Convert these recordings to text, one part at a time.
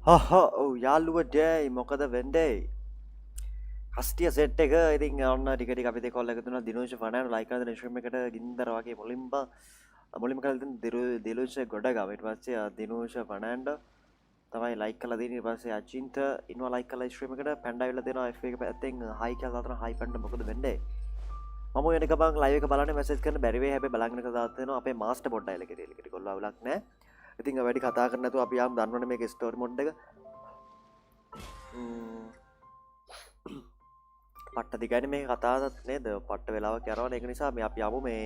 හහ ඔව් යාළුවටයි මොකද වෙන්නේ? කස්ටිය සෙට් එක ඉතින් ඔන්න ටික ටික අපි දෙකෝල් එකතු වෙනවා දිනෝෂ ෆනෑන් ලයික් කරලා දෙන ස්ට්‍රීම් එකට ගින්දර වගේ මුලින්ම කරලා දෙන දිනෝෂ ගොඩ ගාව ඊට පස්සේ දිනෝෂ ෆනෑන්ඩ් තමයි ලයික් කරලා දෙන්නේ ඊට පස්සේ අචින්ට ඉන්නවා ලයික් කරලා ස්ට්‍රීම් එකට පැන්ඩා ඇවිල්ලා දෙනවා F එක පැත්තෙන් හයි කියලා දාතන හයි පැන්ඩා මොකද වෙන්නේ? මම වෙන එක බං ලයිව් එක බලන්නේ මැසේජ් කරන්න බැරි වෙයි හැබැයි බලන්න එක දාත් වෙනවා අපේ මාස්ටර් බෝඩ් ඩයල් එකේ ටෙලිකට කොල්ල අවුලක් නැහැ. ඉතින් වැඩි කතා කරන්න නැතුව අපි ආම් දන්නවනේ මේකේ ස්ටෝරි මොඩ් එක. පට්ට දිගයිනේ මේ කතාවත් නේද? පට්ට වෙලාවක් යනවනේ ඒක නිසා මේ අපි යමු මේ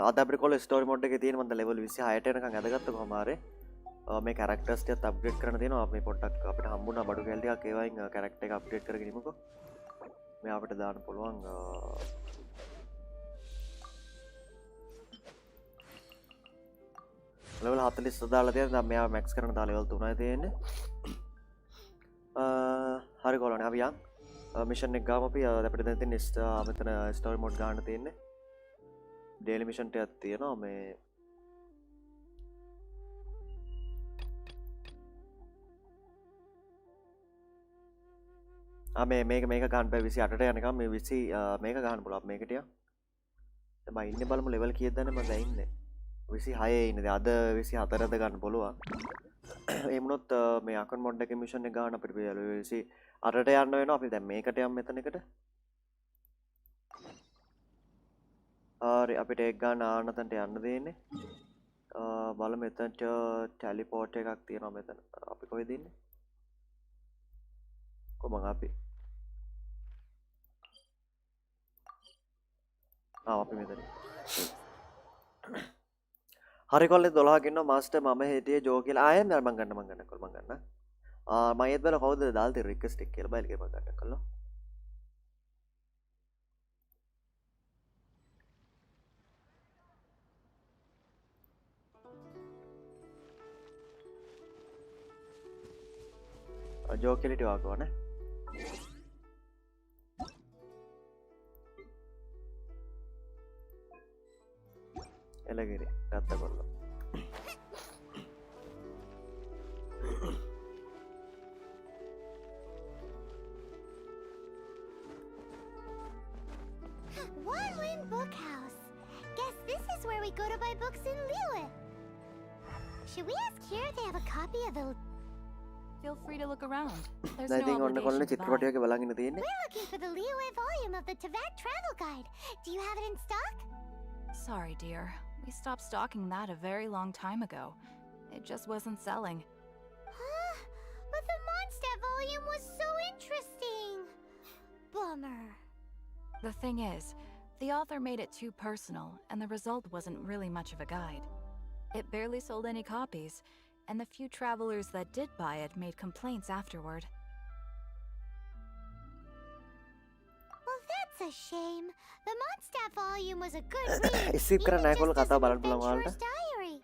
අද අපිට කොල්ල ස්ටෝරි මොඩ් එකේ තියෙන මන්ද ලෙවල් 26ට යනකම් ඇදගත්ත කොහොම හරි මේ කැරක්ටර්ස් ටිකත් අප්ග්‍රේඩ් කරන්න තියෙනවා අපි පොඩ්ඩක් අපිට හම්බුණා බඩු කැල් ටිකක් ඒ වයින් කැරක්ටර් එක අප්ඩේට් කරගෙන ඉමුකෝ මේ අපිට දාන්න පුළුවන් ලෙවල් 40 දාලා තියෙනවා දැන් මෙයා මැක්ස් කරන තා ලෙවල් 3යි තියෙන්නේ හරි කොල්ලනේ අපි යන් මිෂන් එක ගාමු අපි අපිට දැන් තියෙන මෙතන ස්ටෝරි මොඩ් ගන්න තියෙන්නේ ඩේලි මිෂන් ටිකක් තියෙනවා මේ මේක ගන්න බෑ 28ට යනකම් මේ 20 මේක ගන්න පුළුවන් මේක ටික දැන් මම ඉන්නේ බලමු ලෙවල් කීයද දන්නේ මම දැන් ඉන්නේ 26 ඉන්නේ දැන් අද 24ද ගන්න පුළුවන් ඒ වුණොත් මේ අකවුන්ට් මොඩ් එකේ මිෂන් එක ගන්න අපිට 28ට යන්න වෙනවා අපි දැන් මේකට යමු මෙතන එකට හරි අපිට ඒක ගන්න ආනතන්ට යන්න දෙන්නේ බලමු මෙතනට ටෙලිපෝට් එකක් තියෙනවා මෙතන අපි කොහෙද ඉන්නේ කොහමද අපි අපි මෙතන හරි කොල්ලේ 12ක ඉන්නවා මාස්ටර් මම හිටියේ ජෝ කියලා ආයෙත් මම ගන්න මම ගන්න මම ඒත් බල කවුද දාලා තියෙ රික්වෙස්ට් එක කියලා බයිල් එකේ මම ගන්න කළා ජෝ කියලා ටික වාකවනේ එලගිරි ගත්ත කොල්ල One Win Bookhouse. Guess this is where we go to buy books in Liyue. Should we ask here if they have a copy of the... Feel free to look around. There's I no think on the obligation to buy. We're looking for the Liyue volume of the Teyvat travel guide. Do you have it in stock? Sorry, dear. We stopped stocking that a very long time ago. It just wasn't selling. Huh? But the Mondstadt volume was so interesting. Bummer. The thing is, the author made it too personal, and the result wasn't really much of a guide. It barely sold any copies, and the few travelers that did buy it made complaints afterward. Well, that's a shame. The Mondstadt volume was a good read, ඉස්සෙත් කරන්න නැහැ කොල්ල කතාව බලන්න පුළුවන් ඔයාලට adventurer's diary.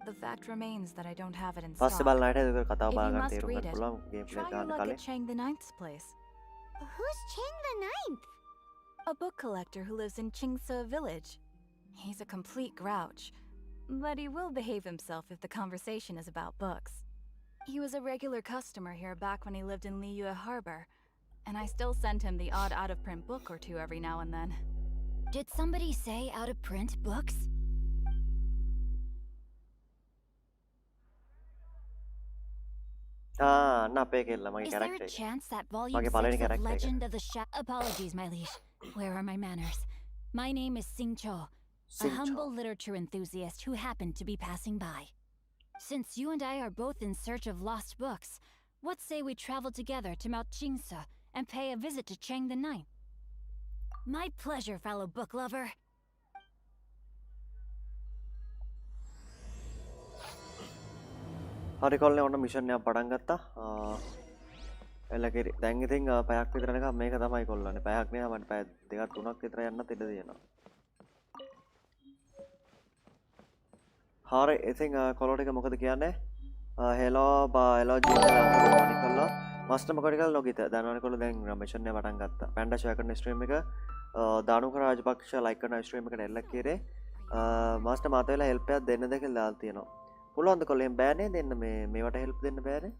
The fact remains that I don't have it in පස්සේ stock. බලන්න හිටිය ඒක කතාව If you බලන්න must තේරුම් read ගන්න it, පුළුවන් ගේම් ප්ලේ try your ගන්න luck කලින් at Chang the Ninth's place. Who's Chang the Ninth? A book collector who lives in Qingse village. He's a complete grouch, but he will behave himself if the conversation is about books. He was a regular customer here back when he lived in Liyue Harbor, and I still send him the odd out-of-print book or two every now and then. Did somebody say out-of-print books? අපේ කෙල්ල මගේ Is there character a එක chance that volume Okay, 6 Palani of character. Legend of the Apologies, my liege. Where are my manners? My name is Sing Cho, a Sing Cho. humble literature enthusiast who happened to be passing by. Since you and I are both in search of lost books, what say we travel together to Mount Qingse and pay a visit to Chang the Ninth? My pleasure, fellow book lover. හරි කොල්ලේ ඔන්න mission එකක් පටන් ගත්තා එලකිරි දැන් ඉතින් පැයක් විතර නිකන් මේක තමයි කොල්ලන්නේ පැයක් නේ මට පැය දෙකක් තුනක් විතර යන්නත් ඉඩ තියෙනවා හරි ඉතින් කොල්ලෝ ටික මොකද කියන්නේ හෙලෝ බා හෙලෝ ජීවිතය නිකල්ලා මස්ටර් මොකද කියලා ලොගිත දන්නවනකොට දැන් රමේෂන් එක පටන් ගත්තා. පැන්ඩා ෂෙයා කරන ස්ට්‍රීම් එක දානුක රාජපක්ෂ ලයික් කරන ස්ට්‍රීම් එකට එල්ල කරේ. මාස්ටර් මාත වෙලා හෙල්ප් එකක් දෙන්නද කියලා දාලා තියෙනවා. පුළුවන්ද කොල්ලෝ එහෙම බෑනේ දෙන්න මේවට හෙල්ප් දෙන්න බෑනේ.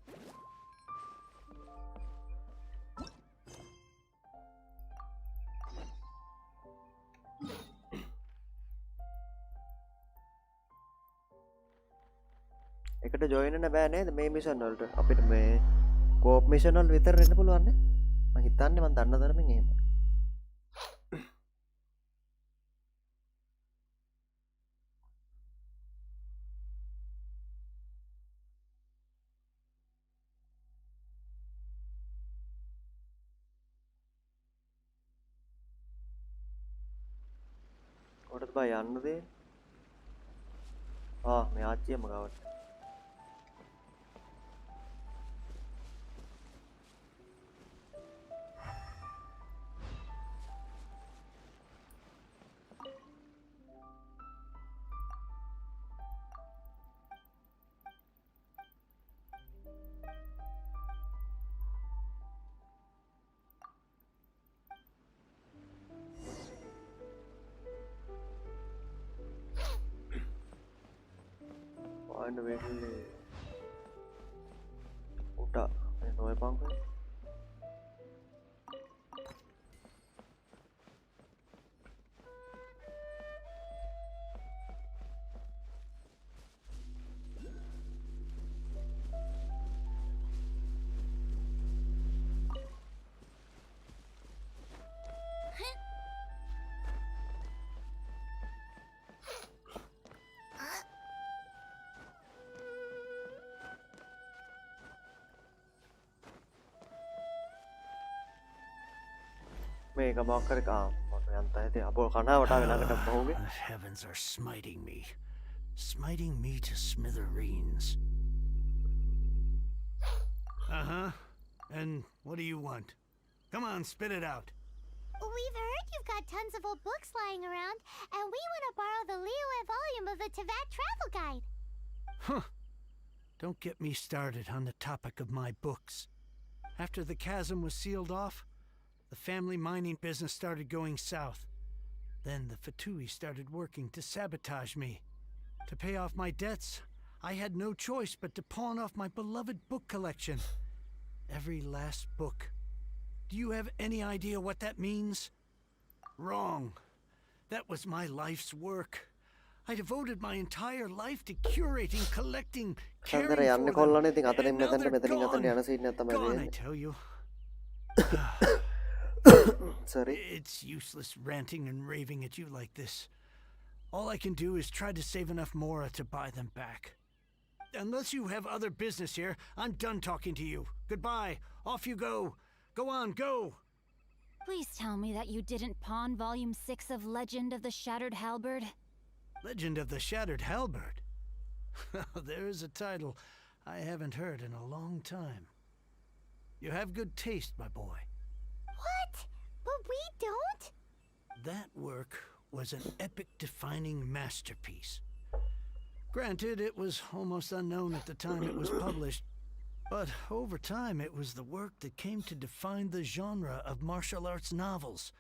එකට ජොයින් වෙන්න බෑ නේද මේ මිෂන් වලට අපිට මේ කෝප් මිෂන් වල විතර වෙන්න පුළුවන් නේ මම හිතන්නේ මම දන්න තරමින් එහෙම කොටද බා යන්නද මේ ආච්චියම ගාවට find a way to uta noe pangko මේක මොකක් කරේ මට යන්ත හිතේ අපෝ කනවා වටා වෙනකට බහුවේ The heavens are smiting me to smithereens. And what do you want? Come on, spit it out. We've heard you've got tons of old books lying around, and we want to borrow the Liyue volume of the Teyvat travel guide. Huh. Don't get me started on the topic of my books. After the chasm was sealed off, the family mining business started going south. Then the Fatui started working to sabotage me. To pay off my debts, I had no choice but to pawn off my beloved book collection. Every last book. Do you have any idea what that means? Wrong. That was my life's work. I devoted my entire life to curating, collecting, caring for them. And now they're gone, I tell you. Sorry. It's useless ranting and raving at you like this. All I can do is try to save enough Mora to buy them back. Unless you have other business here, I'm done talking to you. Goodbye. Off you go. Go on, go. Please tell me that you didn't pawn Volume 6 of Legend of the Shattered Halberd. Legend of the Shattered Halberd? There's a title I haven't heard in a long time. You have good taste, my boy. What? But we don't? That work was an epic-defining masterpiece. Granted, it was almost unknown at the time it was published, but over time it was the work that came to define the genre of martial arts novels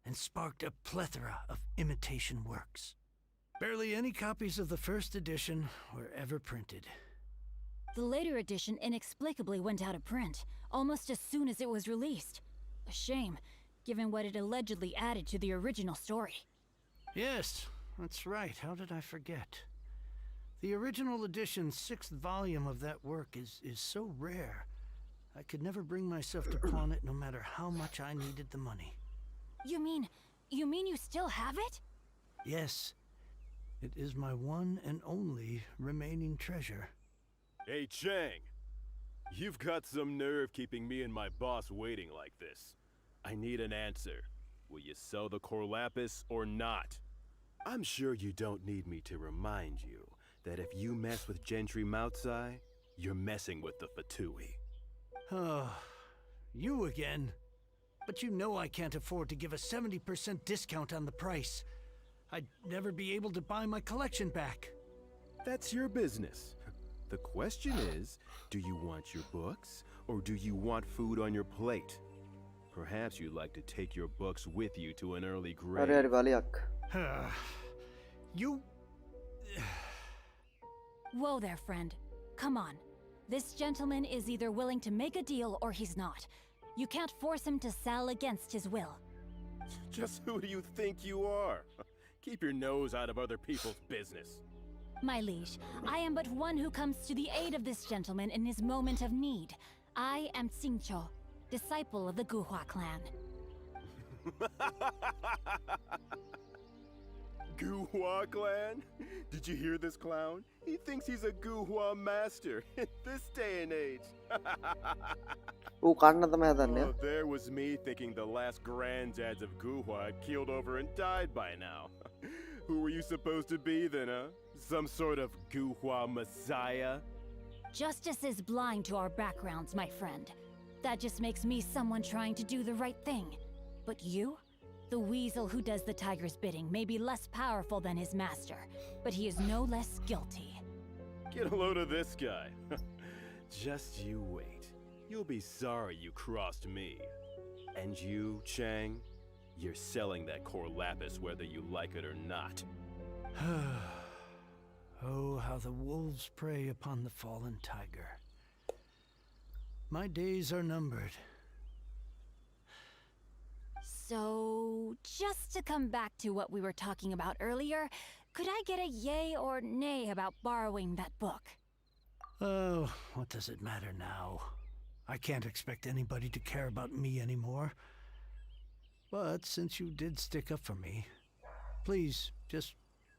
and sparked a plethora of imitation works. Barely any copies of the first edition were ever printed. The later edition inexplicably went out of print, almost as soon as it was released. A shame, given what it allegedly added to the original story. Yes, that's right. How did I forget? The original edition's 6th volume of that work is so rare. I could never bring myself to pawn it no matter how much I needed the money. You mean you still have it? Yes. It is my one and only remaining treasure. Hey, Chang. You've got some nerve keeping me and my boss waiting like this. I need an answer. Will you sell the core lapis or not? I'm sure you don't need me to remind you that if you mess with Gentry Moutsai, you're messing with the Fatui. Oh, you again. But you know I can't afford to give a 70% discount on the price. I'd never be able to buy my collection back. That's your business. The question is, do you want your books, or do you want food on your plate? Perhaps you'd like to take your books with you to an early හරි grave. හරි බාලයක්. You. Whoa there, friend. Come on. This gentleman is either willing to make a deal or he's not. You can't force him to sell against his will. Just who do you think you are? Keep your nose out of other people's business. My liege, I am but one who comes to the aid of this gentleman in his moment of need. I am Xingqiu, disciple of the Guhua clan. Guhua clan? Did you hear this clown? He thinks he's a Guhua master in this day and age. ඌ කන්න තමයි හදන්නේ. Oh, there was me thinking the last granddads of Guhua had keeled over and died by now. Who were you supposed to be then, huh? Some sort of Guhua messiah? Justice is blind to our backgrounds, my friend. That just makes me someone trying to do the right thing. But you? The weasel who does the tiger's bidding may be less powerful than his master, but he is no less guilty. Get a load of this guy. Just you wait. You'll be sorry you crossed me. And you, Chang, you're selling that core lapis whether you like it or not. Oh, how the wolves prey upon the fallen tiger. My days are numbered. So, just to come back to what we were talking about earlier, could I get a yay or nay about borrowing that book? Oh, what does it matter now? I can't expect anybody to care about me anymore. But since you did stick up for me, please just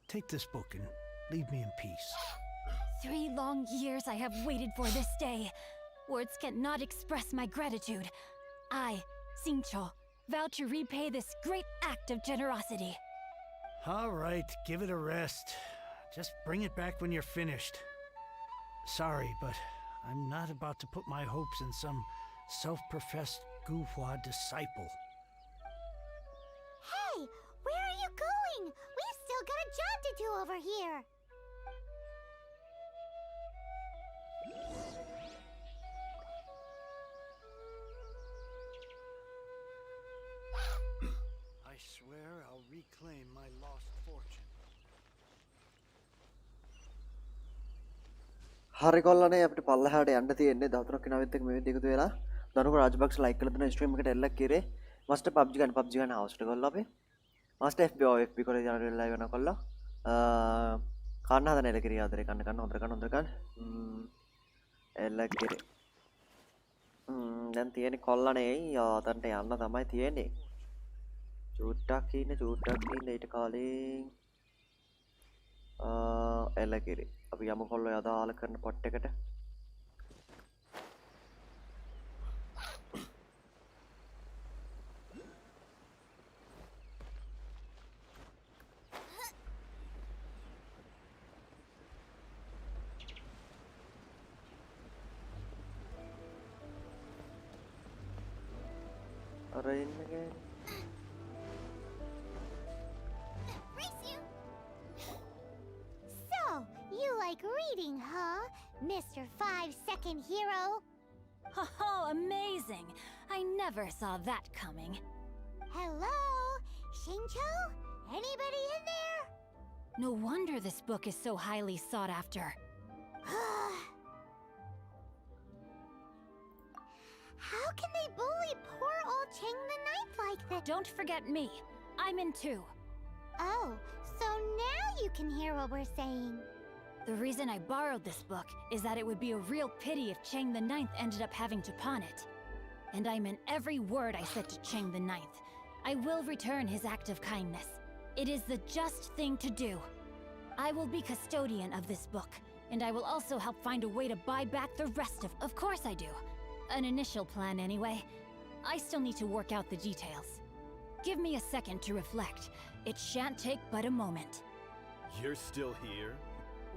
take this book and leave me in peace. 3 long years I have waited for this day. Words cannot express my gratitude. I, Xingqiu, vow to repay this great act of generosity. All right, give it a rest. Just bring it back when you're finished. Sorry, but I'm not about to put my hopes in some self-professed Guhua disciple. Hey, where are you going? We've still got a job to do over here. I swear I'll reclaim my lost fortune. හරි කොල්ලනේ අපිට පල්ලෙහාට යන්න තියෙන්නේ 13ක් වෙනවෙත් එක මේ විදිහට එකතු වෙලා දනුක රාජබක්ෂ ලයික් කරලා දෙන ස්ට්‍රීම් එකට එල්ලක් කිරේ මාස්ටර් PUBG ගන්න අවශ්‍යට කොල්ල අපේ මාස්ටර් FB කරේ යන ලයිව් වෙන කොල්ල කන්න හදන එල කිරිය ආදරේ කන්න හොඳට කන්න එල්ලක් කිරේ දැන් තියෙන්නේ කොල්ලනේ අතන්ට යන්න තමයි තියෙන්නේ චූට්ටක් ඉන්න ඊට කාලේ එල්ල කිරේ අපි යමු කොල්ලෝ යදාල කරන පොට් එකට අර ඉන්නගේ You like reading, huh? Mr. 5-second hero? Oh, amazing! I never saw that coming. Hello? Xingqiu? Anybody in there? No wonder this book is so highly sought after. How can they bully poor old Chang the Ninth like that? Don't forget me. I'm in too. Oh, so now you can hear what we're saying. The reason I borrowed this book is that it would be a real pity if Chang the Ninth ended up having to pawn it. And I meant every word I said to Chang the Ninth. I will return his act of kindness. It is the just thing to do. I will be custodian of this book, and I will also help find a way to buy back the rest of... Of course I do. An initial plan anyway. I still need to work out the details. Give me a second to reflect. It shan't take but a moment. You're still here?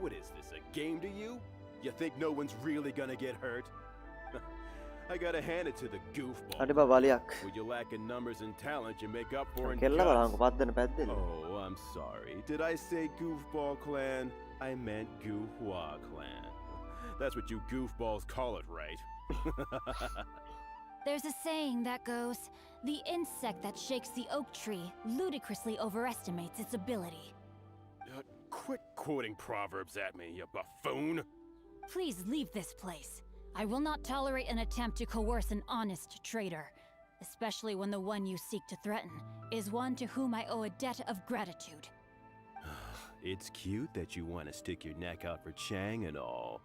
What is this, a game to you? You think no one's really gonna get hurt? I gotta hand it to the goofball. අඩි බාලියක් When you lack in numbers and talent, you make up for in කෙල්ල guts. බලංග පද්දන පැද්දෙන Oh, I'm sorry. Did I say goofball clan? I meant Guhua clan. That's what you goofballs call it, right? There's a saying that goes, the insect that shakes the oak tree ludicrously overestimates its ability. Quit quoting proverbs at me, you buffoon. Please leave this place. I will not tolerate an attempt to coerce an honest trader, especially when the one you seek to threaten is one to whom I owe a debt of gratitude. It's cute that you want to stick your neck out for Chang and all.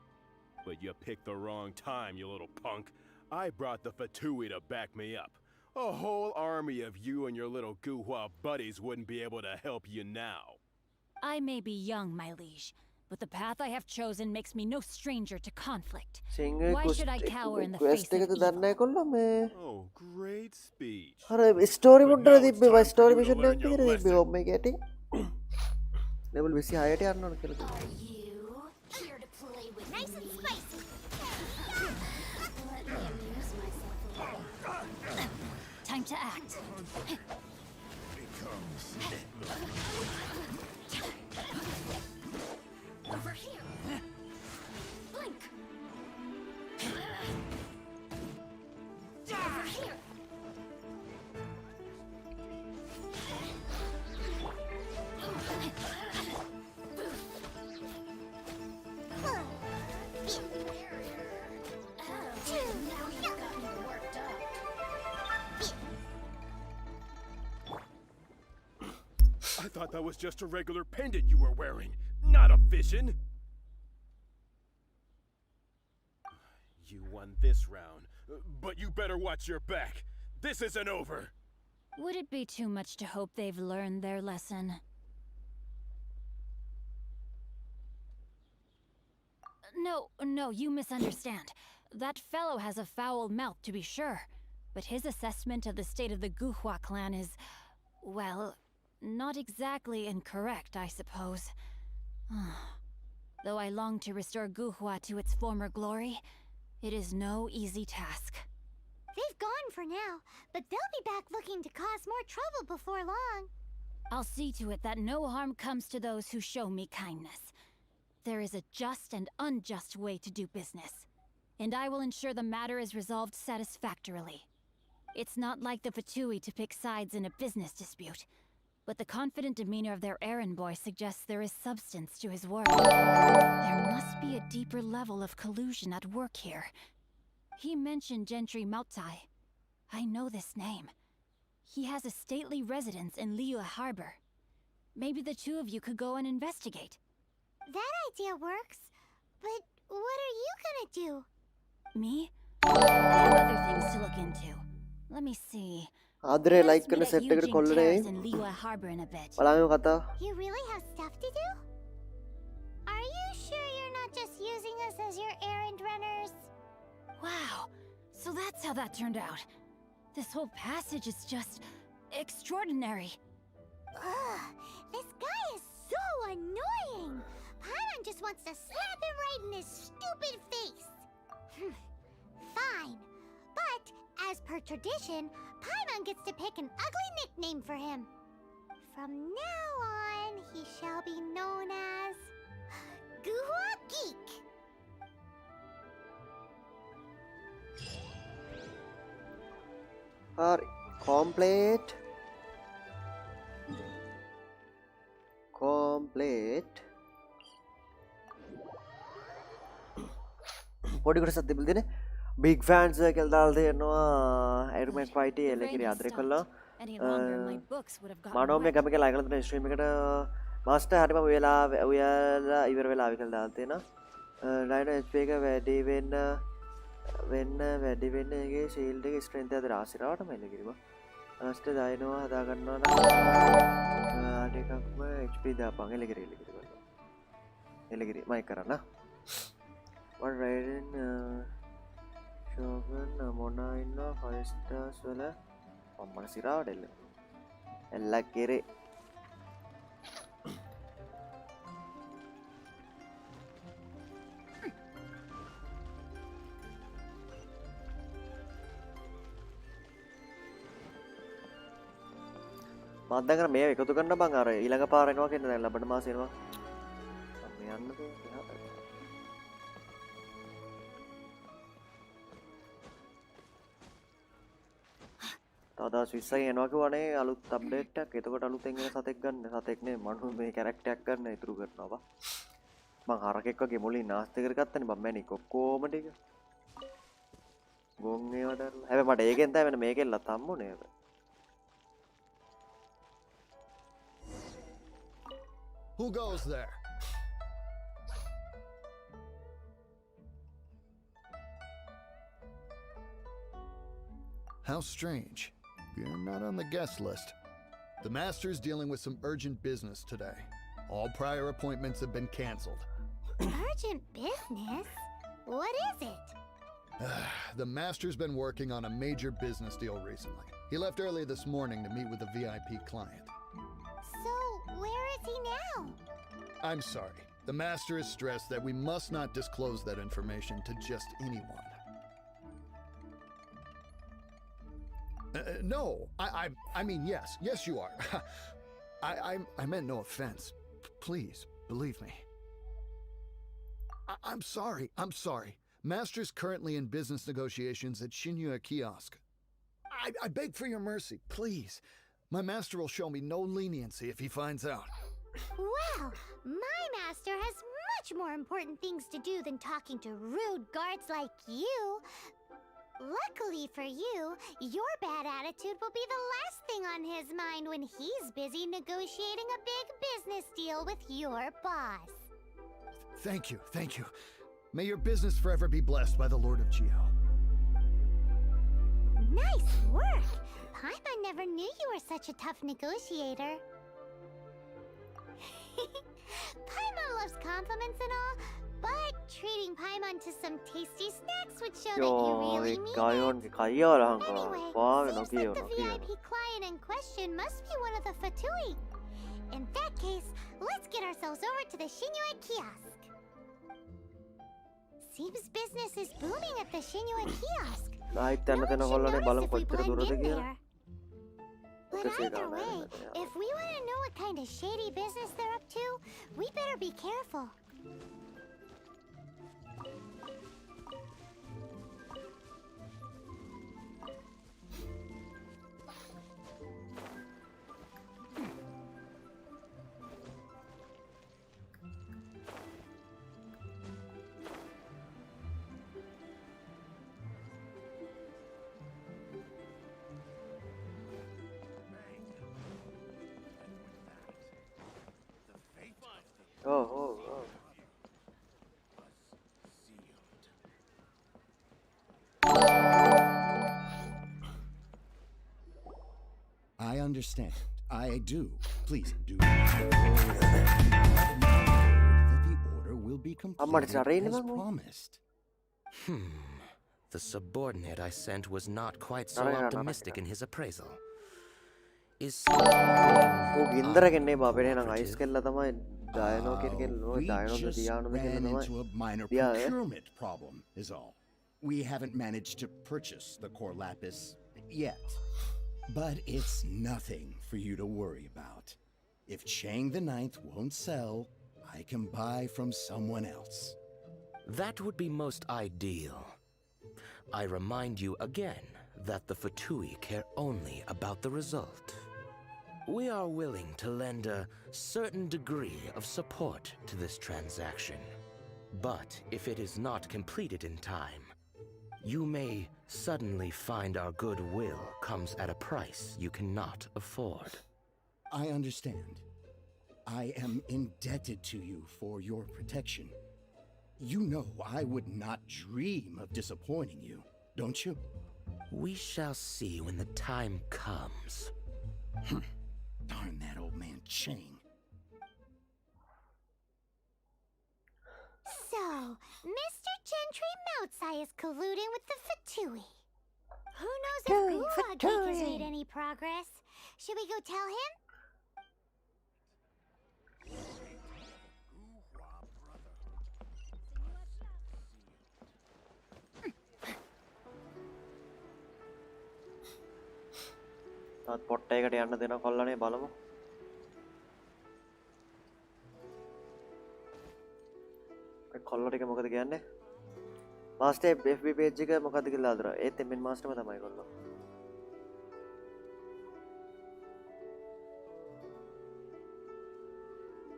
But you picked the wrong time, you little punk. I brought the Fatui to back me up. A whole army of you and your little Guhua buddies wouldn't be able to help you now. I may be young, my liege, but the path I have chosen makes me no stranger to conflict. Why should I cower in the face of evil? Oh, great speech. story But මොඩ now it's තිබ්බේ time for story you to mission learn එකක් your විතර තිබ්බේ lesson. ඔබ getting level 26ට යන්න ඕන කියලා Are you here to play with Nice and spicy. Let me amuse myself a little. Time to act. Over here. Blink. Over here. Now you've got me worked up. I thought that was just a regular pendant you were wearing, not a vision. You won this round, but you better watch your back. This isn't over. Would it be too much to hope they've learned their lesson? No, you misunderstand. That fellow has a foul mouth, to be sure. But his assessment of the state of the Guhua clan is, well, not exactly incorrect, I suppose. Though I long to restore Guhua to its former glory, it is no easy task. They've gone for now, but they'll be back looking to cause more trouble before long. I'll see to it that no harm comes to those who show me kindness. There is a just and unjust way to do business, and I will ensure the matter is resolved satisfactorily. It's not like the Fatui to pick sides in a business dispute, but the confident demeanor of their errand boy suggests there is substance to his word. There must be a deeper level of collusion at work here. He mentioned Gentry Mautai. I know this name. He has a stately residence in Liyue Harbor. Maybe the two of you could go and investigate. That idea works, but what are you gonna do? Me? I have other things to look into. Let me see. ආදරේ Let's like meet කරන at set එකට Eugene කොල්ලනේ Terrace in Liyue Harbor in a bit. බලමු කතා You really have stuff to do? Are you sure you're not just using us as your errand runners? Wow, so that's how that turned out. This whole passage is just extraordinary. Ugh, this guy is so annoying! Paimon just wants to slap him right in his stupid face! Fine, but as per tradition, Paimon gets to pick an ugly nickname for him. From now on, he shall be known as Guhua Geek. හරි complete පොඩි කොටසක් තිබිලා දෙන්නේ big fans කියලා දාලා දෙනවා අයිරමන් fight The එල rain කිරි has ආදරේ stopped. කළා Any longer, my books would have gotten මානෝ මේ wet. ගම කියලා අයකලා දෙන ස්ට්‍රීම් එකට මාස්ටර් හරිම ඔයාලා ඉවර වෙලා ආවි කියලා දාලා තියෙනවා ඩයිනෝ HP එක වැඩි වෙන්න ඒකේ ෂීල්ඩ් එකේ ස්ට්‍රෙන්ත් එක ආසිරාවට මෙල්ල කිරිවා මාස්ටර් ඩයිනෝ හදා ගන්නවා නම් ආඩ එකක්ම HP දාපන් එල කිරි මයික් කරන්න what Raiden Shogun මොනා ඉන්නවා 5 stars වල අම්මන සිරාවට එල්ල කිරි මන්දගර මේ එකතු කරන්න බං අර ඊළඟ පාර එනවා කියන්නේ දැන් ලබන මාසේ එනවා මේ යන්නද තවදා 20යි එනවා කිව්වනේ අලුත් අප්ඩේට් එකක්. එතකොට අලුතෙන් එන සතෙක් ගන්න. සතෙක් නේ මනු මේ කැරක්ටර් එකක් ගන්න ඉතුරු කරනවා බා. මං හරකෙක් වගේ මුලින් නාස්ති කරගත්තනේ බම් මැනික් ඔක්කොම ටික. ගොන් ඒවා දරලා. හැබැයි මට ඒකෙන් තමයි වෙන මේකෙල්ලත් හම්බුනේ හැබැයි. Who goes there? How strange. You're not on the guest list. The master's dealing with some urgent business today. All prior appointments have been canceled. Urgent business? What is it? The master's been working on a major business deal recently. He left early this morning to meet with a VIP client. So, where is he now? I'm sorry. The master is stressed that we must not disclose that information to just anyone. No, I mean yes, you are. I meant no offense. Please believe me. I'm sorry. Master's currently in business negotiations at Shinya Kiosk. I beg for your mercy, please. My master will show me no leniency if he finds out. Well, my master has much more important things to do than talking to rude guards like you. Luckily for you, your bad attitude will be the last thing on his mind when he's busy negotiating a big business deal with your boss. Thank you. May your business forever be blessed by the Lord of Geo. Nice work! Paimon never knew you were such a tough negotiator. Paimon loves compliments and all, but treating Paimon to some tasty snacks would show that you really mean it. Anyway, seems like the VIP client in question must be one of the Fatui. In that case, let's get ourselves over to the Shinyue Kiosk. Seems business is booming at the Shinyue Kiosk. No one should notice if we blend in there. But either way, if we want to know what kind of shady business they're up to, we better be careful. Oh. I understand. I do. Please do. That the order will be completed as promised. The subordinate I sent was not quite so optimistic in his appraisal. Is We ran into a minor procurement problem, is all. We haven't managed to purchase the core lapis yet. But it's nothing for you to worry about. If Chang the Ninth won't sell, I can buy from someone else. That would be most ideal. I remind you again that the Fatui care only about the result. We are willing to lend a certain degree of support to this transaction. But if it is not completed in time, you may suddenly find our goodwill comes at a price you cannot afford. I understand. I am indebted to you for your protection. You know I would not dream of disappointing you, don't you? We shall see when the time comes. Darn that old man Chang. So, Mr. Gentry Moutsai is colluding with the Fatui. Who knows if Gulag Geek has made any progress? Should we go tell him? පොට්ටයකට යන්න දෙන කොල්ලනේ බලමු. කොල්ලෝ ටික මොකද කියන්නේ? Master FB page එක මොකද්ද කියලා අදලා. ඒත් එම්ෙන් මාස්ටර්ම තමයි කොල්ලෝ.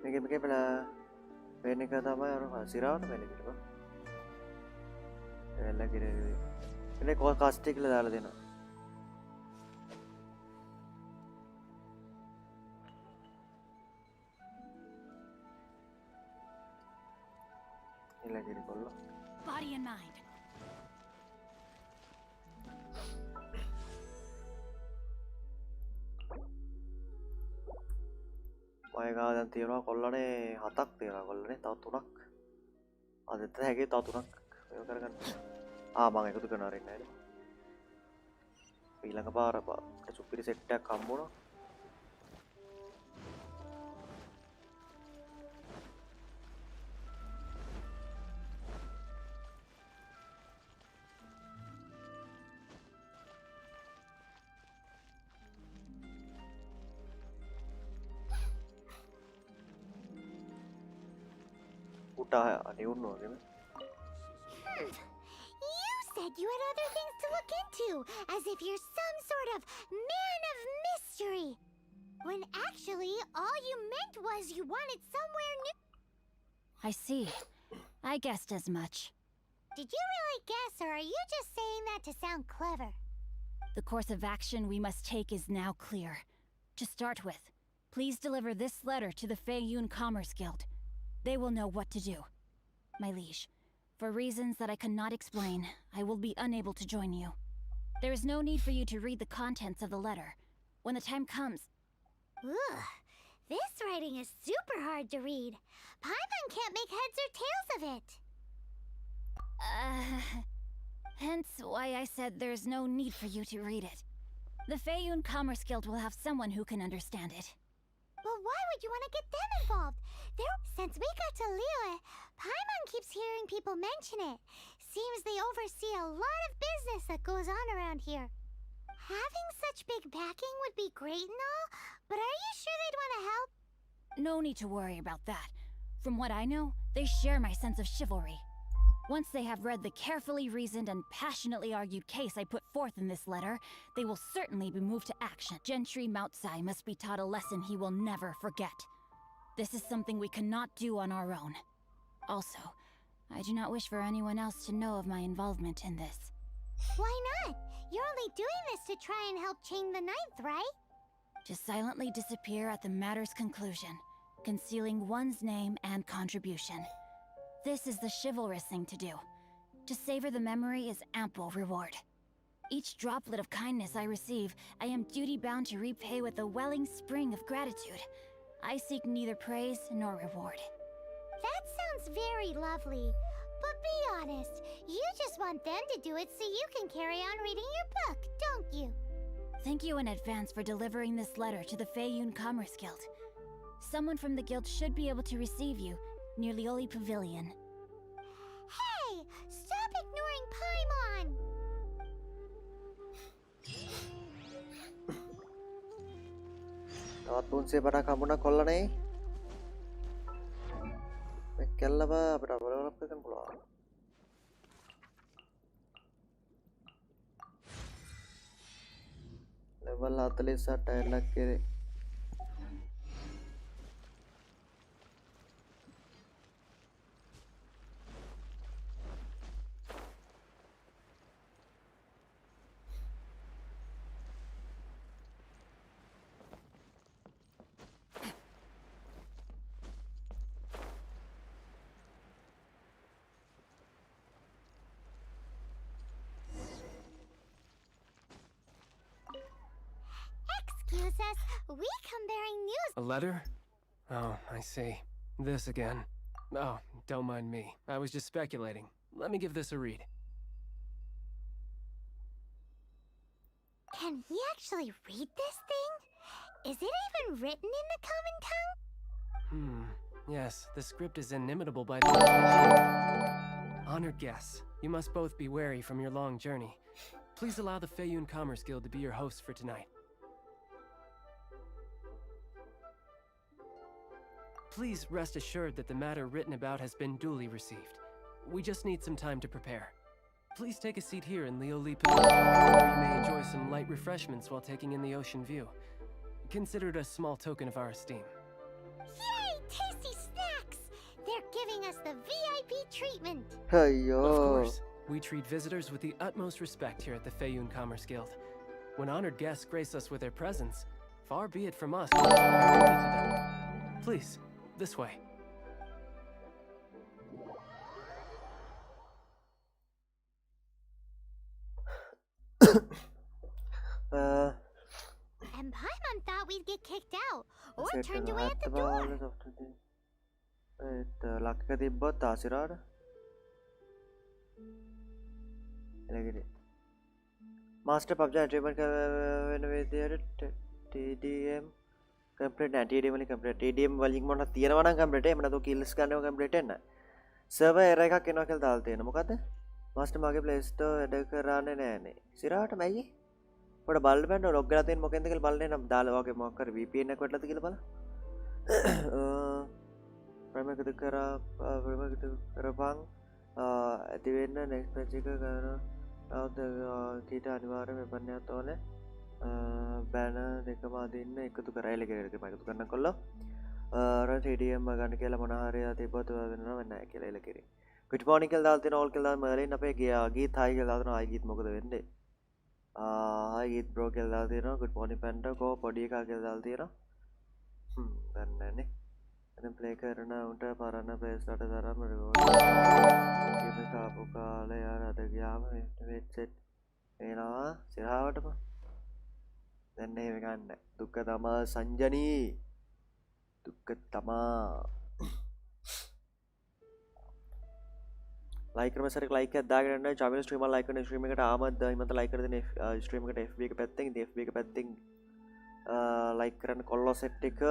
මේක බලා වෙන එක තමයි අර සිරාවට වෙලෙකට බා එල කිරේ එනේ කෝ කාස්ට් එකල දාලා දෙනවා එල කිරේ කොල්ල Body and mind. මම ගාව දැන් තියෙනවා කොල්ලනේ 7ක් තියෙනවා කොල්ලනේ තව 3ක් අදත් හැගේ තව 3ක් මේක කරගන්න මම එකතු කරනවා රෙන්න නේද ඊළඟ පාර සුපිරි සෙට් එකක් හම්බුණා නිවුණු වගේම You said you had other things to look into, as if you're some sort of man of mystery. When actually, all you meant was you wanted somewhere new. I see. I guessed as much. Did you really guess, or are you just saying that to sound clever? The course of action we must take is now clear. To start with, please deliver this letter to the Feiyun Commerce Guild. They will know what to do. My liege, for reasons that I cannot explain, I will be unable to join you. There is no need for you to read the contents of the letter. When the time comes... Ugh, this writing is super hard to read. Paimon can't make heads or tails of it. Hence why I said there's no need for you to read it. The Feiyun Commerce Guild will have someone who can understand it. But why would you want to get them involved? Since we got to Liyue, Paimon keeps hearing people mention it. Seems they oversee a lot of business that goes on around here. Having such big backing would be great and all, but are you sure they'd want to help? No need to worry about that. From what I know, they share my sense of chivalry. Once they have read the carefully reasoned and passionately argued case I put forth in this letter, they will certainly be moved to action. Gentry Moutsai must be taught a lesson he will never forget. This is something we cannot do on our own. Also, I do not wish for anyone else to know of my involvement in this. Why not? You're only doing this to try and help Chang the Ninth, right? To silently disappear at the matter's conclusion, concealing one's name and contribution. This is the chivalrous thing to do. To savor the memory is ample reward. Each droplet of kindness I receive, I am duty-bound to repay with a welling spring of gratitude. I seek neither praise nor reward. That sounds very lovely. But be honest, you just want them to do it so you can carry on reading your book, don't you? Thank you in advance for delivering this letter to the Feiyun Commerce Guild. Someone from the guild should be able to receive you near Lioli Pavilion. Hey! Stop ignoring Paimon! තවත් 300 බඩක් හම්බුණා කොල්ලනේ මේ කෙල්ලව අපිට අවලවලප් කරන්න පුළුවන් level 48 එලක් කෙරේ Excuse us, we come bearing news. A letter? Oh, I see. This again. Oh, don't mind me. I was just speculating. Let me give this a read. Can we actually read this thing? Is it even written in the common tongue? Yes, the script is inimitable by the... Honored guests, you must both be wary from your long journey. Please allow the Feiyun Commerce Guild to be your host for tonight. Please rest assured that the matter written about has been duly received. We just need some time to prepare. Please take a seat here in Lioli Pavilion, where you may enjoy some light refreshments while taking in the ocean view. Consider it a small token of our esteem. Yay! Tasty giving us the VIP treatment. අයියෝ Of course, we treat visitors with the utmost respect here at the Feiyun Commerce Guild. When honored guests grace us with their presence, far be it from us to pay duty to them. Please, this way. And Paimon thought we'd get kicked out or turned away at the door. ලක්ක තිබ්බොත් ආසිරාට එලගිරි master PUBG ඇට්‍රිබ්මන්ට් වෙන විදියට TDM complete නෑ TDM වලින් complete TDM වලින් මොනවද තියෙනවා නම් complete එහෙම නැත්නම් කිල්ස් ගන්නව කම්ප්ලීට් වෙන්න සර්වර් එරර් එකක් එනවා කියලා දාලා තියෙනවා මොකද්ද මාස්ටර් මගේ ප්ලේ ස්ටෝර් වැඩ කරන්නේ නෑනේ සිරාට මැයි පොඩ බලන්න බෑනේ ලොග් කරලා තියෙන මොකෙන්ද කියලා බලන්නේ නම් දාලා වගේ මොකක් කර VPN එකක් වටලාද කියලා බලන්න ප්‍රමකද කරපං ඇතිවෙන්න නෙක්ස් පැච් එක කරන කීට අනිවාර්යයෙන්ම එපන්නයක් ඕනේ බෑන දෙකම අදින්න එකතු කරයිල එකතු කරන්න කොල්ල TDM ගන්න කියලා මොන හරි තිබ්බොත් වෙනවා නැහැ කියලා එලකිරි good morning කියලා දාලා තියෙන all කියලා දාලා මර්ලින් අපේ ගීත් hi කියලා දාලා තියෙනවා hi ගීත් මොකද වෙන්නේ hi ගීත් bro කියලා දාලා තියෙනවා good morning panda go පොඩි එකා කියලා දාලා තියෙනවා දන්නේ නැනේ දැන් ප්ලේ කරන උන්ට පරණ ප්ලේස්ලට තරම් රිවෝඩ් ගේම් එක ආපු කාලේ යාර අද ගියාම වෙච්චෙට් එනවා සිරාවටම දැන් එහෙම ගන්න දුක්ඛ තමා සංජනී දුක්ඛ තමා ලයික් කරන සරක ලයික් එකක් දාගෙන යන්න චැනල් ස්ට්‍රීමර් ලයික් කරන ස්ට්‍රීම් එකට ආමත් හිමන්ත ලයික් කර දෙන ස්ට්‍රීම් එකට FB එක පැත්තෙන් ඉතින් FB එක පැත්තෙන් ලයික් කරන්න කොල්ලෝ සෙට් එක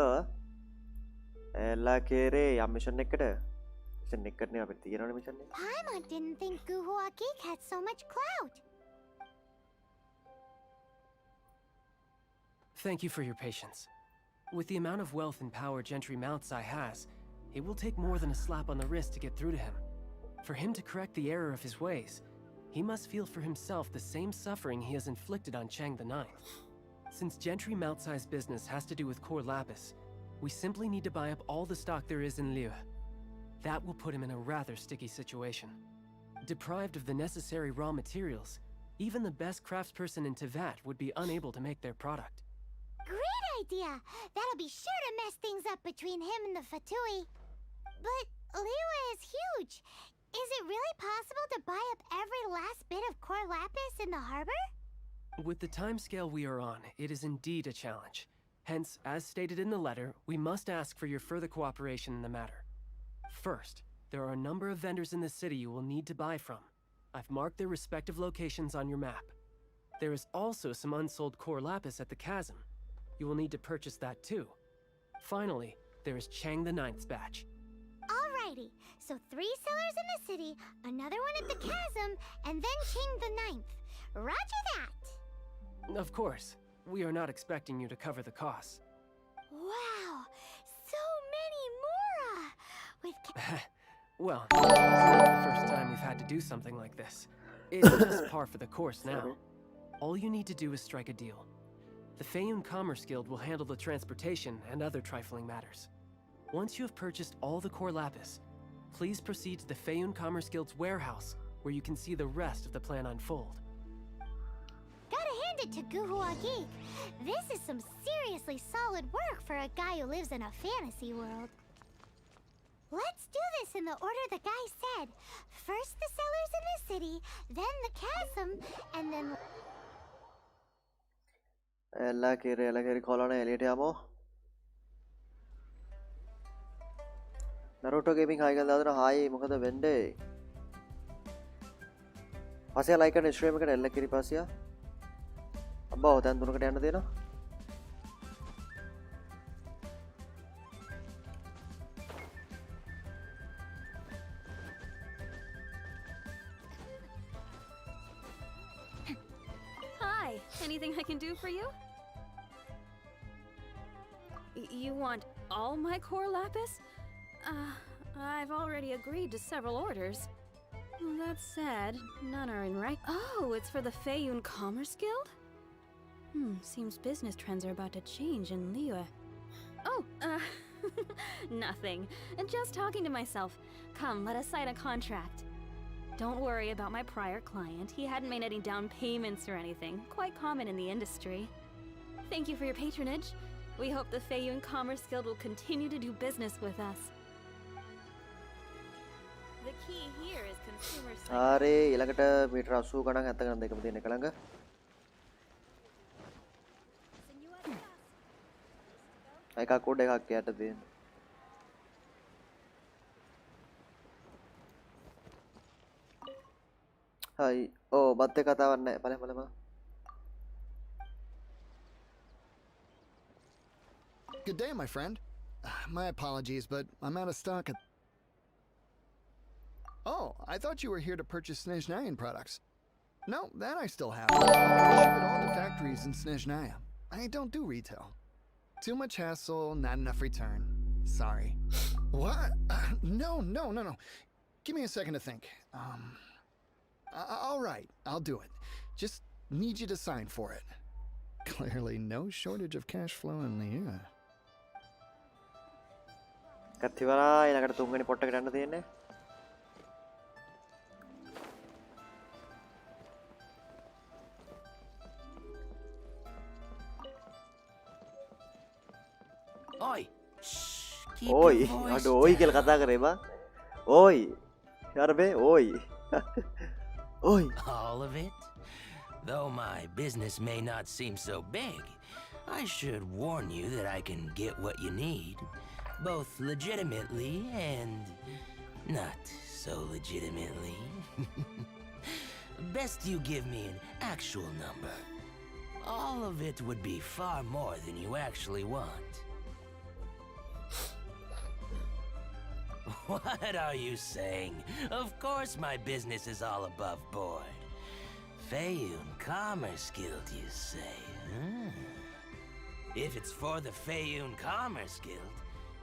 එලා කේරේ යම් මිෂන් එකකට මිෂන් එකකට නේ අපිට තියෙනවනේ මිෂන් එක Paimon didn't think Guhua Geek had so much clout. Thank you for your patience. With the amount of wealth and power Gentry Moutsai has, it will take more than a slap on the wrist to get through to him. For him to correct the error of his ways, he must feel for himself the same suffering he has inflicted on Chang the Ninth. Since Gentry Moutsai's business has to do with core lapis, we simply need to buy up all the stock there is in Liu. That will put him in a rather sticky situation. Deprived of the necessary raw materials, even the best craftsperson in Teyvat would be unable to make their product. Great idea! That'll be sure to mess things up between him and the Fatui. But Liyue is huge. Is it really possible to buy up every last bit of core lapis in the harbor? With the timescale we are on, it is indeed a challenge. Hence, as stated in the letter, we must ask for your further cooperation in the matter. First, there are a number of vendors in the city you will need to buy from. I've marked their respective locations on your map. There is also some unsold core lapis at the chasm. You will need to purchase that too. Finally, there is Chang the Ninth's batch. Alrighty, so 3 sellers in the city, another one at the chasm, and then Ching the Ninth. Roger that! Of course, we are not expecting you to cover the costs. Wow, so many Mora! With Well, it's not the first time we've had to do something like this. It's just par for the course now. All you need to do is strike a deal. The Feiyun Commerce Guild will handle the transportation and other trifling matters. Once you have purchased all the core lapis, please proceed to the Feiyun Commerce Guild's warehouse, where you can see the rest of the plan unfold. Gotta hand it to Guhua Geek. This is some seriously solid work for a guy who lives in a fantasy world. Let's do this in the order the guy said. First the sellers in the city, then the chasm, and then... එලා කේරේ කොලන එලියට යමු නරුටෝ gaming හයි ගාලා දාන hi මොකද වෙන්නේ පස්සේ like කරන stream එකට එල්ල කිරි පස්සියා අබ්බා දැන් 3කට යන්න දෙනවා Hi, anything I can do for you? You want all my core lapis? I've already agreed to several orders. That said, none are in right. Oh, it's for the Feiyun Commerce Guild? Seems business trends are about to change in Liyue. Oh, Nothing. Just talking to myself. Come, let us sign a contract. Don't worry about my prior client. He hadn't made any down payments or anything. Quite common in the industry. Thank you for your patronage. We hope the Feiyun Commerce Guild will continue to do business with us. The key here is consumer ආරේ ඊළඟට මීටර 80 ගණන් 70 ගණන් දෙකම තියෙන එක ළඟ. එකක් උඩ එකක් යට තියෙන. හයි. ඕ බත් එක කතාවක් නැහැ. බලමු. Good day, my friend. My apologies, but I'm out of stock at... Oh, I thought you were here to purchase Snezhnayan products. No, that I still have. I ship it all to factories in Snezhnaya. I don't do retail. Too much hassle, not enough return. Sorry. What? No. Give me a second to think. All right, I'll do it. Just need you to sign for it. Clearly no shortage of cash flow in Liyue. කත්තිවරා ඊළඟට තුන්වෙනි පොට් එකට යන්න තියෙන්නේ. Oi! Shh! Keep Oi! your voice අඩෝ oi කියලා කතා කරේ බා. Oi! යාරබේ oi. Oi! All of it? Though my business may not seem so big, I should warn you that I can get what you need, both legitimately and not so legitimately. Best you give me an actual number. All of it would be far more than you actually want. What are you saying? Of course my business is all above board. Feiyun Commerce Guild, you say? If it's for the Feiyun Commerce Guild,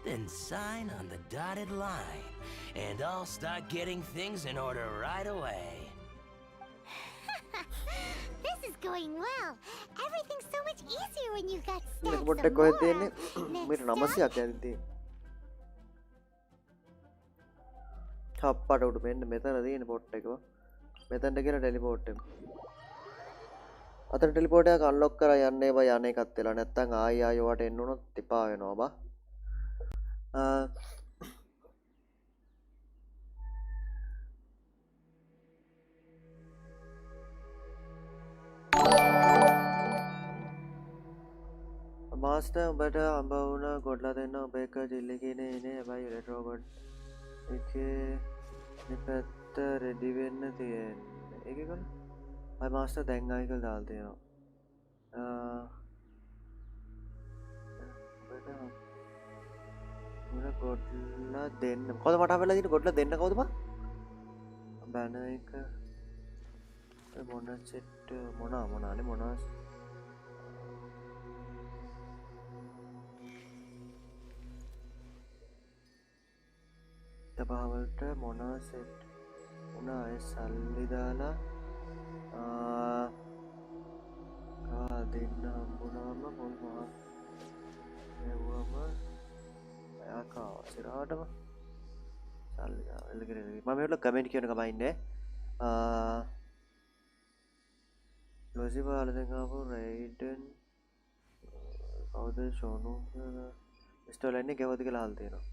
then sign on the dotted line, and I'll start getting things in order right away. This is going well. Everything's so much easier when you got මේක stacks පොට් එක of කොහෙද more. තියෙන්නේ? මීටර Next 900ක් යද්දි තියෙන්නේ. හප්පට උඩ මෙන්න මෙතන තියෙන පොට් එක. මෙතනට කියලා ටෙලිපෝට් එක. අතන ටෙලිපෝට් එක අන්ලොක් කරලා යන්න ඒවා යන එකත් වෙලා නැත්තම් ආයි ඔයාට එන්න උනොත් තිපා වෙනවා බා. මාස්ටර් උඹට අඹ වුණ ගොඩලා දෙන්න ඔබ එක ජිල්ලි කියන්නේ නේ හැබැයි රෙට්‍රෝ ගොඩ් එකේ පැත්ත රෙඩි වෙන්න තියෙන්නේ. ඒකේ කොහොමද? මයි මාස්ටර් දැන් ආයි කියලා දාලා තියෙනවා. උඹට ගොඩලා දෙන්න. කොහොමද මට හම්බෙලා තියෙන්නේ ගොඩලා දෙන්න කවුද බා? බෑන එක මොන සෙට් මොනානේ මොනවා තබාවලට මොනවා සෙට් උනා ඒ සල්ලි දාලා දෙන්න හම්බුනාම මොල් මහා එවුවම ආකා සිරාටම සල්ලි දාලා එල්ලගෙන මම මේවල කමෙන්ට් කියන එක බයින්නේ ලොසි පාලදෙන් ආපු රයිඩන් කවුද ෂෝනු ස්ටෝලන්නේ ගෙවද කියලා හල් තියෙනවා.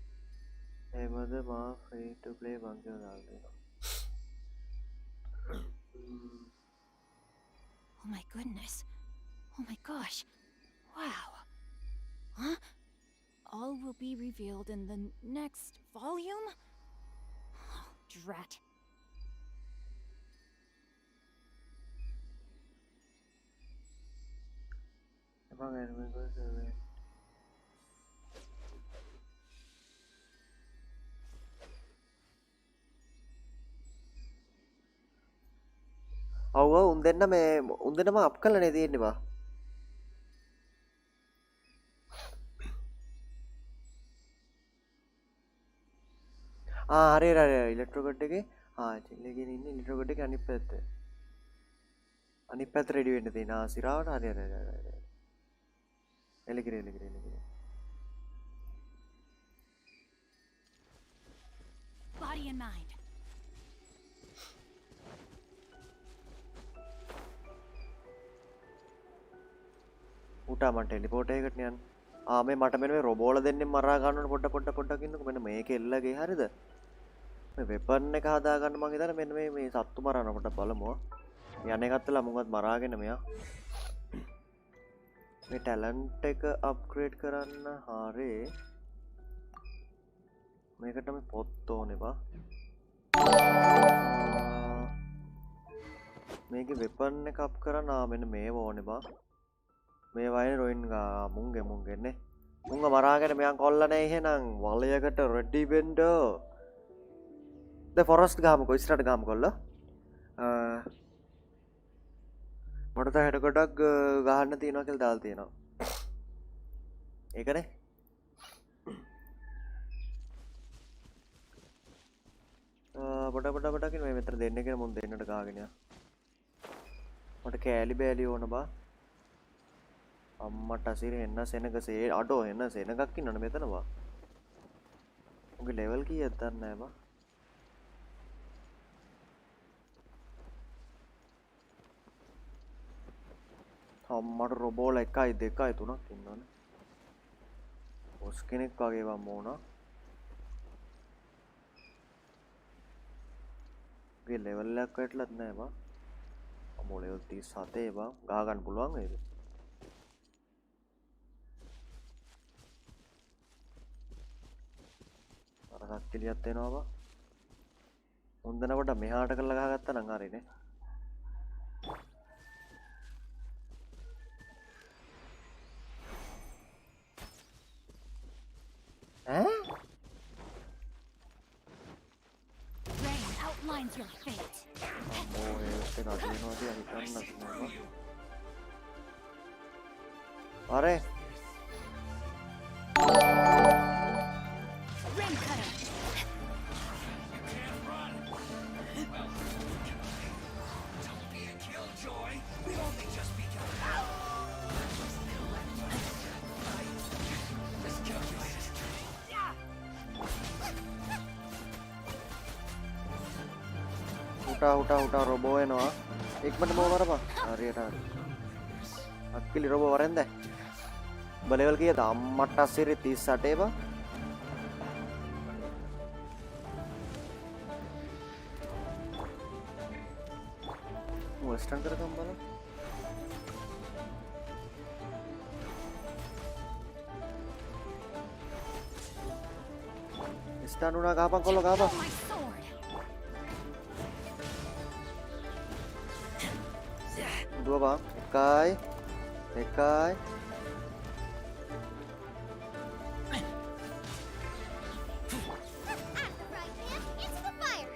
එහෙමද මා ෆ්‍රී ටු ප්ලේ බං කියලා දාලා තියෙනවා. Oh my goodness. Oh my gosh. Wow. Huh? All will be revealed in the next volume? Oh, drat. ඔව් උන් දෙන්න මේ උන් දෙන්නම අප් කරලා නේ තියෙන්නේ බා. හරි ඉලෙක්ට්‍රෝ ගොඩ් එකේ චිල්ලගෙන ඉන්නේ ඉලෙක්ට්‍රෝ ගොඩ් එකේ අනිත් පැත්ත රෙඩි වෙන්න තියෙනවා. සිරාවට හරි එලකිරි body and mind. උටා මට ටෙලිපෝට් එකකට යන්න. මේ මට මෙන්න මේ රොබෝල දෙන්නෙන් මරා ගන්න ඕන පොඩ්ඩක් ඉන්නකෝ. මෙන්න මේක එල්ලගේ හරිද? මේ වෙපන් එක හදා ගන්න මං හිතන්නේ මෙන්න මේ සත්තු මරන්න පොඩ්ඩක් බලමු. යන්නේ එකත්තලා මුගත් මරාගෙන මෙයා. මේ ටැලන්ට් එක අප්ග්‍රේඩ් කරන්න හරේ. මේකට මේ පොත් ඕනේ බා. මේකේ වෙපන් එක අප් කරන්න මෙන්න මේව ඕනේ බා. මේ වයින් රොයින් ගා මුංගේ නේ. මුංග මරාගෙන මෙයන් කොල්ලනේ එහෙනම් වලයකට රෙඩි වෙන්න. ද ෆොරස්ට් ගාමුකෝ ඉස්සරහට ගාමු කොල්ල. මට තා හෙට කොටක් ගහන්න තියෙනවා කියලා දාලා තියෙනවා. ඒකනේ. පොඩ කින් මේ මෙතන දෙන්න කියන මුන් දෙන්නට ගාගෙන යනවා. මට කෑලි බෑලි ඕන බා. අම්මට අසිර එන්න සෙනගසේ අඩෝ එන්න සෙනගක් ඉන්නවනේ මෙතන බා. උගේ ලෙවල් කීයද දන්නේ නැහැ බා. අම්මට රොබෝල 1 2 3ක් ඉන්නවනේ. බොස් කෙනෙක් වගේ වම් වුණා. උගේ ලෙවල් එකක් වැටලත් නැහැ බා. අම්මෝ ලෙවල් 37 බා. ගහ ගන්න පුළුවන් වේද? සක්තිලියත් වෙනවා බා. හොඳනකොට මෙහාට කරලා ගහගත්තා නම් හරිනේ. Rain outlines your fate. අම්මෝ ඒක නදිනවා දිහා හිතන්නත් නෑ. අරේ Rain cutter. උටා රොබෝ එනවා. ඉක්මනට මොව කරපන්. හරියට හරි. අක්කිලි රොබෝ වරෙන්ද? උඹ ලෙවල් කීයද? අම්මට අසිරි 38 බා. වෙස්ටර්න් කරගම් බලන්න. ස්ටන් උනා ගහපන් කොල්ල ගහපන්. My sword. Dua bang, එකයි. It's the fire.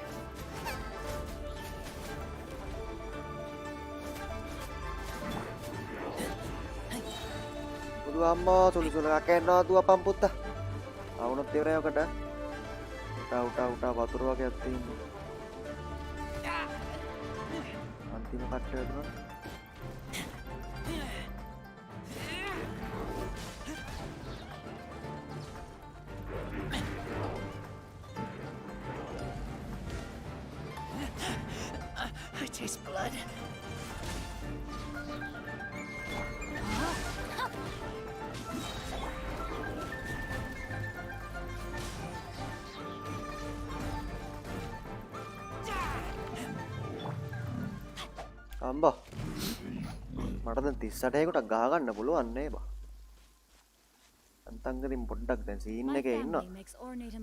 Budu amma sulu-sulu kakekno dua pamputta. Awunot tira yokada. Uta වතුර වගේ තියෙන්නේ. අන්තිම කට්ටය දුන්නා. I taste blood. අම්බා මට දැන් 38කට ගහ ගන්න පුළුවන් නේ බා. අන්තංගරින් පොඩ්ඩක් දැන් සීන් එකේ ඉන්නවා.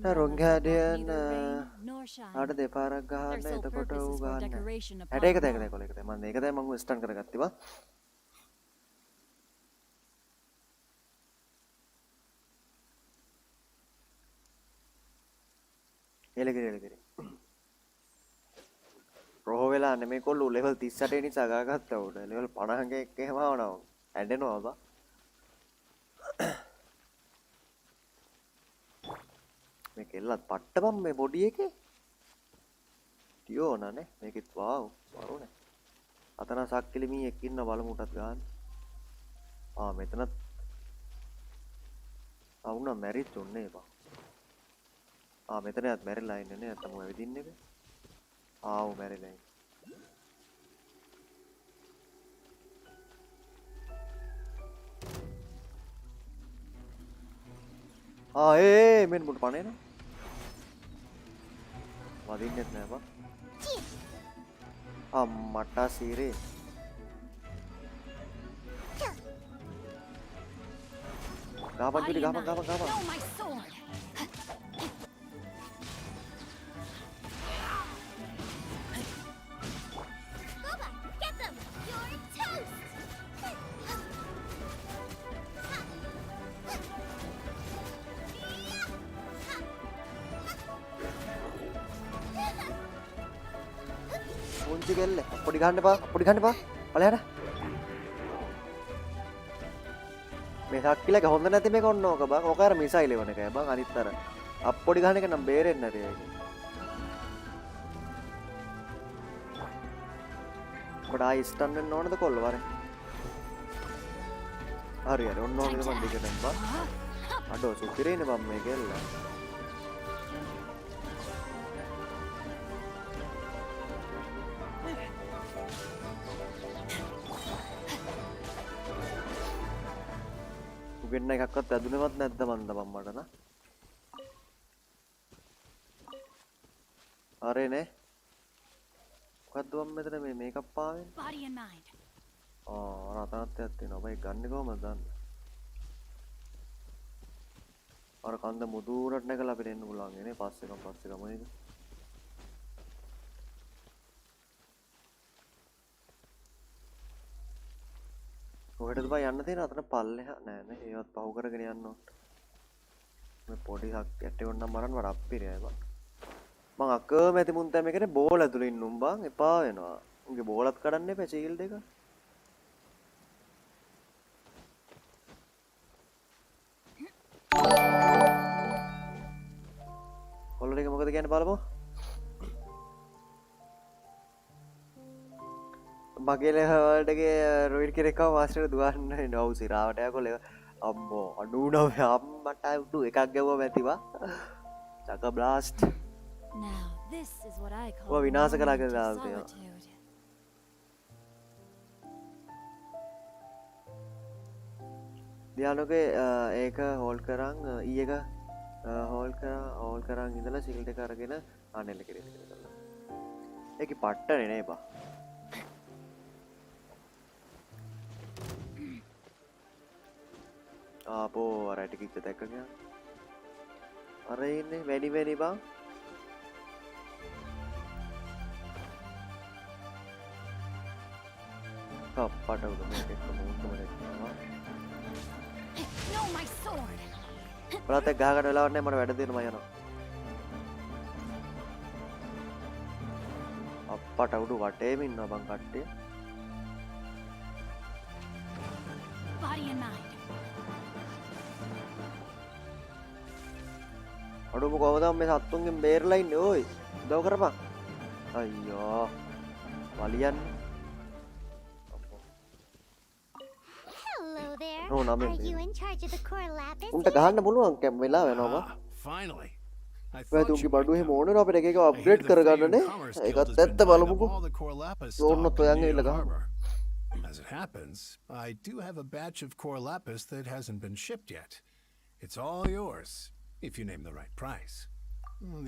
දැන් රොංගෑඩියන් ආට දෙපාරක් ගහන්න එතකොට ඌ ගහන්න. හැට ඒක දැක දැක කොලේක දැන් මම මේක දැන් මම ස්ටන් කරගත්තා බා. එලගිරි රෝහ වෙලා නෙමෙයි කොල්ලෝ ලෙවල් 38 නිසා ගාගත්තා උඩ ලෙවල් 50 එකක් එහෙම ආවනවා ඇඩෙනවා බා මේක එල්ලත් පට්ටපම් මේ බොඩි එකේ ටියෝ නනේ මේකෙත් වාව් වරුනේ අතන සක්කිලි මීයක් ඉන්න බලමුටත් ගන්න මෙතනත් වුණා මැරිච්ච උන්නේ බා මෙතනත් මැරිලා ඉන්නේ නේ නැත්තම් ඔය වෙදින්න එක. ආව් මැරිලා ඉන්නේ. මෙන්න මුට පණේන. වදින්නෙත් නෑ බා. අම්මට සීරේ. ගාපන් පිළි ගාපන්. No, my sword. Boba, get them! You're toast! පුංචි කෙල්ල පොඩි ගහන්න එපා. ඵලයට. මේ ශක්තිලක හොඳ නැති මේක ඔන්න ඕක බං. ඕක අර මිසයිල් එවන එකයි බං. අනිත් අර අප්පොඩි ගහන එක නම් බේරෙන්නේ නැරේ ඒක. කොට ආයි ස්ටන් වෙන්න ඕනද කොල්ල වරේ. හරි ඔන්න ඕක මම දෙකට බං. අඩෝ සුපිරේනේ බං මේ කෙල්ල. වෙන්න එකක්වත් ඇදුනේවත් නැද්ද මන්ද මම්මට නා. අරේනේ. මොකද්ද මම මෙතන මේ මේකප් ආවේ? Body and mind. රතනත්යක් තියෙනවා. බයි ගන්නෙ කොහමද දන්නේ? අර කන්ද මුදුරට නැගලා අපිට එන්න පුළුවන් නේ. පස්සේ ගමු නේද? කොහෙටද බා යන්න තියෙන අතන පල්ලෙහා නෑ නේ ඒවත් පහු කරගෙන යන්න ඕන මේ පොඩි හක් ඇටේ වුණා මරන්න වඩා අප්පිරියයි බං මං අකමැති මුන් තැම එකනේ බෝල ඇතුළේ ඉන්නුම් බං එපා වෙනවා උන්ගේ බෝලත් කඩන්න එපා ෂීල්ඩ් එක ඔල්ලර් එක මොකද කියන්නේ බලමු මගේ ලෙවල්ට එකේ රොයිඩ් කෙනෙක්ව මාස්ටර් දුවන්න නෝ සිරාවට යකොලේ අම්මෝ 99 අම්මට උඩු එකක් ගැවුවා මැතිවා චක blast Now, this is what I call ඔය විනාශ කළා moment කියලා of තියෙනවා solitude. ධ්‍යානකේ ඒක හෝල්ඩ් කරන් ඊ එක හෝල්ඩ් කරන් ඉඳලා ෂීල්ඩ් එක අරගෙන අනෙල්ල කෙරේ කරලා ඒකේ පට්ටනේ නේ බා ආපෝ අරට කිච්ච දැක්ක ගියා අර ඉන්නේ වැඩි බං අප්පට උඩ මේක එක මොකක්ද වෙන්නේ No, my sword. බලත් එක්ක ගහකට වෙලාවක් නැහැ මට වැඩ දෙන්න මම යනවා අප්පට උඩ වටේම ඉන්නවා බං කට්ටිය Body and mind. අඩුම කොහමද මේ සත්තුන්ගෙන් බේරලා ඉන්නේ ඕයි උදව් කරපන් අයියෝ වලියන්නේ Hello there. Oh, no, Are you in charge of the core lapis? උන්ට ගහන්න පුළුවන් කැම් වෙලා වෙනවා Finally. ඔය තුන්ගේ බඩුව එහෙම ඕනේ නෝ අපිට එක එක අප්ග්‍රේඩ් කරගන්නනේ ඒකත් ඇත්ත බලමුකෝ ඕන්නත් ඔයන් ඇවිල්ලා ගහමු As it happens, I do have a batch of core lapis that hasn't been shipped yet. It's all yours, if you name the right price.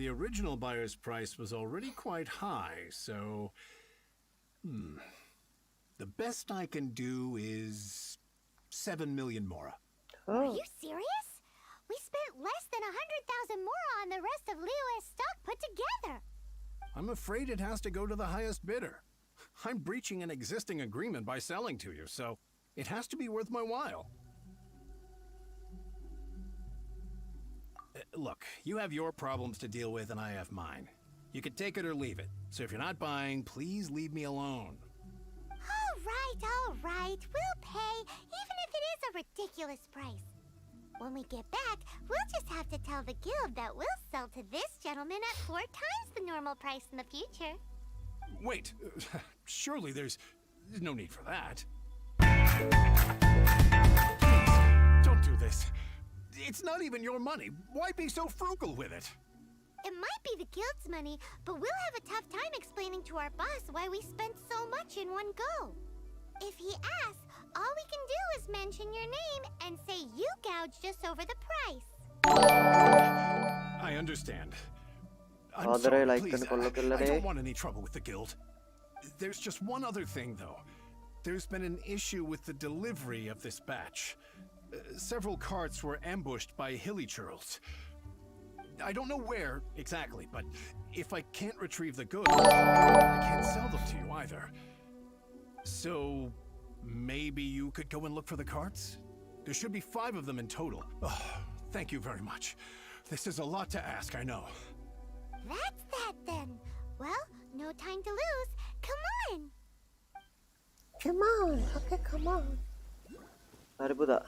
The original buyer's price was already quite high, so... The best I can do is 7 million mora. Are you serious? We spent less than 100,000 more on the rest of Leo's stock put together. I'm afraid it has to go to the highest bidder. I'm breaching an existing agreement by selling to you, so it has to be worth my while. Look, you have your problems to deal with and I have mine. You can take it or leave it. So if you're not buying, please leave me alone. All right. We'll pay, even if it is a ridiculous price. When we get back, we'll just have to tell the guild that we'll sell to this gentleman at 4 times the normal price in the future. Wait, surely there's no need for that. Please, don't do this. It's not even your money. Why be so frugal with it? It might be the guild's money, but we'll have a tough time explaining to our boss why we spent so much in one go. If he asks, all we can do is mention your name and say you gouged us over the price. I understand. I'm Father, sorry, like, please. can you I don't want any trouble with the guild. There's just one other thing, though. There's been an issue with the delivery of this batch. Several carts were ambushed by hilly churls. I don't know where exactly, but if I can't retrieve the goods, I can't sell them to you either. So maybe you could go and look for the carts? There should be 5 of them in total. Oh, thank you very much. This is a lot to ask, I know. That's that then. Well, no time to lose. Come on. Come on. Okay, come on. Hari buda.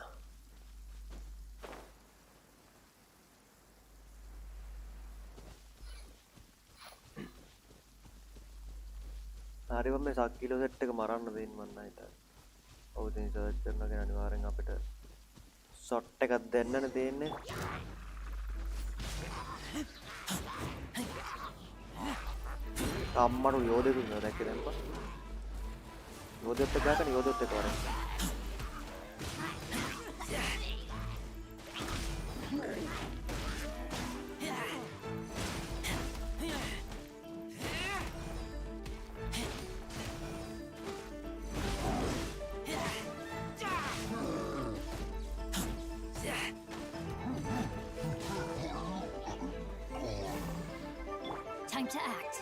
හරි මේ සක්කිලෝ set එක මරන්න දෙන්න මන්න හිතා. ඔව් ඉතින් search කරනගෙන අනිවාර්යෙන් අපිට ෂොට් එකක් දෙන්නනේ තියෙන්නේ. අම්මරු යෝධෙක ඉන්නවා දැක්කේ දැන් පා. යෝධෙත් එක ගාකනේ යෝධෙත් එක වරෙන්. Time to act.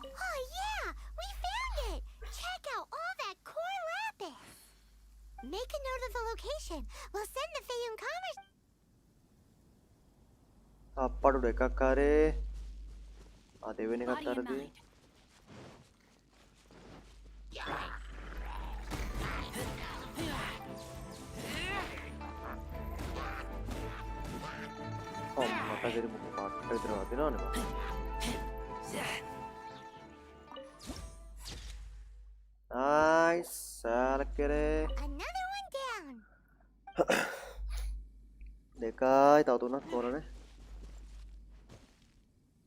Oh yeah, we found it. Check out all that core lapis. Make a note of the location. We'll send the Fayum Commerce. අප්පඩු එකක් ආරේ. ආ දෙවෙනි එකත් Body and අරදී. mind. මට දෙරි මොකක් පාට විතර වදිනවනේ මම. Nice. සාලකරේ. Another one down. දෙකයි තව තුනක් ඕනනේ.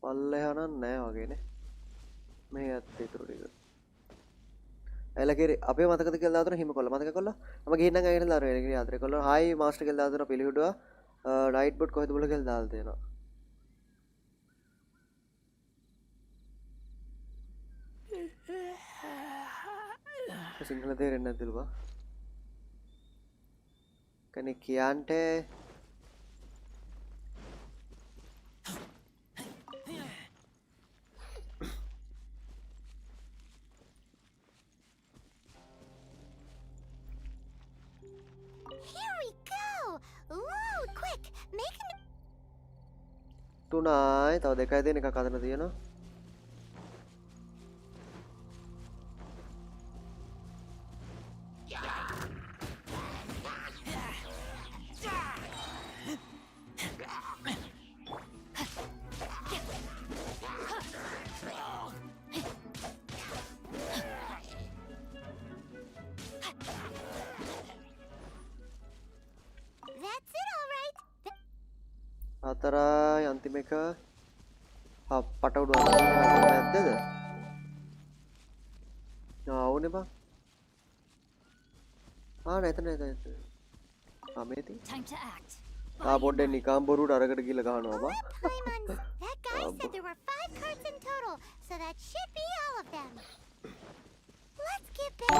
පල්ලෙහා නම් නෑ වගේනේ. මේ ඇත්ත ඉතුරු ටික. එලකිරි අපේ මතකද කියලා දාතුන හිම කොල්ල මතක කොල්ල. මම ගිහින් නම් ඇවිල්ලා දානවා එලකිරි ආදරේ කොල්ල. හායි මාස්ටර් කියලා දාතුන පිළිහිඩුවා. රයිට් බොට් කොහෙද බුල කියලා දාලා තියෙනවා. සිංහල තේරෙන්නේ නැද්දලු බා. කනේ කියන්ට Here we go. Load quick. Make an. තුනයි තව දෙකයි දෙන එකක් අතන තියෙනවා. That's it, all right. හතරයි අන්තිම එක පට උඩු අතන නැද්දද? ආවුනේ බං. නැතන නැතන. මේති. Time to act. පොඩ්ඩේ නිකම් බොරුවට අරකට ගිහලා ගහනවා බං. Paimon, that guy said there were 5 cards in total, so that should be all of them. Let's get back.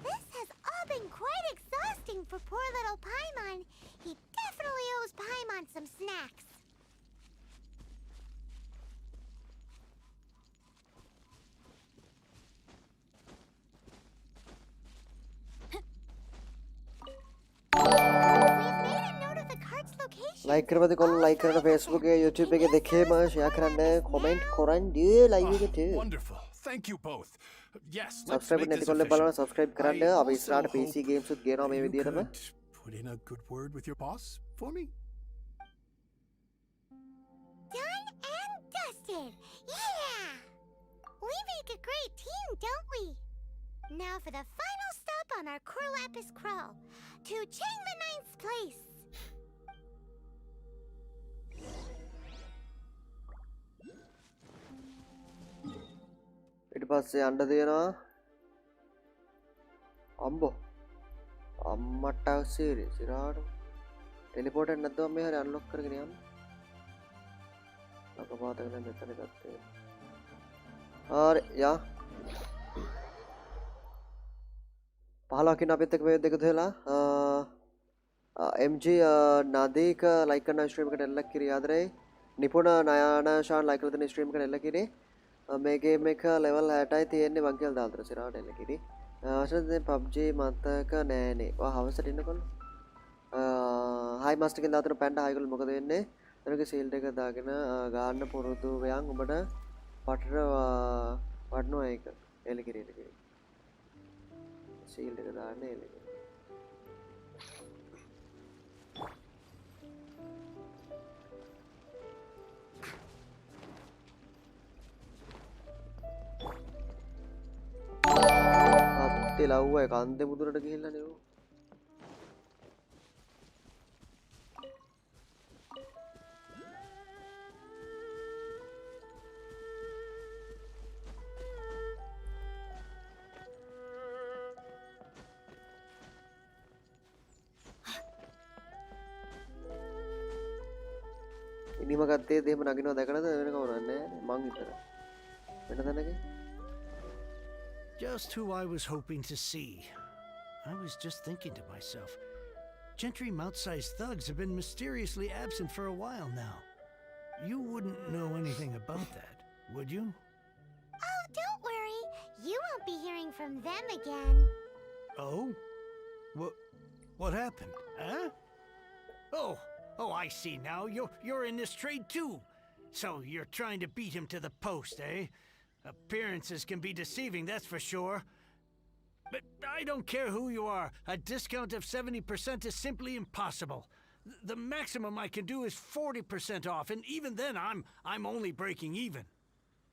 This has all been quite exhausting for poor little Paimon. He definitely owes Paimon some snacks. Like කරපද කොල්ල like කරන Facebook එකේ YouTube එකේ දෙකේම share කරන්න comment කරන්න live එකට. Wonderful. Thank you both. Yes, let's Subscribe make නැති this කොල්ල බලන්න official. subscribe කරන්න. I අපි also ඉස්සරහට PC hope games උත් ගේනවා මේ you විදිහටම. could put in a good word with your boss for me. Done and dusted. Yeah! We make a great team, don't we? Now for the final stop on our Corlapis crawl to Chang the Ninth's place. ඊට පස්සේ යන්න දෙනවා අම්බෝ අම්මට serious ඉරාට teleport එක නැද්ද මේ හරිය unlock කරගෙන යන්න ලකපාත කරලා මෙතන ගත්තේ හරි යා 15 කින් අපිත් එක්ක මේ දෙක දෙලා MG नादिक लाइक करना स्ट्रीम का टेल लग याद रहे निपुण नया शान लाइक करते स्ट्रीम का टेल की मैं गेम में का लेवल हटाई थी ने वंकेल डाल रहे सिरा टेल की असल पबजी मत का नैने वह हाउस सेट इनको हाई मास्टर के दातर पैंडा हाई को मुकदे ने तरह के सील्ड का दागिना गार्न पुरुतु व्यांग उबड़ा पटर पढ़नो एक एल की सील्ड का दाने एल लाऊआ है कांते बुदुरට ගිහිල්ලා නේ ඕ ඉනිම ගත්තේ දෙහෙම නගිනවා දැකලාද වෙන කවුරුත් නැහැ මං විතර වෙන තැනක Just who I was hoping to see. I was just thinking to myself, gentry mouth-sized thugs have been mysteriously absent for a while now. You wouldn't know anything about that, would you? Oh, don't worry. You won't be hearing from them again. Oh? What happened? Huh? Oh, I see now. You're in this trade too. So you're trying to beat him to the post, eh? Appearances can be deceiving, that's for sure. But I don't care who you are. A discount of 70% is simply impossible. The maximum I can do is 40% off, and even then I'm only breaking even.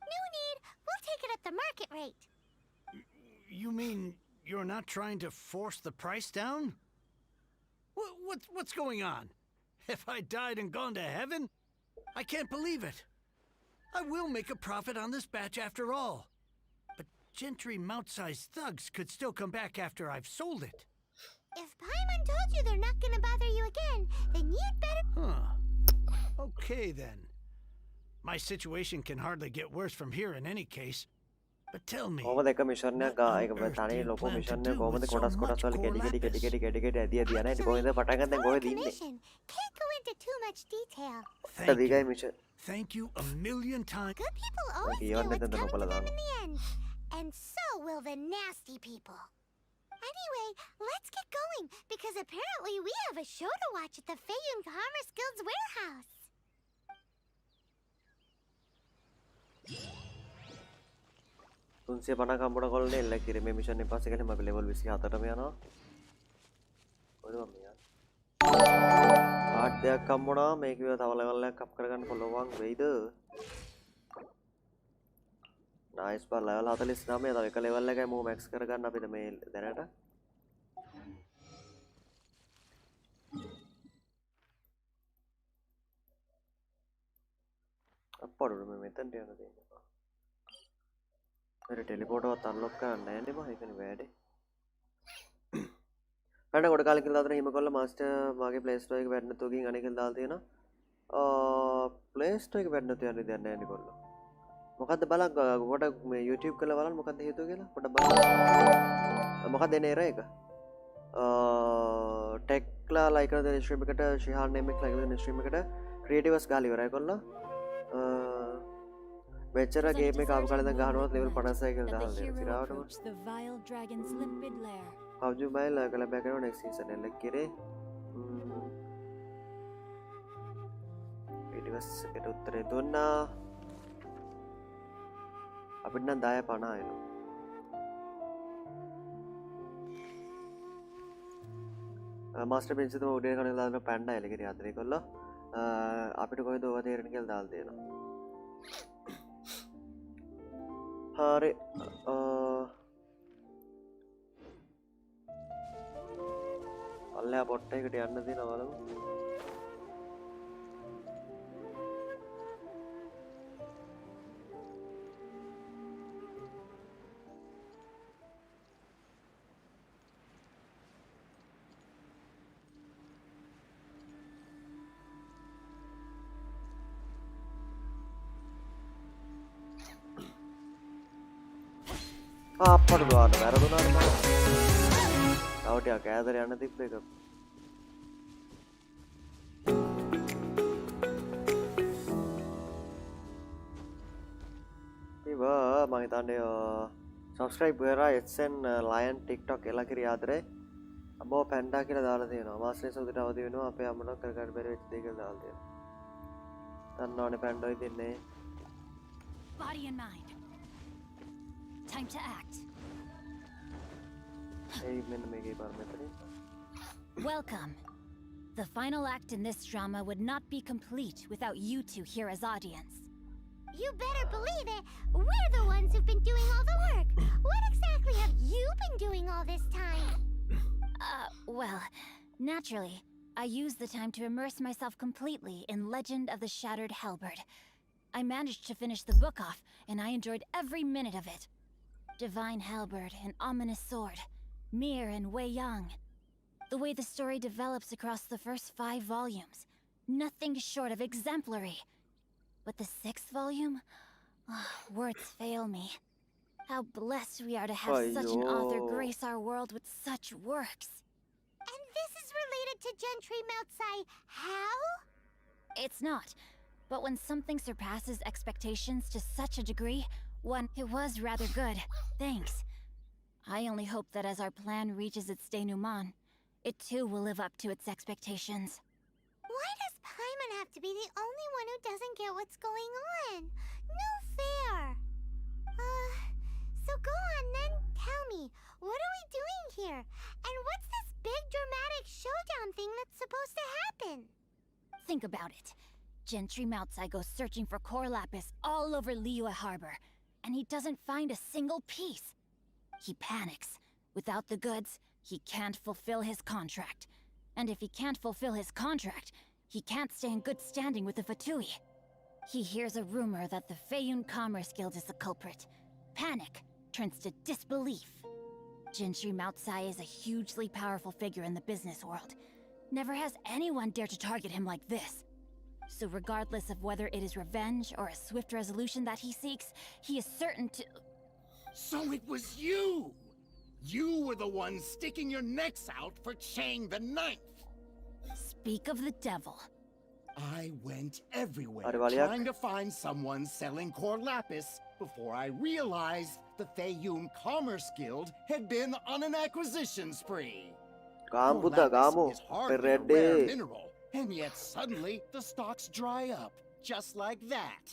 No need. We'll take it at the market rate. You mean you're not trying to force the price down? What's going on? Have I died and gone to heaven? I can't believe it. I will make a profit on this batch after all. But gentry mouth-sized thugs could still come back after I've sold it. If Paimon told you they're not gonna bother you again, then you'd better... Huh. Okay then. My situation can hardly get worse from here in any case. But tell me, කොහොමද එක mission එකක් එක තනිය ලොකු mission එක කොහොමද කොටස් කොටස් වල කෙටි ඇදී යන්නේ කොහෙන්ද පටන් ගන්න දැන් කොහෙද ඉන්නේ Can't go into too much detail. දිගයි mission thank you a million times. Good people always Okay, get you're what's not coming to gonna them follow in the end. And so will the nasty people. Anyway, let's get going, because apparently we have a show to watch at the Feiyun Commerce Guild's warehouse. තුන්සිය පණක් හම්බුණ කොල්ලේ එල්ල කිරේ මේ mission එක පස්සේ ගන්නේ මම level 24ටම යනවා කොහෙද මම යන්නේ කාඩ් දෙකක් හම්බුණා මේක විතර තව ලෙවල් එකක් අප් කරගන්න පුළුවන් වෙයිද නයිස් බා ලෙවල් 49 තව එක ලෙවල් එකයි මම මැක්ස් කරගන්න අපිට මේ දැනට අප්පඩු මේ මෙතනට යන්න දෙන්න मेरे टेलीपोर्ट और अनलॉक करना है नहीं भाई कहीं बैठे मैंने कोड काल के दाल नहीं मकोला मास्टर मागे प्ले स्टोर के बैठने तो की गाने के दाल दिया ना प्ले स्टोर के बैठने तो यार नहीं देना है निकोला मुकाद बाला कोड में यूट्यूब के लेवल मुकाद है तो क्या कोड बाला मुकाद देने रहेगा टेक्ला लाइक करते हैं स्ट्रीम में कटा शिहार नेम में लाइक करते हैं स्ट्रीम में कटा क्रिएटिवस गाली हो रहा है कोल्ला बेचारा गेम में काम करने गहनों लेवल 50 के दाल दे सिरावट the vile dragon's limpid lair. अब जो मैं लगला बैकग्राउंड नेक्स्ट सीजन है लग के रे वीडियोस के उत्तरे दोना අපිට නම් 10 50 එනවා මාස්ටර් බෙන්ච් එකේ උඩේ කන දාන පැන්ඩා එලකිරි අතරේ කොල්ල අපිට කොහෙද ඔය තේරෙන්න කියලා දාලා දෙනවා හරි මලයා පොට්ට එකට යන්න තියෙනවා බලමු. අප්පට දුවන්න වැරදුනානේ මම. තව ටිකක් ඈතට යන්න තිබ්බ එක. ඉතින් මම හිතන්නේ subscribe කරා SN lion TikTok එලා කිරි ආදරේ අම්මෝ පැන්ඩා කියලා දාලා තියෙනවා. මාස්ටර් සුදුට අවදි වෙනවා අපේ අම්මට කරගන්න බැරි වෙච්ච දේ කියලා දාලා තියෙනවා. දන්නවනේ panda ඉතින්නේ. Body and mind. Time to act. Welcome. The final act in this drama would not be complete without you two here as audience. You better believe it. We're the ones who've been doing all the work. What exactly have you been doing all this time? Well, naturally, I used the time to immerse myself completely in Legend of the Shattered Halberd. I managed to finish the book off, and I enjoyed every minute of it. Divine Halberd, an ominous sword. Mir and Wei Yang. The way the story develops across the first 5 volumes, nothing short of exemplary. But the 6th volume? Words fail me. How blessed we are to have such an author grace our world with such works. And this is related to Gentry Moutsai how? It's not. But when something surpasses expectations to such a degree, it was rather good. Thanks. I only hope that as our plan reaches its denouement, it too will live up to its expectations. Why does Paimon have to be the only one who doesn't get what's going on? No fair. So go on then, tell me, what are we doing here? And what's this big dramatic showdown thing that's supposed to happen? Think about it. Gentry Moutsai goes searching for core lapis all over Liyue Harbor, and he doesn't find a single piece. He panics. Without the goods, he can't fulfill his contract. And if he can't fulfill his contract, he can't stay in good standing with the Fatui. He hears a rumor that the Feiyun Commerce Guild is the culprit. Panic turns to disbelief. Gentry Moutsai is a hugely powerful figure in the business world. Never has anyone dared to target him like this. So regardless of whether it is revenge or a swift resolution that he seeks, he is certain to... So it was you! You were the one sticking your necks out for Chang the Ninth! Speak of the devil. I went everywhere trying to find someone selling core lapis before I realized the Feiyun Commerce Guild had been on an acquisition spree. Core lapis is hardly a rare mineral, and yet suddenly the stocks dry up, just like that.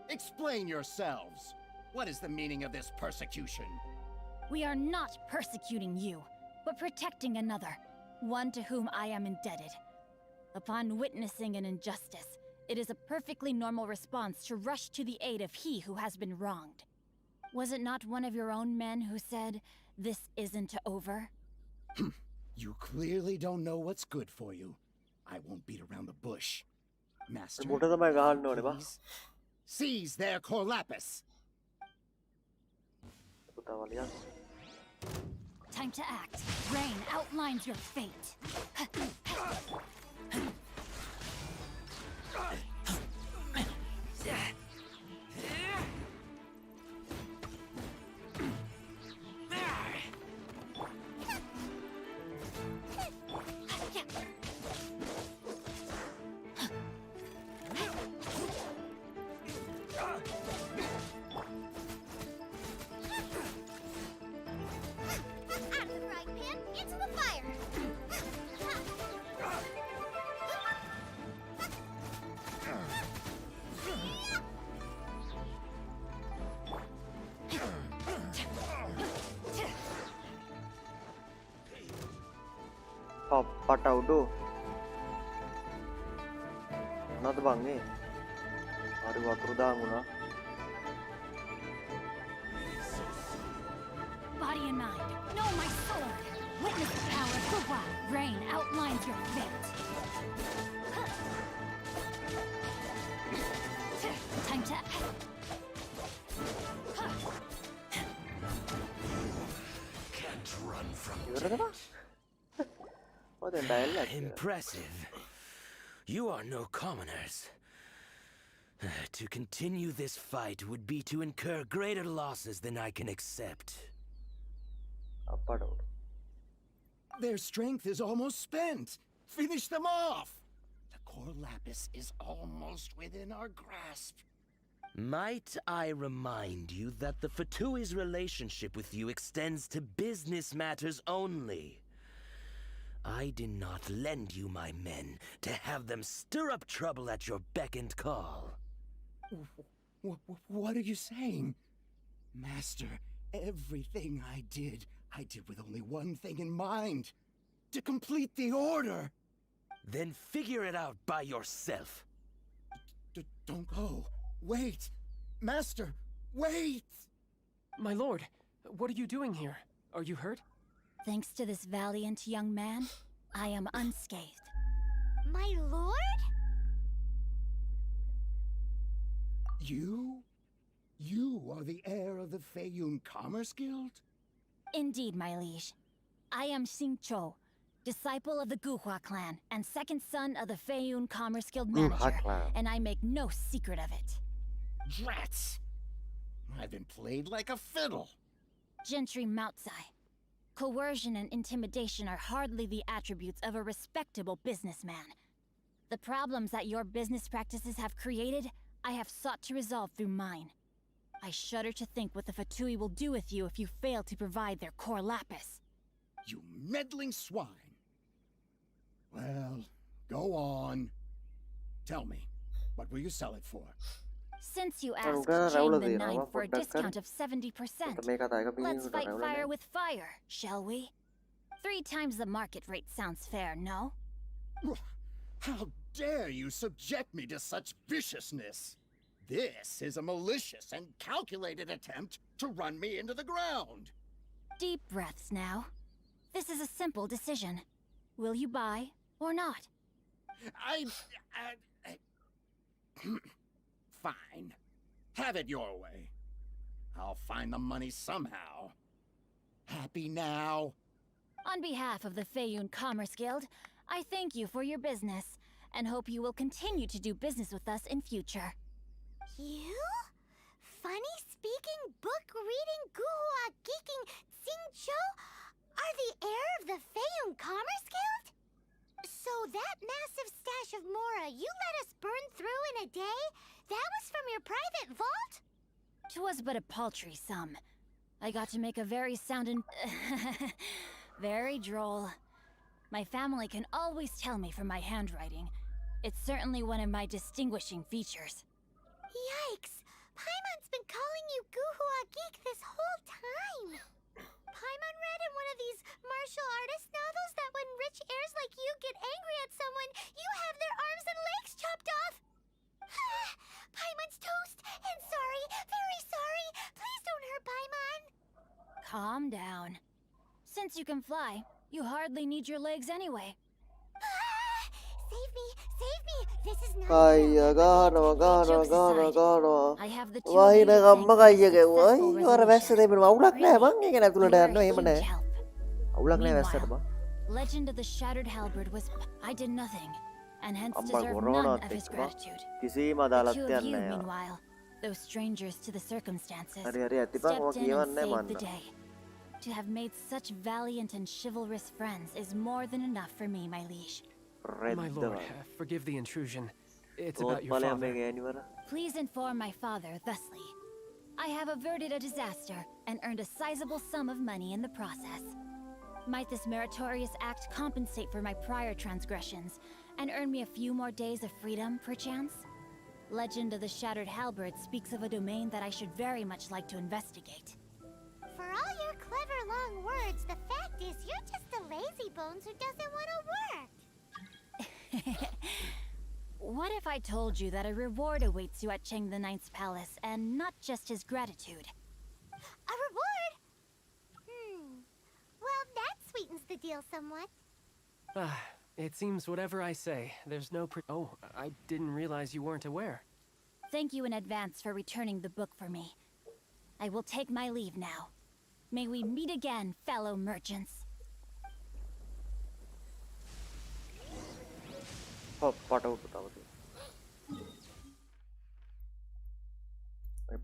Explain yourselves. What is the meaning of this persecution? We are not persecuting you, but protecting another, one to whom I am indebted. Upon witnessing an injustice, it is a perfectly normal response to rush to the aid of he who has been wronged. Was it not one of your own men who said, "This isn't over"? You clearly don't know what's good for you. I won't beat around the bush. Master, please seize their core lapis. Time to act. Rain outlines your fate. පටවුඩු නද බංගේ හරි වතුර දාන්ගුණා. Body and mind. No, my sword. Witness the power of Guhua. Rain outlines your fate. Time to... Can't run from ഇവരുടെ dialogue. Impressive. You are no commoners. To continue this fight would be to incur greater losses than I can accept. അപ്പാടോട് Their strength is almost spent. Finish them off. The core lapis is almost within our grasp. Might I remind you that the Fatui's relationship with you extends to business matters only? I did not lend you my men to have them stir up trouble at your beck and call. What are you saying? Master, everything I did with only one thing in mind. To complete the order. Then figure it out by yourself. Don't go. Wait. Master, wait! My lord, what are you doing here? Are you hurt? Thanks to this valiant young man, I am unscathed. My lord? You are the heir of the Feiyun Commerce Guild? Indeed, my liege. I am Xing Chou, disciple of the Guhua clan and second son of the Feiyun Commerce Guild manager, and I make no secret of it. Drats! I've been played like a fiddle. Gentry Moutsai. Coercion and intimidation are hardly the attributes of a respectable businessman. The problems that your business practices have created, I have sought to resolve through mine. I shudder to think what the Fatui will do with you if you fail to provide their core lapis. You meddling swine. Well, go on. Tell me, what will you sell it for? Since you asked Rauga Chang Raula the dira, Ninth apa for a product kan? discount of 70%, Mereka tak akan let's bingung fight Raula fire ni. with fire, shall we? 3 times the market rate sounds fair, no? How dare you subject me to such viciousness? This is a malicious and calculated attempt to run me into the ground. Deep breaths now. This is a simple decision. Will you buy or not? Fine. Have it your way. I'll find the money somehow. Happy now? On behalf of the Feiyun Commerce Guild, I thank you for your business and hope you will continue to do business with us in future. You? Funny speaking, book reading, Guhua geeking Xing Chou are the heir of the Feiyun Commerce Guild? So that massive stash of Mora you let us burn through in a day, that was from your private vault? 'Twas but a paltry sum. I got to make a very sound and very droll. My family can always tell me from my handwriting. It's certainly one of my distinguishing features. Yikes! Paimon's been calling you Guhua Geek this whole time. Paimon read in one of these martial artist novels that when rich heirs like you get angry at someone, you have their arms and legs chopped off. Paimon's toast, and sorry, very sorry. Please don't hurt Paimon. Calm down. Since you can fly, you hardly need your legs anyway. Save me, save me. This is not Kaya gano Jokes aside, I have the two Wah of you ina to gamma thank for kaya the ke wah successful wara resolution. වැස්ස දෙපෙන අවුලක් නෑ බං ඒක නැතුළට You were යන්න a එහෙම huge නෑ help. අවුලක් නෑ වැස්සට Meanwhile, බං Legend of the Shattered Halberd was... I did nothing, and hence අම්මා deserve none කොරෝනාත් of his එක්ක බං gratitude. කිසිම The අදාළක් two of තියන්නේ you, නෑ meanwhile, though strangers to the circumstances, හරි හරි ඇතිපන් ඔය stepped in and කියවන්නේ saved the මන්න day. To have made such valiant and chivalrous friends is more than enough for me, my liege. My lord, forgive the intrusion. It's about තෝත් your ඵලයන් මේ father. ගෑණිවර Please inform my father thusly. I have averted a disaster and earned a sizable sum of money in the process. Might this meritorious act compensate for my prior transgressions and earn me a few more days of freedom, perchance? Legend of the Shattered Halberd speaks of a domain that I should very much like to investigate. For all your clever long words, the fact is you're just a lazy bones who doesn't want to work. What if I told you that a reward awaits you at Cheng the Ninth's palace, and not just his gratitude? A reward? Well, that sweetens the deal somewhat. It seems whatever I say, there's no Oh, I didn't realize you weren't aware. Thank you in advance for returning the book for me. I will take my leave now. May we meet again, fellow merchants. පාට උඩ තව තියෙනවා.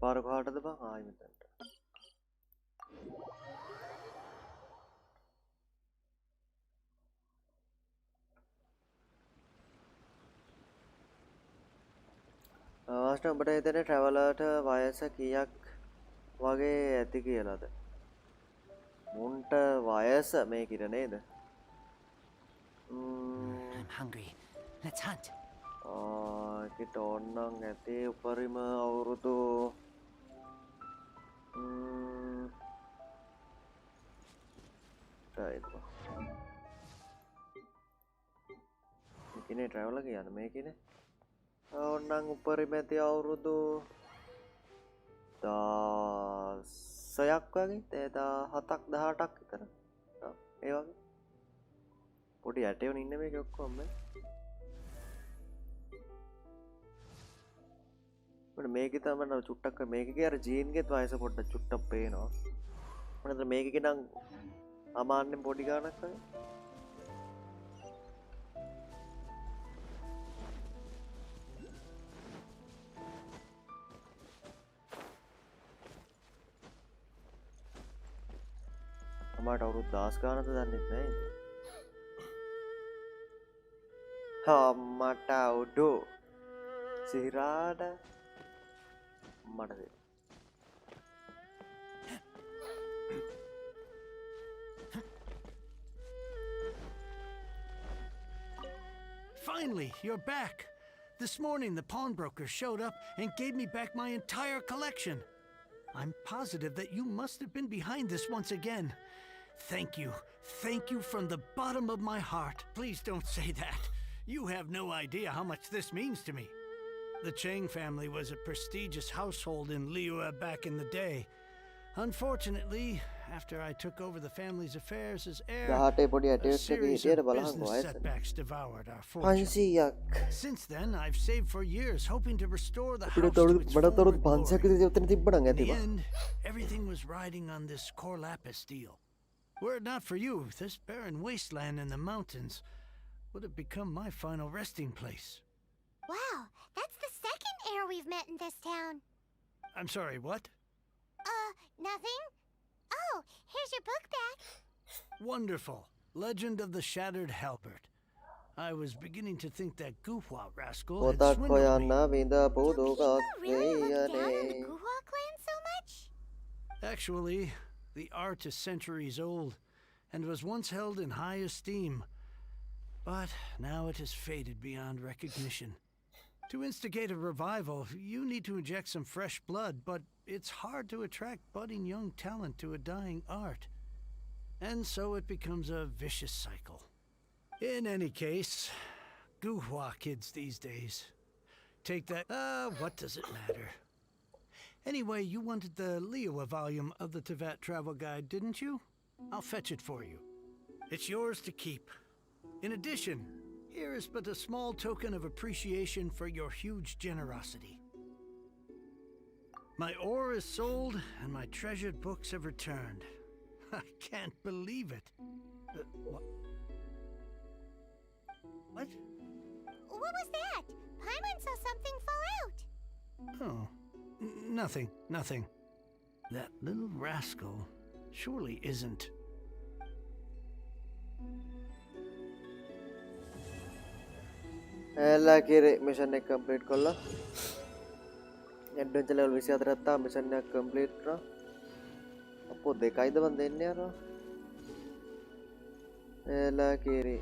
පාර කොහාටද බං? ආයි මෙතනට. Master ඔබට හිතෙන්නේ ට්‍රැවලර්ට වයස කීයක් වගේ ඇති කියලාද? මුන්ට වයස මේකිට නේද? I'm hungry. Let's hunt. ඒකට ඕන්නම් ඇති උපරිම අවුරුදු මේකනේ ට්‍රැවලර් කියන්නේ මේකනේ. ඕන්නම් උපරිම ඇති අවුරුදු 16ක් වගේ 17ක් 18ක් විතර. ඒ වගේ. පොඩි ඇටයෝනේ ඉන්නේ මේකේ ඔක්කොම. මට මේකේ තමයි චුට්ටක් මේකේ අර ජීන්ගේත් වයස පොඩ්ඩක් චුට්ටක් පේනවා. මට මේකේ නම් අමාන්නෙන් පොඩි ගානක් වගේ. මට අවුරුදු 10 ගානක් දන්නේ නැහැ. මට අවුරුදු සිරාඩ මට Finally, you're back. This morning, the pawnbroker showed up and gave me back my entire collection. I'm positive that you must have been behind this once again. Thank you. Thank you from the bottom of my heart. Please don't say that. You have no idea how much this means to me. The Chang family was a prestigious household in Liyue back in the day. Unfortunately, after I took over the family's affairs as heir, a series of business setbacks devoured our fortune. Since then, I've saved for years, hoping to restore the house to its former glory. In the end, everything was riding on this Corlapis deal. Were it not for you, this barren wasteland in the mountains would have become my final resting place. Wow, that's the second heir we've met in this town. I'm sorry, what? Nothing? Oh, here's your book back. Wonderful. Legend of the Shattered Halberd. I was beginning to think that Guhua rascal had swindled me. Do you really look down on the Guhua clan so much? Actually, the art is centuries old and was once held in high esteem. But now it has faded beyond recognition. To instigate a revival, you need to inject some fresh blood, but it's hard to attract budding young talent to a dying art. And so it becomes a vicious cycle. In any case, Guhua kids these days. Take that. What does it matter? Anyway, you wanted the Liyue volume of the Teyvat Travel Guide, didn't you? I'll fetch it for you. It's yours to keep. In addition, here is but a small token of appreciation for your huge generosity. My ore is sold, and my treasured books have returned. I can't believe it. What? What? What was that? Paimon saw something fall out. Oh, nothing. That little rascal surely isn't. එලා කිරේ mission එක complete කළා. Adventure level 24ක් තා mission එක complete කරා. අපෝ දෙකයිද මන් දෙන්නේ අර. එලා කිරේ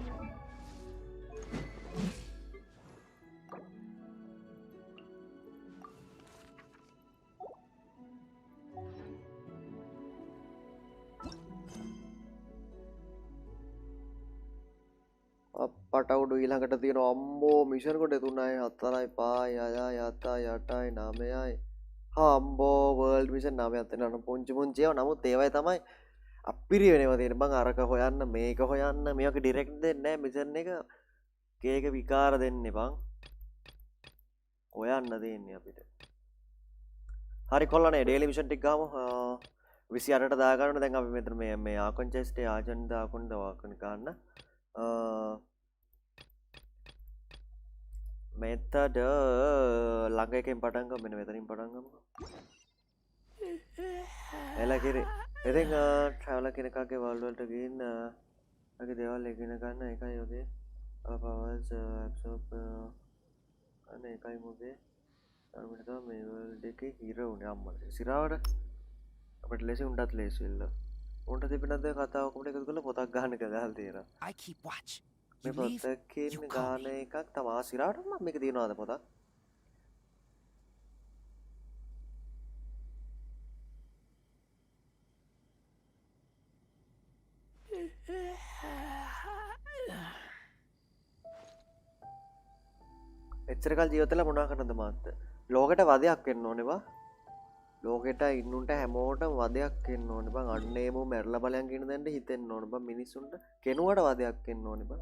පටවුඩු ඊළඟට තියෙන අම්බෝ මිෂන් කොට 3යි 4යි 5යි 6යි 7යි 8යි 9යි අම්බෝ වර්ල්ඩ් මිෂන් 9ක් තියෙනවා පුංචි පුංචි ඒවා නමුත් ඒවයි තමයි අපිරි වෙනවා තියෙන බං අරක හොයන්න මේක හොයන්න මේක ඩිරෙක්ට් දෙන්නේ නැහැ මිෂන් එක කේක විකාර දෙන්නේ බං හොයන්න දෙන්නේ අපිට හරි කොල්ලනේ ඩේලි මිෂන් ටික ගාමු 28ට දාගන්න දැන් අපි මෙතන මේ ආකන්චෙස්ටේ ආජන් දාකුන් දවාකන ගන්න මෙතඩ ළඟ එකෙන් පටන් ගමු මෙන්න මෙතනින් පටන් ගමු එලා කිරේ ඉතින් ට්‍රැවලර් කෙනෙක්ගේ වල් වලට ගිහින් අගේ දේවල් ඉගෙන ගන්න එකයි ඔගේ පවර්ස් ඇබ්සෝබ් අනේ එකයි මොකේ අපිට තමයි මේ වර්ල්ඩ් එකේ හීරෝ උනේ අම්මලා සිරාවට අපිට ලේසි උන්ටත් ලේසි වෙන්න උන්ට තිබෙනද කතාව කොහොමද එකතු කරලා පොතක් ගන්න එක ගහලා තියෙනවා I keep watch. මේ පොතකින් ගාන එකක් තමා සිරාවට මම මේක දිනනවාද පොතක් එච්චර කල් ජීවත් වෙලා මොනවා කරනද මාත් ලෝකෙට වදයක් වෙන්න ඕනේ බා ලෝකෙට ඉන්නුන්ට හැමෝටම වදයක් වෙන්න ඕනේ බං අන්න ඒම මැරලා බලයන් කියන දෙන්න හිතෙන්න ඕනේ බං මිනිස්සුන්ට කෙනුවට වදයක් වෙන්න ඕනේ බං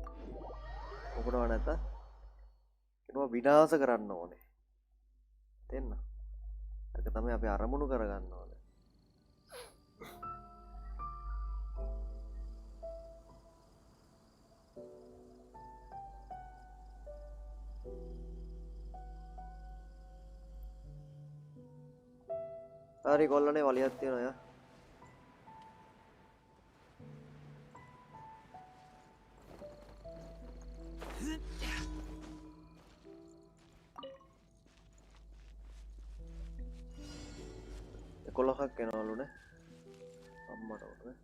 මොකටද නැත කෙනුව විනාශ කරන්න ඕනේ දෙන්න ඒක තමයි අපි අරමුණු කරගන්න ඕනේ හරි කොල්ලනේ වලියක් තියෙනවා යා 11ක් එනවලුනේ අම්මට උනේ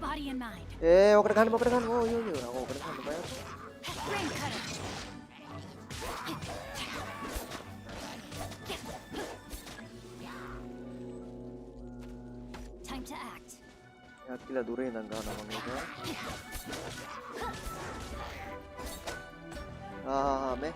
Body and mind. ඔකට ගන්න ඔකට ගන්න ඕ යෝ යෝ ඔකට ගන්න බෑ Brain cutter. Time to act. යා කියලා දුරේ ඉඳන් ගන්නවා මම ඒක මේ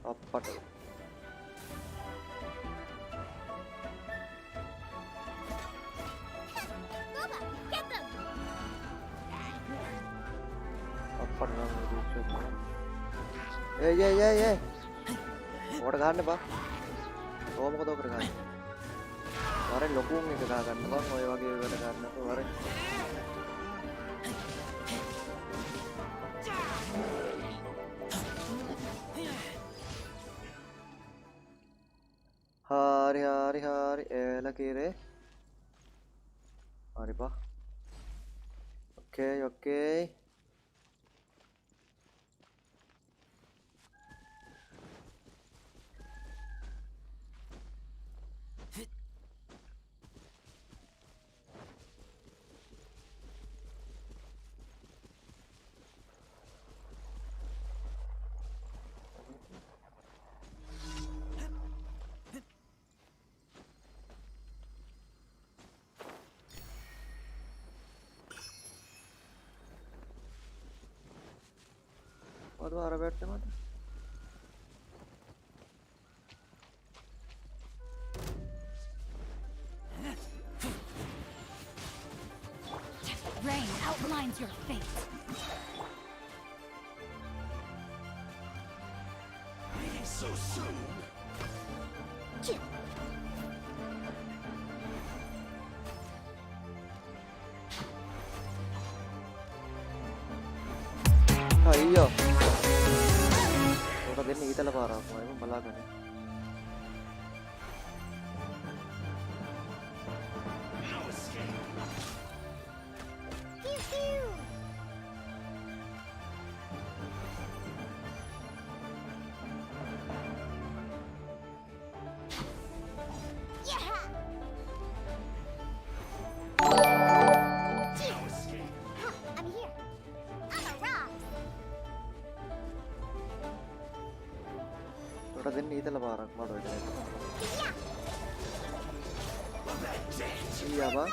අප්පට අප්පට නම් දුක්ෂ ඒ ඔකට ගන්න බා ඕ මොකද ඔකට ගන්න වරෙන් ලොකුන් එක ගා ගන්න බං ඔය වගේ එකට ගන්න වරෙන් hari elah kiri hari pak oke Waduh, arah berarti mana? Rain outlines your fate. So soon. Iya. Udah ini kita lepas arah, mau emang balagan. මට දෙන්න ඊතල පාරක් මට වෙන්නේ. ඊයා බා.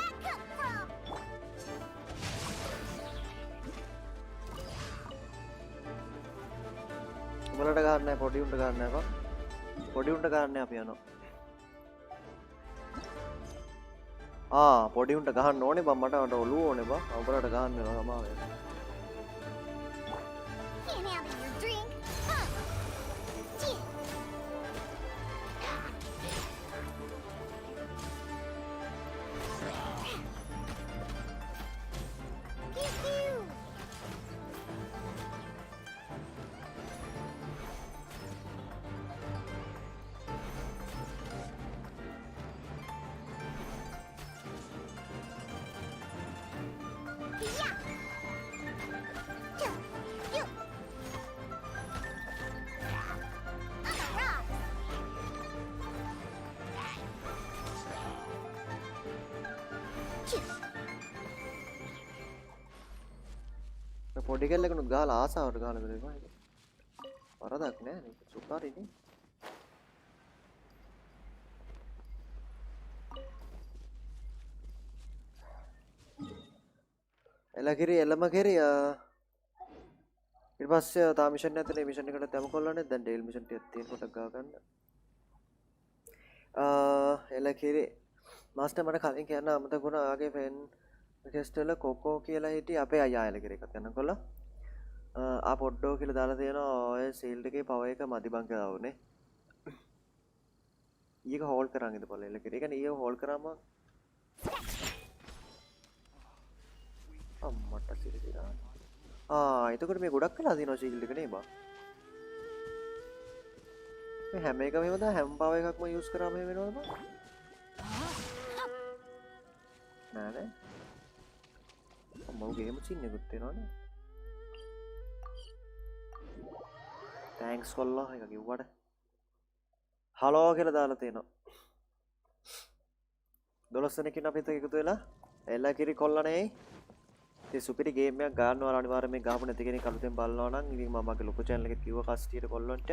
උඹලට ගන්න නැහැ පොඩි උන්ට ගන්න නැහැ බා. පොඩි උන්ට ගන්න අපි යනවා. පොඩි උන්ට ගහන්න ඕනේ බං මට ඔළුව ඕනේ බං. උඹලට ගහන්න වෙනවා සමාව වෙනවා. Can't have your drink. Huh. Gee. Pew pew. පොඩි කෙල්ලෙකුනුත් ගහලා ආසාවට ගහලා කරේ බා. වරදක් නෑ නේ. සුපාරිනේ. එලකිරි එලම කිරි ඊට පස්සේ තා මිෂන් එක ඇතුලේ මිෂන් එකට තම කොල්ලන්නේ දැන් ඩේල් මිෂන් ටිකක් තියෙන කොට ගා ගන්න. එලකිරි මාස්ටර් මට කලින් කියන්න අමතක වුණා ආගේ ෆෙන් ටෙස්ට් වල කොකෝ කියලා හිටියේ අපේ අයියා එලකිරි එකක් යනකොල්ල පොඩ්ඩෝ කියලා දාලා තියෙනවා ඔය සීල්ඩ් එකේ පවර් එක මදි බං කියලා වුනේ. ඊක හෝල්ඩ් කරන් ඉඳපොළ එලකිරි. ඒ කියන්නේ ඊය හෝල්ඩ් කරාම අම්මට සිරිසිරා. එතකොට මේ ගොඩක් වෙලා දිනවා ෂීල්ඩ් එක නේ බා. මේ හැම එකම එහෙමද හැම පවර් එකක්ම යූස් කරාම එහෙම වෙනවද බා? නෑ නේ. මම ගේම් චින් එකකුත් වෙනවනේ. තෑන්ක්ස් කොල්ලා එක කිව්වට. හලෝ කියලා දාලා තියෙනවා. 12 දෙනෙක් ඉන්න අපිත් එක්ක එකතු වෙලා එලකිරි කොල්ලනේ. ඒ සුපිරි ගේම් එකක් ගන්නවා අනිවාර්යයෙන් මේ ගහපු නැති කෙනෙක් අලුතෙන් බලනවා නම් ඉතින් මම මගේ ලොකු channel එකේ කිව්ව කස්ටියට කොල්ලොන්ට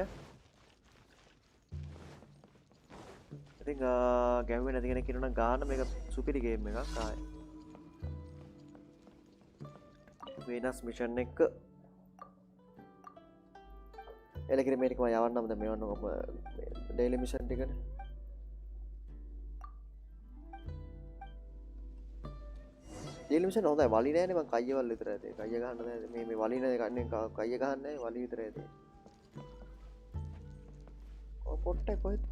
ඉතින් ගැහුවේ නැති කෙනෙක් ඉන්නවා නම් ගන්න මේක සුපිරි ගේම් එකක් ආයේ වෙනස් මිෂන් එක එලකිරි මේක මම යවන්නම්ද මේවන්න ඔබ ඩේලි මිෂන් ටිකනේ ඩේලිමිෂන් හොඳයි වලි නෑනේ මං කයිය වල විතරයි තියෙන්නේ කයිය ගහන්න නෑ මේ වලි නෑ කන්නේ කයිය ගහන්නේ නෑ වලි විතරයි තියෙන්නේ ඔය පොට්ටේ කොහෙද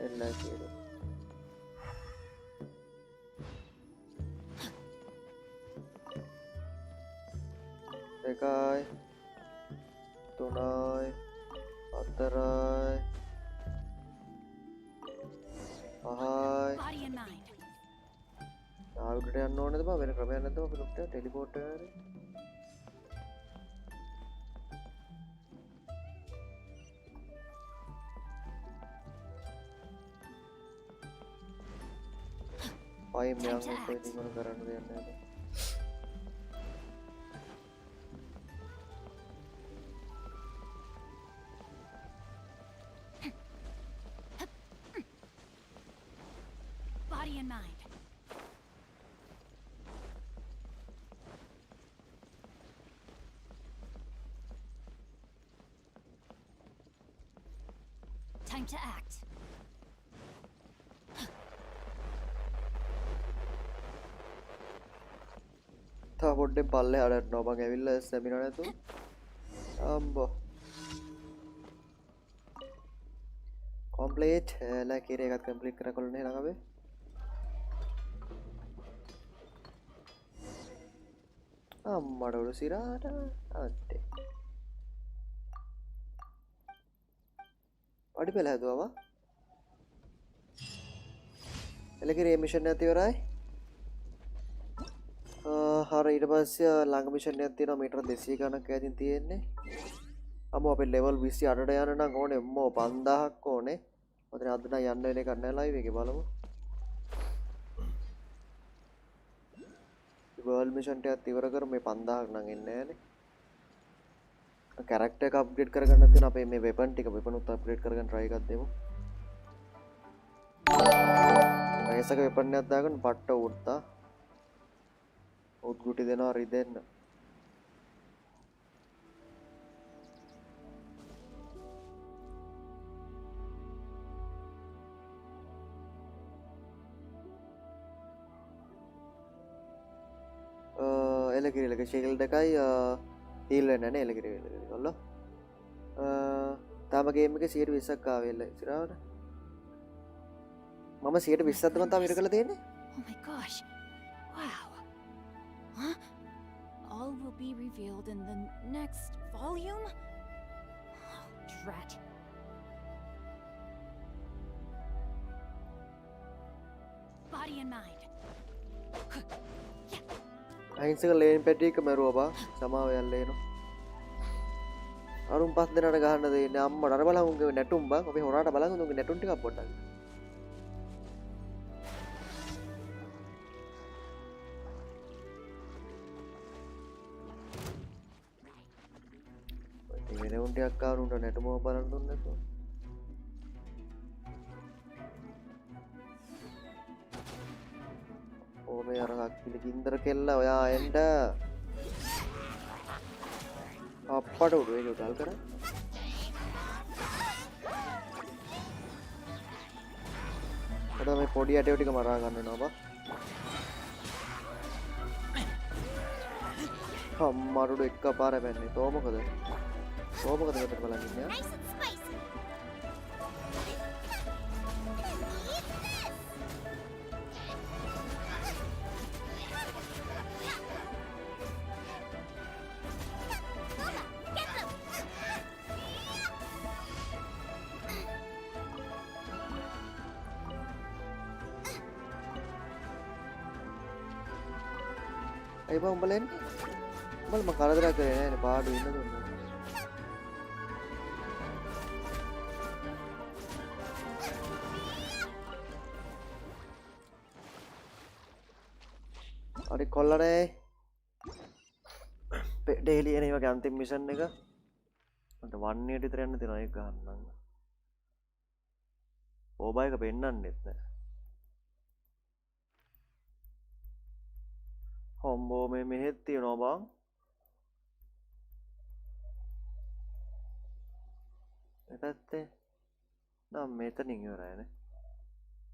එල්ලා කියලා එකයි තුනයි හතරයි පහයි ආවුඩට යන්න ඕනේද බා වෙන ක්‍රමයක් නැද්ද අපේ ලොක්ට ටෙලිපෝට් එකේ පයි මෙයන් කොහෙද මොන කරන්න දෙයක් නැහැ In mind. Time to act. තා පොඩ්ඩෙන් පල්ලෙහාට යනවා මං ඇවිල්ලා සෙමිනාර් නැතු අම්බෝ කම්ප්ලීට් ලැකිර එකත් කම්ප්ලීට් කරගන්න හෙලා ගබේ අම්මට උඩු සිරාට අත්තේ අඩි පෙළ හැදුවා එලකිරේ මිෂන් එක ඉවරයි හර ඊට පස්සේ ළඟ මිෂන් එකක් තියෙනවා මීටර 200 ගණක් ඈතින් තියෙන්නේ අම්මෝ අපේ ලෙවල් 28ට යන්න නම් ඕනේ අම්මෝ 5000ක් ඕනේ ඔතන අද නම් යන්න වෙන එකක් නැහැ ලයිව් එකේ බලමු world mission එකත් ඉවර කර මේ 5000ක් නම් එන්නේ නැහනේ. character එක upgrade කරගන්න තියෙන අපේ මේ weapon ටික weapon උත් upgrade කරගන්න try එකක් දෙමු. race එක weapon එකක් දාගෙන පට්ට උත්තා. උත් ගුටි දෙනවා රිදෙන්න. එලකිරිලක ශිල්ඩ් එකයි හීල් වෙන්නේ නැහැ එලකිරි කොල්ලෝ. තාම ගේම් එකේ 120ක් ආවෙල්ල ඉතිරාවට. මම 120ක් තමයි තාම ඉර කරලා තියෙන්නේ. Oh my gosh. Wow. Huh? All will be revealed in the next volume? Oh, drat. Body and mind. අහිංසක ලේන් පැටි එක මරුවා බා සමාව යල්ලේනවා. අරුන් පස් දෙනාට ගහන්න දෙන්නේ අම්මට අර බලන් උන්ගේ නැටුම් බං අපි හොරාට බලන් උන්ගේ නැටුම් ටිකක් පොඩ්ඩක්. ඉතින් වෙන උන්ටයක් ආවුන්ට නැටුම බලන් දුන්නේ නැතුව. මේ අරහක් පිළ ගින්දර කෙල්ල ඔයා එන්ඩ අප්පට උඩුවේ යුටල් කර අද මේ පොඩි අටයෝ ටික මරා ගන්න වෙනවා බා අම්මරුඩු එක්ක පාර පැන්නේ තෝමකද මෙතන බලන් ඉන්නේ අය බා උඹලා එන්නේ උඹලා මම කරදර කරේ නෑනේ පාඩු ඉන්න දුන්නා අර කොල්ලනේ ඩේලි එන වගේ අන්තිම මිෂන් එක මට 180 විතර යන්න තියෙනවා ඒක ගන්නම් ඕබා එක පෙන්නන්නෙත් නෑ කොම්බෝ මේ මෙහෙත් තියෙනවා බං මේ පැත්තේ නම් මෙතනින් ඉවරයිනේ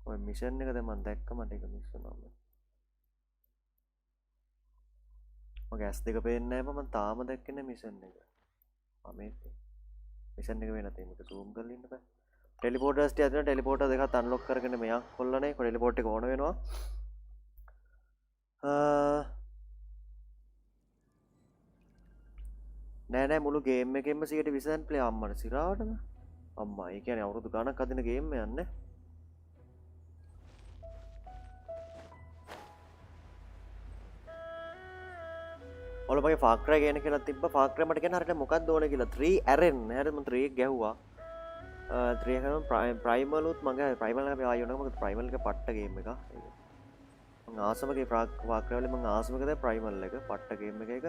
ඔය මිෂන් එක දැන් මම දැක්ක මට ඒක මිස් වුණා මගේ ඇස් දෙක පේන්නේ නැහැ මම තාම දැක්කේ නැහැ මිෂන් එක මම මේ මිෂන් එක වෙන තේ මේක zoom කරලා ඉන්න බෑ ටෙලිපෝටර්ස් ටික අදින ටෙලිපෝටර් දෙකත් අන්ලොක් කරගෙන මෙයා කොල්ලනේ ටෙලිපෝට් එක ඕන වෙනවා නෑ මුළු ගේම් එකෙන්ම 120% ප්ලේ අම්මට සිරාවටම අම්මා ඒ කියන්නේ අවුරුදු ගණක් අදින ගේම් එක යන්නේ ඔලපගේ ෆාර් ක්‍රයි ගේන කියලා තිබ්බ ෆාර් ක්‍රයි මට කියන්නේ හරියට මොකක්ද ඕනේ කියලා 3 ඇරෙන් හරියට මම 3 එක ගැහුවා 3 එක කරන ප්‍රයිමල් උත් මගේ ප්‍රයිමල් එක අපි ආයෙ යනවා මොකද ප්‍රයිමල් එක පට්ට ගේම් එකක් මම ආසමගේ ෆාර් ක්‍රයි වල මම ආසමකද ප්‍රයිමල් එක පට්ට ගේම් එක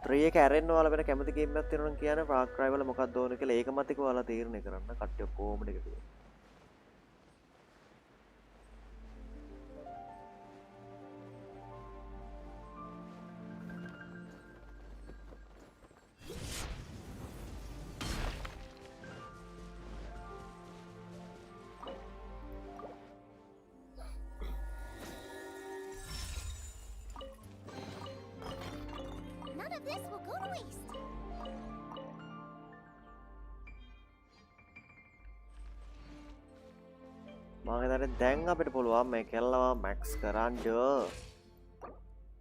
3 එක ඇරෙන්න ඔයාලා වෙන කැමති ගේම් එකක් තියෙනවා නම් කියන්නේ ෆාර් ක්‍රයි වල මොකක්ද ඕනේ කියලා ඒක මත එක ඔයාලා තීරණය කරන්න කට්ටිය කොහොමද ඒක තියෙන්නේ දැන් අපිට පුළුවන් මේ කෙල්ලව මැක්ස් කරන්න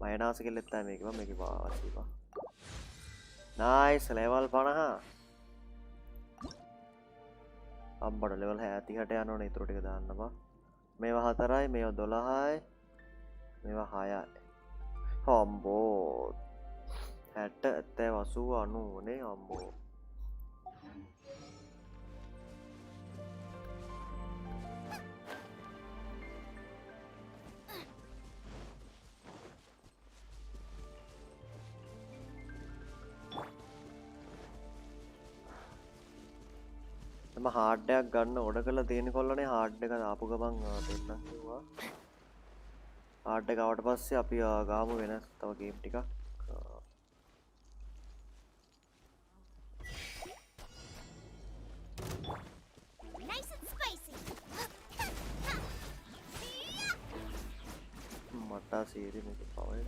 මයනාස කෙල්ලෙත් තමයි මේක මම මේක වාසිපා නයිස් ලෙවල් 50 අම්බඩ ලෙවල් 60ට යනවනේ ඊටු ටික දාන්න බා මේවා 4යි මේවා 12යි මේවා 6යි අම්බෝ 60 80 90 නේ අම්බෝ තම හાર્ඩ් එකක් ගන්න ඕඩර් කරලා තියෙන කොල්ලනේ හાર્ඩ් එක දාපු ගමන් දෙන්නම් කිව්වා. හાર્ඩ් එක ආවට පස්සේ අපි ගාමු වෙනස් තව ගේම් ටිකක්. Nice and spicy. මට සීරි මේක පවයි.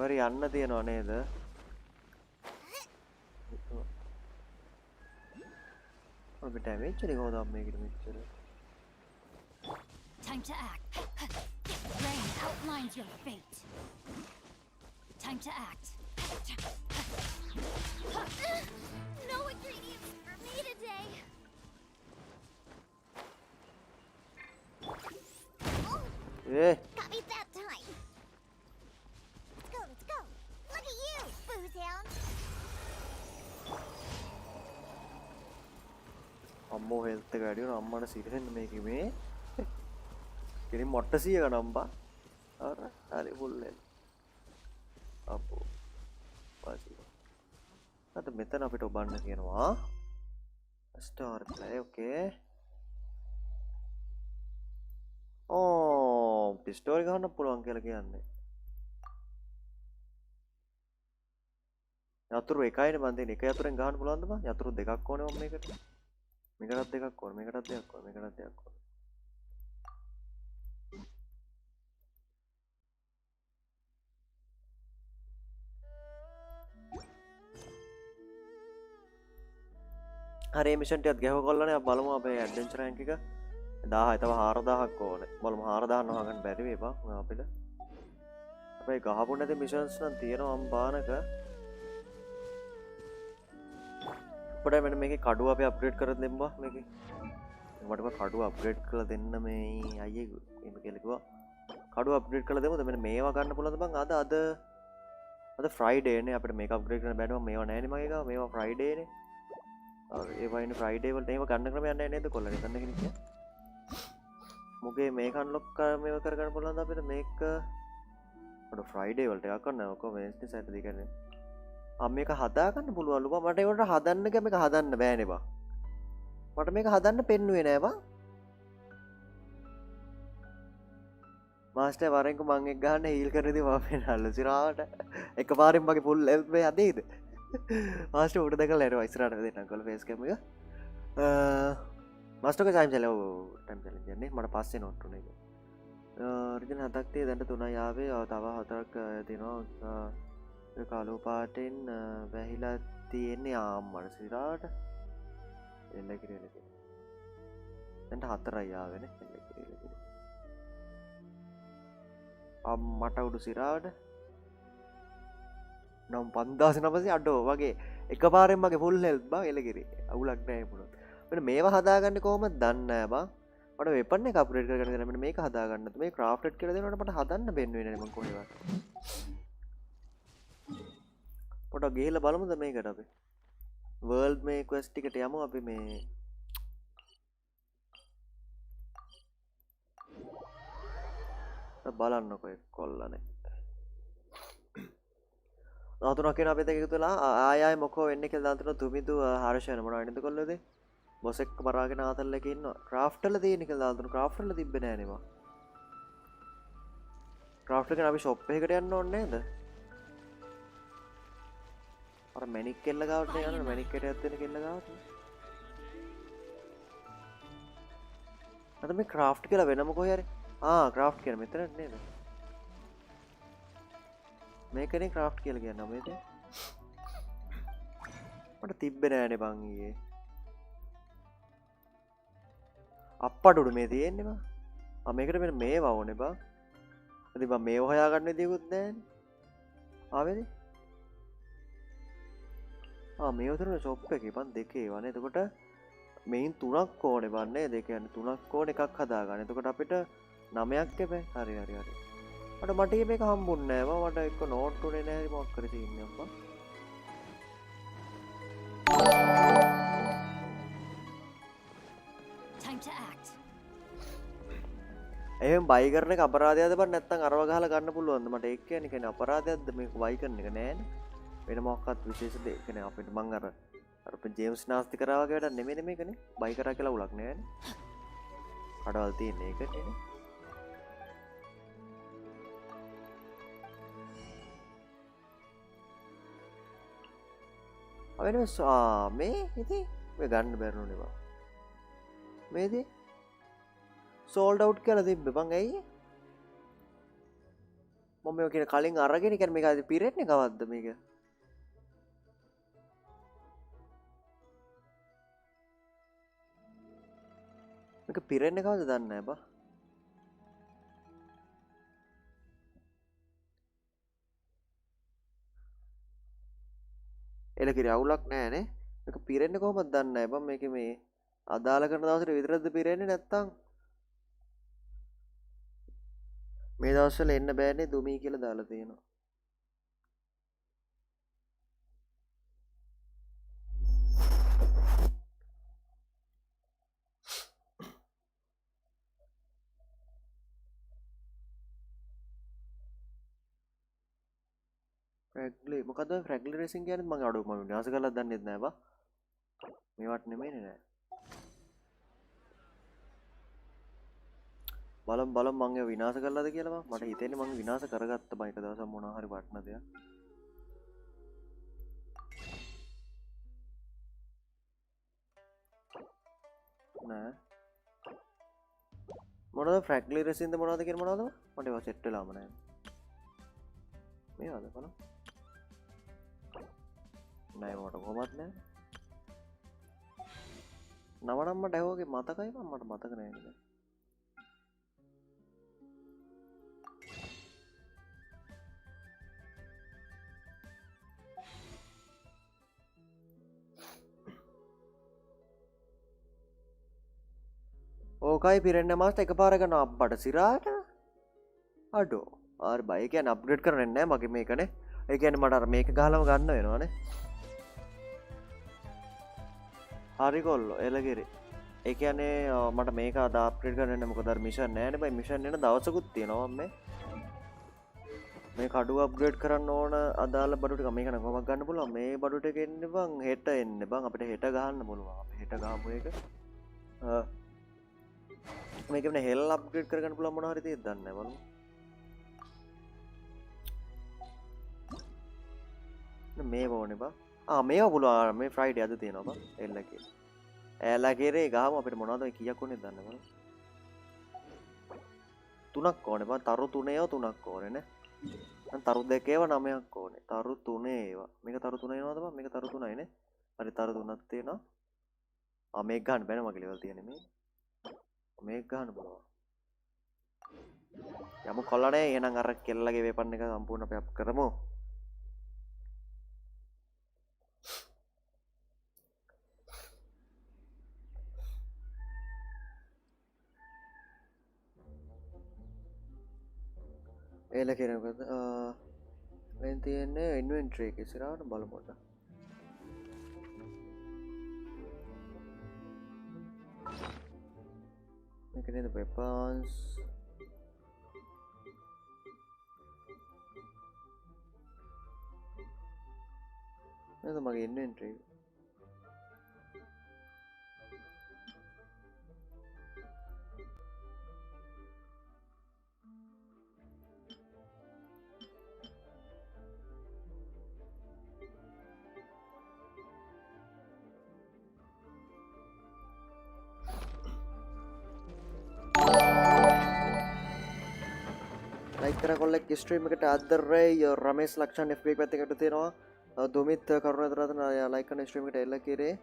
වරි යන්න තියනව නේද? ඔබ ඩැමේජ් එක කොහොමද මේකට මෙච්චර? Time to act. Rain outlines your fate. Time to act. No ingredients for me today. A Got me that time. Let's go, let's go. Look at you, booze hound. අම්මෝ හෙල්ත් එක වැඩි වුණා අම්මට සිරෙන්න මේකේ මේ. කෙලින් මොට්ට 100 ගණන් බා. අර හරි ෆුල් වෙන. අපෝ. වාසි. අද මෙතන අපිට ඔබන්න කියනවා. ස්ටාර් ප්ලේ ඕකේ. ඕ පිස්ටෝල් ගහන්න පුළුවන් කියලා කියන්නේ. යතුරු එකයිනේ මන් දෙන්නේ. එක යතුරෙන් ගහන්න පුළුවන්ද බං? යතුරු දෙකක් ඕනේ මම මේකට. මේකටත් දෙකක් ඕනේ. මේකටත් දෙකක් ඕනේ. මේකටත් දෙකක් ඕනේ. හරි මිෂන් ටිකක් ගහව කොල්ලනේ අපි බලමු අපේ ඇඩ්වෙන්චර් රෑන්ක් එක 1000යි තව 4000ක් ඕනේ බලමු 4000 නහගන්න බැරි වෙයි බං අපිට අපේ ගහපු නැති මිෂන්ස් නම් තියෙනවා අම්බානක පොඩ මෙන්න මේකේ කඩුව අපි අප්ග්‍රේඩ් කරලා දෙම්බා මේකේ මට කඩුව අප්ග්‍රේඩ් කරලා දෙන්න මේ අයියේ එහෙම කියලා කිව්වා කඩුව අප්ග්‍රේඩ් කරලා දෙමුද මෙන්න මේවා ගන්න පුළුවන්ද බං අද ෆ්‍රයිඩේ නේ අපිට මේක අප්ග්‍රේඩ් කරන්න බැහැ මේවා නැහැ නේ මගේ ගාව මේවා ෆ්‍රයිඩේ නේ ඒ වයින් ෆ්‍රයිඩේ වලට එහෙම ගන්න ක්‍රමයක් නැහැ නේද කොල්ලනේ ගන්න කෙනෙක් කිය. මොකේ මේක අන්ලොක් මේව කරගන්න පුළුවන්ද අපිට මේක අර ෆ්‍රයිඩේ වලට එකක් කරන්න ඔක වෙනස්ඩේ සැටර්ඩේ කියන්නේ. මේක හදා ගන්න පුළුවන්ලු බා මට ඒකට හදන්න ගියා මේක හදන්න බෑනේ බා. මට මේක හදන්න පෙන්නුවේ නෑ බා. මාස්ටර් වරෙන්ක මං එක් ගහන්න හීල් කරේදී මම පෙන්නල්ලු සිරාට එකපාරින් මගේ ෆුල් හෙල්ත් මේ හදේද? මාස්ටර් උඩ දැකලා එනවා ඉස්සරහට දෙන්නම් කොල්ල ෆේස් කැම් එක. මාස්ටර්ගේ ටයිම් චැලෙන්ජ් යන්නේ මට පස්සේ නෝට් උනේ ඒක. රිජන් 7ක් tie දැන් 3යි ආවේ තව 4ක් තියෙනවා ඒ කළු පාටෙන් වැහිලා තියෙන්නේ ආම්මන සිරාට එන්න කිරෙල දැන් 4යි ආවේ නේ එන්න කිරෙල අම්මට උඩු සිරාට නම් 5900 අඩෝ වගේ එකපාරෙන් මගේ ෆුල් හෙල්ත් බා එලගිරි අවුලක් නැහැ මොනවද මෙන්න මේවා හදාගන්නේ කොහොමද දන්නේ නැහැ බා මට වෙපන් එක අප්ග්‍රේඩ් කරගන්න දෙන්න මෙන්න මේක හදාගන්න මේ ක්‍රාෆ්ටඩ් කියලා දෙනකොට මට හදන්න බෙන්නේ නැහැ මම කොහෙවත් පොඩක් ගිහලා බලමුද මේකට අපි වර්ල්ඩ් මේ ක්වෙස්ට් එකට යමු අපි මේ බලන්නකො එක් කොල්ලනේ දාතුනක් කියන අපේ දෙක එකතු වෙලා ආය මොකෝ වෙන්නේ කියලා දාතුන තුමිදු හර්ෂණ මොනවද නේද කොල්ලෝද බොස් එක්ක බරාගෙන ආතල් එකේ ඉන්නවා ක්‍රාෆ්ට් වල තියෙන කියලා දාතුන ක්‍රාෆ්ට් වල තිබ්බේ නෑ නේ මම ක්‍රාෆ්ට් එකේ අපි ෂොප් එකකට යන්න ඕනේ නේද අර මැනික් කෙල්ල ගාවට යනවා මැනික් කෙටයක් දෙන කෙල්ල ගාවට අද මේ ක්‍රාෆ්ට් කියලා වෙනම කොහේ හරි ක්‍රාෆ්ට් කියන මෙතන නේද මේකනේ ක්‍රාෆ්ට් කියලා කියන්නේ නේද මට තිබ්බේ නෑනේ බං ඊයේ අප්පඩුඩු මේ තියෙන්නේ බං මේකට මෙන්න මේවා ඕනේ බං ඉතින් බං මේව හොයාගන්න විදියකුත් නෑනේ ආවේද මේ උතර ෂොප් එකේ බං දෙකේ වනේ එතකොට මේන් 3ක් ඕනේ බං නේද ඒ කියන්නේ 3ක් ඕනේ එකක් හදාගන්න එතකොට අපිට 9ක් එපේ හරි මට මේක හම්බුන්නේ නෑ මට එක්ක නෝට් උනේ නෑ මොකක් කරේ තියෙන්නේ අම්මා Time to act. එහෙනම් බයි කරන එක අපරාධයක්ද බං නැත්නම් අරව ගහලා ගන්න පුළුවන්ද මට ඒක කියන්නේ අපරාධයක්ද මේක බයි කරන එක නෑනේ වෙන මොකක්වත් විශේෂ දෙයක් නෑ අපිට මං අර අර ජේම්ස් නාස්ති කරා වගේ වැඩක් නෙමෙයි මේකනේ. බයි කරා කියලා උලක් නෑනේ. කඩවල් තියෙන එකනේ. අවෙනස් මේ ඉතින් මේ ගන්න බැරිුනේ බා. මේදී sold out කියලා තිබ්බේ බං ඇයි? මම මේක කියන කලින් අරගෙන කියන්නේ මේක අද පිරෙන්නේ කවද්ද මේක? මේක පිරෙන්නේ කවද්ද දන්නේ නැහැ බා. එලකිරි අවුලක් නැහැනේ. මේක පිරෙන්නේ කොහොමද දන්නේ නැහැ බං. මේකේ මේ අදාළ කරන දවසට විතරද පිරෙන්නේ නැත්තම් මේ දවස්වල එන්න බෑනේ දුමී කියලා දාලා තියෙනවා. ෆ්‍රැග්ලි මොකද ෆ්‍රැග්ලි රේසින් කියන්නේ මම අඩු මම විනාශ කරලා දන්නෙත් නෑ බා. මේවට නෙමෙයිනේ නෑ. බලම් මං ඒ විනාශ කරලාද කියලා බා. මට හිතෙන්නේ මං විනාශ කරගත්ත බා එක දවසක් මොනවා හරි වටන දෙයක්. නෑ. මොනවද ෆ්‍රැග්ලි රේසින්ද මොනවද කියන මොනවද? මට ඒවා සෙට් වෙලාම නෑ. මේවද බලන්න. නෑ මට කොහොමත් නෑ. නම නම් මට ඇහුවගේ මතකයි මට මතක නෑ නේද. ඕකයි පිරෙන්න මාස්ට එකපාර ගන්න අප්පට සිරාට අඩෝ ආර බයි කියන්නේ අප්ග්‍රේඩ් කරන්නේ නැහැ මගේ මේකනේ. ඒ කියන්නේ මට අර මේක ගහලම ගන්න වෙනවනේ. හරි කොල්ලෝ එලගිරි. ඒ කියන්නේ මට මේක අද අප්ග්‍රේඩ් කරන්න නැහැ මොකද අර මිෂන් නැහැනේ බයි. මිෂන් එන දවසකුත් තියෙනවා මම මේ කඩුව අප්ග්‍රේඩ් කරන්න ඕන අදාළ බඩු ටික මේක නම් කොහොමද ගන්න පුළුවන්. මේ බඩු ටික එන්නේ බං හෙට එන්නේ බං අපිට හෙට ගහන්න පුළුවන්. අපි හෙට ගහමු ඒක. මේක වෙන හෙල් අප්ග්‍රේඩ් කරගන්න පුළුවන් මොනවා හරි තියෙද්ද දන්නේ නැහැ බලමු. මේ ඕනේ බා. මේව පුළුවන් මේ ෆ්‍රයිඩේ අද තියෙනවා බා එල්ලකේ. එල්ලකේ ගාම අපිට මොනවද කීයක් ඕනේ දන්නේ බලමු. 3ක් ඕනේ බා. තරු 3 3ක් ඕනේ නේ. දැන් තරු 2 9ක් ඕනේ. තරු 3 ඒවා. මේක තරු 3 එනවද බා? මේක තරු 3යි නේ. හරි තරු 3ක් තියෙනවා. මේක ගන්න බෑනේ මගේ ලෙවල් තියෙන්නේ මේ. මේක ගන්න බලවා. යමු කොල්ලනේ එහෙනම් අර කෙල්ලගේ වේපන් එක සම්පූර්ණ අපි අප් කරමු. ඒල කියනකොද වෙන තියෙන්නේ ඉන්වෙන්ටරි එක ඉස්සරහට බලමු පොඩ්ඩක්. මේක නේද weapons නේද මගේ ඉන්වෙන්ටරි කර කොල්ලෙක් ස්ට්‍රීම් එකට අදරේ රමේෂ් ලක්ෂණ FB පැත්තකට තියෙනවා දුමිත් කරුණාතරතන ලයික් කරන ස්ට්‍රීම් එකට එල්ල කිරේ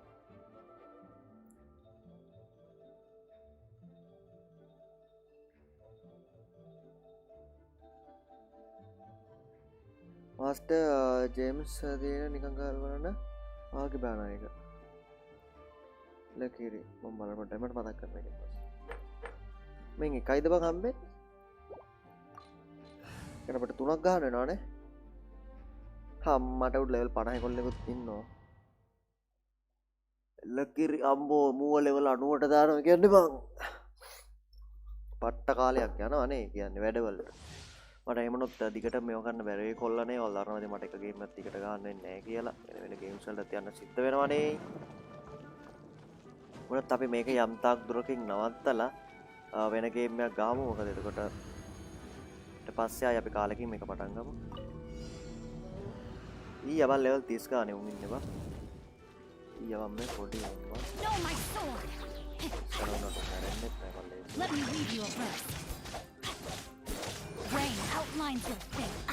මාස්ටර් ජේම්ස් දින නිකන් ගහලා බලන්න ආගේ බාන එක ලකිරි මම බලන්න මට මතක් කරන්න එක මෙන් එකයිද බං හම්බෙන්නේ අපට 3ක් ගහන්න වෙනවානේ. මට උඩ ලෙවල් 50 කොල්ලෙකුත් ඉන්නවා. ලකිරි අම්බෝ මූව ලෙවල් 90ට දානවා කියන්නේ බං. පට්ට කාලයක් යනවා නේ කියන්නේ වැඩවලට. මට එමනොත් දිගට මේක ගන්න බැරි කොල්ලනේ ඔයාලා දන්නවද මට එක ගේම් එකක් දිගට ගන්න වෙන්නේ නැහැ කියලා වෙන ගේම්ස් වලට යන්න සිද්ධ වෙනවනේ මොනත් අපි මේක යම් තාක් දුරකින් නවත්තලා වෙන ගේම් එකක් ගාමු මොකද එතකොට ඊට පස්සේ ආයි අපි කාලෙකින් මේක පටන් ගමු ඊයවල් ලෙවල් 30 ගානේ උන් ඉන්නේ බා ඊයවම් මේ පොඩි යනවා No, my sword! Let me read you a verse. Rain outlines your fate.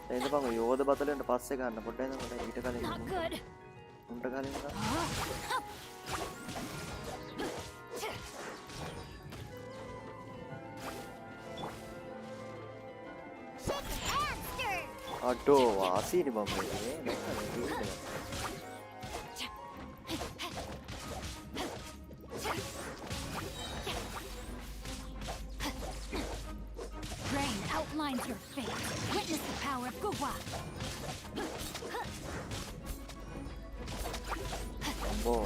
එන්න බං යෝධ බතලෙන්ට පස්සේ ගන්න පොඩ්ඩක් එන්න ඊට කලින් Not good. උන්ට කලින් අඩෝ වාසීනි බම් මේ Rain outlines your fate. Witness the power of Guhua. අම්බෝ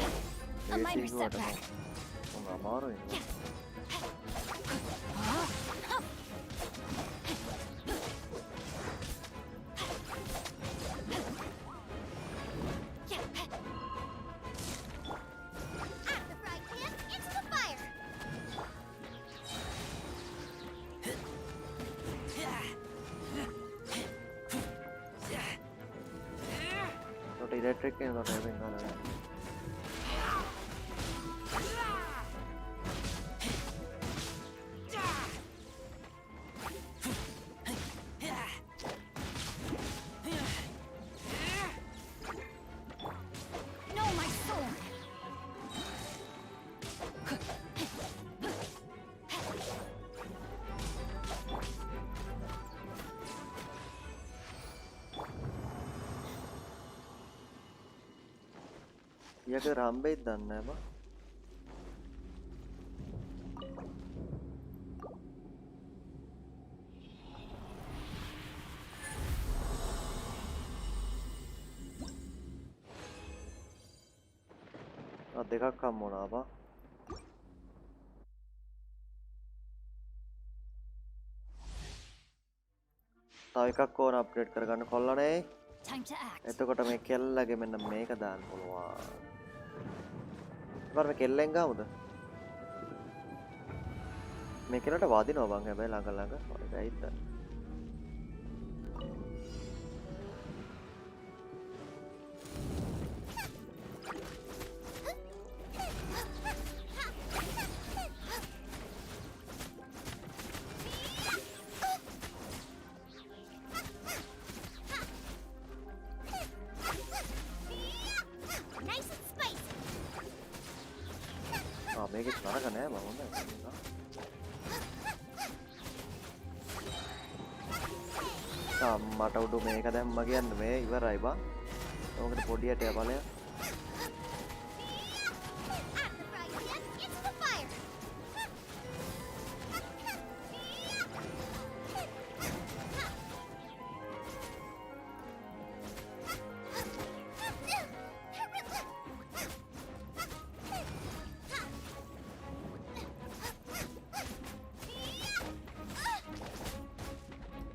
A minor setback. අමාරුයි electric and not having color. No, my sword. යක රම්බෙයි දන්නේ නැහැ බා දෙකක් හම්බ වුණා බා තව එකක් ඕන අප්ග්‍රේඩ් කරගන්න කොල්ලනේ Time to act. එතකොට මේ කෙල්ලගේ මෙන්න මේක දාන්න පුළුවන් මේ කෙල්ලෙන් ගාමුද මේ කෙල්ලට වදිනවා බං හැබැයි ළඟ ළඟ ඒක ඇයිද මේකේ නරක නෑ බං හොඳයි මට උඩු මේක දැම්ම කියන්න මේ ඉවරයි බං ඕකට පොඩි යටය බලය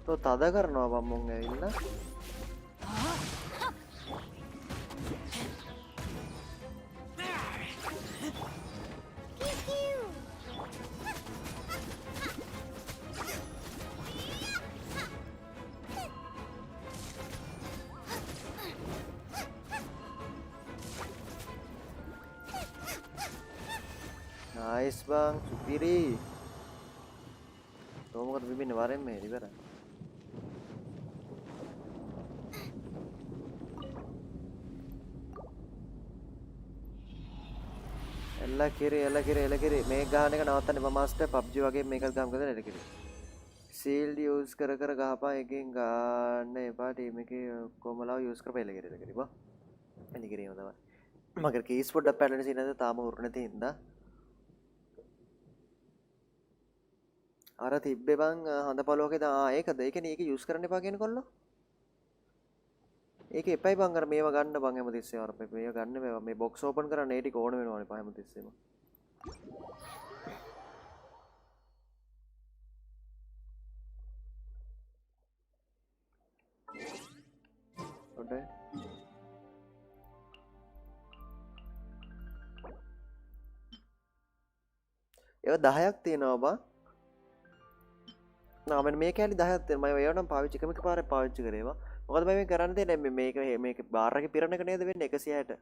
तो තද කරනවා බම් මුන් ඇවිල්ලා nice bang supiri तो මොකද බිමින්නේ වරෙන් මේ ඉවරයි එලා කිරි මේ ගහන එක නවත්තන්න එපා මාස්ටර් PUBG වගේ මේකත් ගහමු කද එලා කිරි ෂීල්ඩ් යූස් කර ගහපන් එකෙන් ගන්න එපා ටීම් එකේ කොමලාව යූස් කරපන් එලා කිරි බා එලා කිරි තමයි මගේ කීස් පොඩ්ඩක් පැටලෙන සීනද තාම උරු නැති හින්දා අර තිබ්බේ බං හඳ පළුවකේ ඒකද ඒකනේ ඒක යූස් කරන්න එපා කියන කොල්ලෝ ඒක එපයි බං අර මේවා ගන්න බං හැමතිස්සෙම අර මේවා ගන්න මේ බොක්ස් ඕපන් කරන්න ඒ ටික ඕන වෙනවනේ පහ හැමතිස්සෙම හොඳයි ඒවා 10ක් තියෙනවා බං නාමෙන් මේ කැලි 10ක් තියෙනවා මම ඒවා නම් පාවිච්චි කරමික පාරේ පාවිච්චි කරේවා මොකද මම මේ කරන්න තියෙන්නේ මේක බාර් එකේ පිරණ එක නේද වෙන්නේ 160ට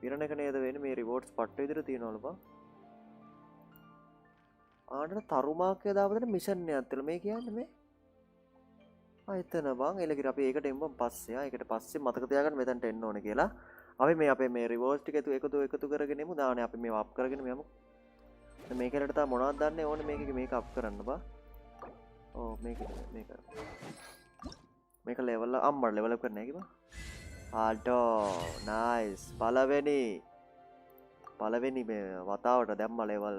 පිරණ එක නේද වෙන්නේ මේ රිවෝඩ්ස් පට්ට විදිහට තියෙනවලු බං ආන්න තරුමාකේ දාපදට මිෂන් එකක් තියලා මේ කියන්නේ මේ එතන බං එලකිර අපි ඒකට එම්බම් පස්සේ ඒකට පස්සේ මතක තියාගන්න මෙතනට එන්න ඕනේ කියලා අපි මේ අපේ මේ රිවෝඩ්ස් ටික එකතු කරගෙන එමු දාන්නේ අපි මේව අප් කරගෙන යමු මේකලට තා මොනවද දන්නේ ඕනේ මේක අප් කරන්න බා ඕ මේක ලෙවල් අම්මර ලෙවල් අප් කරන්න කිව්වා ආඩෝ නයිස් පළවෙනි මේ වතාවට දැම්ම ලෙවල්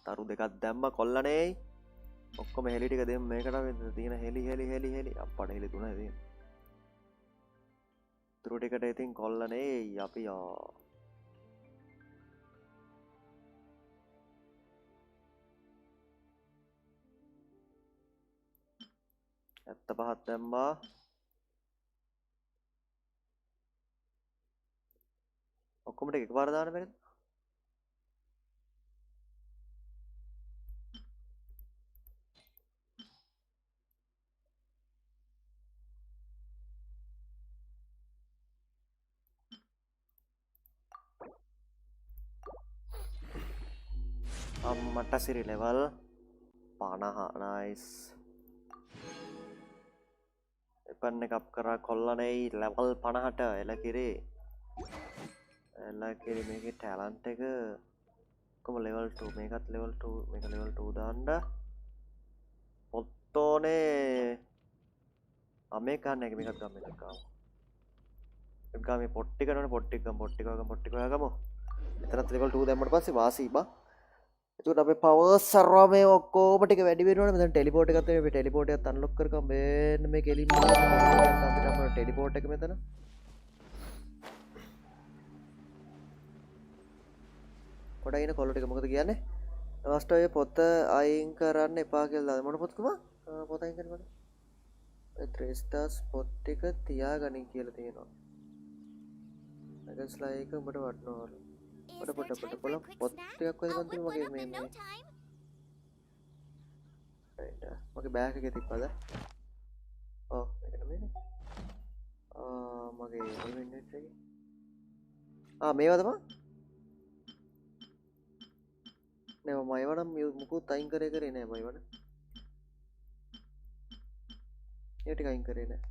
තරු දෙකක් දැම්ම කොල්ලනේ ඔක්කොම හෙලි ටික දෙමු මේකට තියෙන හෙලි අප්පට හෙලි තුනයි තියෙන්නේ තුරු ටිකට ඉතින් කොල්ලනේ අපි ඇත්ත පහත් දැම්මා ඔක්කොම ටික එකපාර දාන්න බැරිද අම්මට සිරි ලෙවල් 50 නයිස් එපන්න එකක් කරා කොල්ලනේ ලෙවල් 50ට එලකිරි මේකේ ටැලන්ට් එක කොහොම ලෙවල් 2 මේකත් ලෙවල් 2 මේක ලෙවල් 2 දාන්න පොත්තෝනේ මේක ගන්න එක මේකත් ගන්න එකක් ආවා ඒක ගාමේ පොට්ටි කරනනේ පොට්ටි ගමු එතනත් ලෙවල් 2 දැම්මට පස්සේ වාසී බා එතකොට අපේ පවර්ස් සර්වා මේ ඔක්කොම ටික වැඩි වෙනවනේ මෙතන ටෙලිපෝට් එකක් තියෙනවා අපි ටෙලිපෝට් එකත් අන්ලොක් කරගමු මෙන්න මේ කෙලින්ම අපිට අපේ ටෙලිපෝට් එක මෙතන කොටගෙන කොල්ල ටික මොකද කියන්නේ ලාස්ට් ඔය පොත අයින් කරන්න එපා කියලා මොන පොත් කිව්වා පොත අයින් කරන්න ඔය 3 stars පොත් ටික තියාගනින් කියලා තියෙනවා නැගස්ලා ඒක උඹට වටනවලු පොට පොළ පොත් ටිකක් ඔය ගන්න මගේ මේ මගේ බෑග් එකේ තිබ්බද ඔව් මේක නෙමෙයි මගේ ඉන්වෙන්ටරි එකේ මේවා තමයි නෑ මම ඒවා නම් මුකුත් අයින් කරේ නෑ මම ඒවා ඒ ටික අයින් කරේ නෑ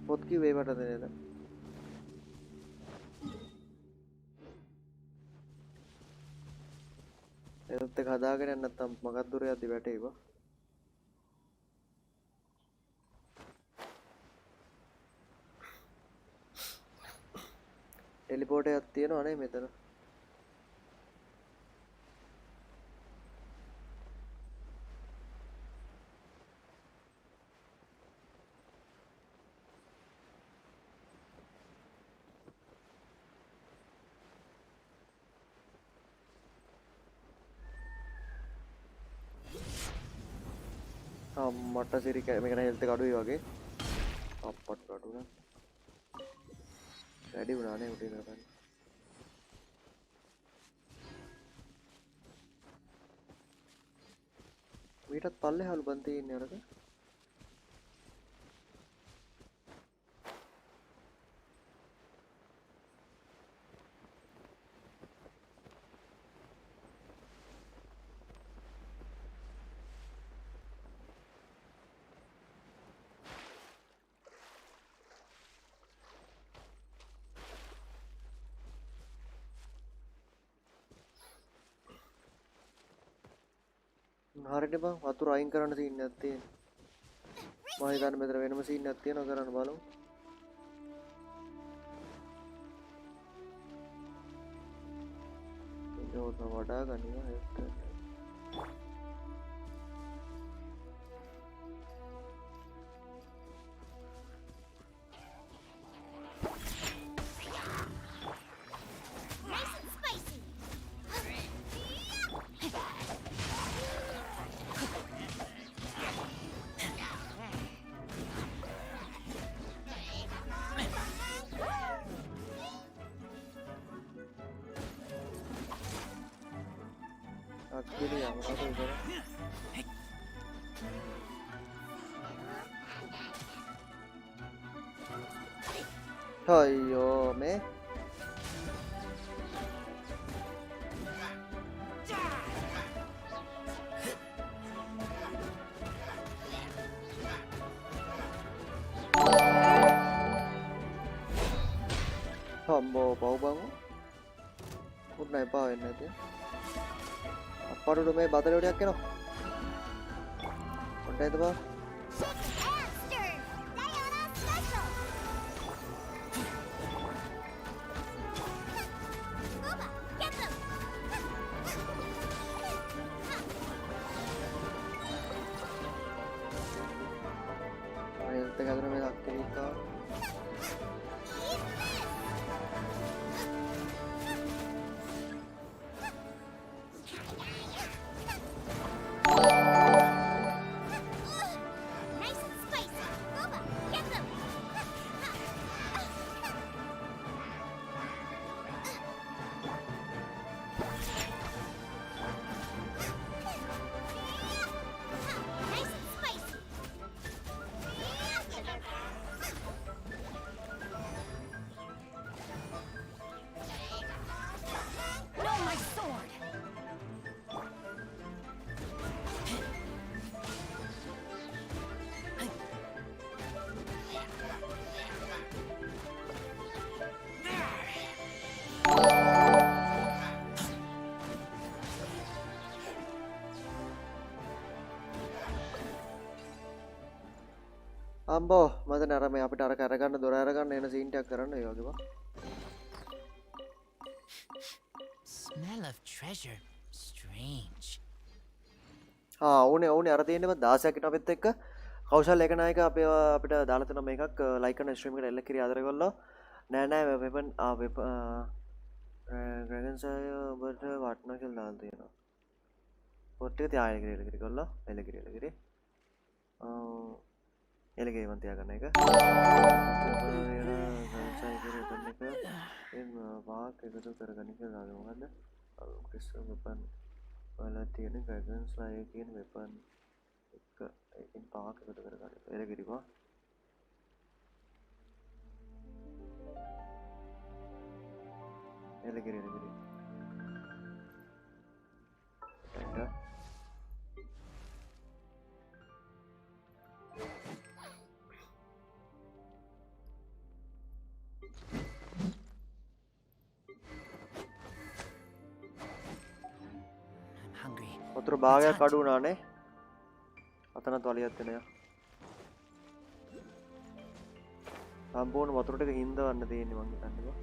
පොත් කිව්වේ ඒවට නේද ඒත් එක හදාගෙන යන්න නැත්තම් මගක් දුර යද්දි වැටේවා ටෙලිපෝට් එකක් තියෙනවා නේ මෙතන මට සිරි මේක හෙල්ත් එක අඩුයි වගේ අප්පට අඩුනා වැඩි වුණා නේ උඩින් කරන්නේ මීටත් පල්ලෙහාලු බන් තියෙන්නේ අරක හරියට බං වතුර අයින් කරන්න සීන් එකක් තියෙනවා මම හිතන්නේ මෙතන වෙනම සීන් එකක් තියෙනවා කරන්න බලමු ඕන වඩා ගනිවා හෙට. Nice and spicy. Akhirnya yang apa itu? Hayo me. Combo bau bangun. Good night bau ini dia. Apa dulu me badal udah kena? Kontai itu bau. Hamster! Diana special! Booba, get them! Ayo tengah dulu me aktivitas. Eat this! Nice and spicy! Booba, get them! Nice and spicy! No, my sword! Ambo, මද නරම අපිට අර කරගන්න දොර අරගන්න එන scene එකක් කරන්න ඒ වගේ බා. Smell of treasure. Strange. ඕනේ අර තියෙන්නේ බා 16ක් කට අපිත් එක්ක කෞශල් ඒකනායක අපිට දාලා තියෙන මේකක් ලයික් කරන ස්ට්‍රීම් එකට එල්ල කිරි ආදර කරලා නෑ වෙපන් ඩ්‍රැගන්ස් අය ඔබට වටනවා කියලා දාලා තියෙනවා. පොට් එක තියාගෙන එල්ල කිරි කරලා එල්ල කිරි එලගේ මන් තියාගන්න එක වාක් එකතු කරගන්න කියලා දාගමු. මොකද්ද? ක්‍රිස්ටල් වෙපන් වල තියෙන ඩ්‍රැගන්ස් ලයි කියන වෙපන් එක ඒකෙන් වාක් එකතු කරගන්න. එලගිරි වා එලගිරි වතුර භාගයක් අඩු වුණානේ. අතනත් වලියක් වෙනවා. සම්පූර්ණ වතුර ටික හින්දවන්න තියෙන්නේ මං හිතන්නේ බා.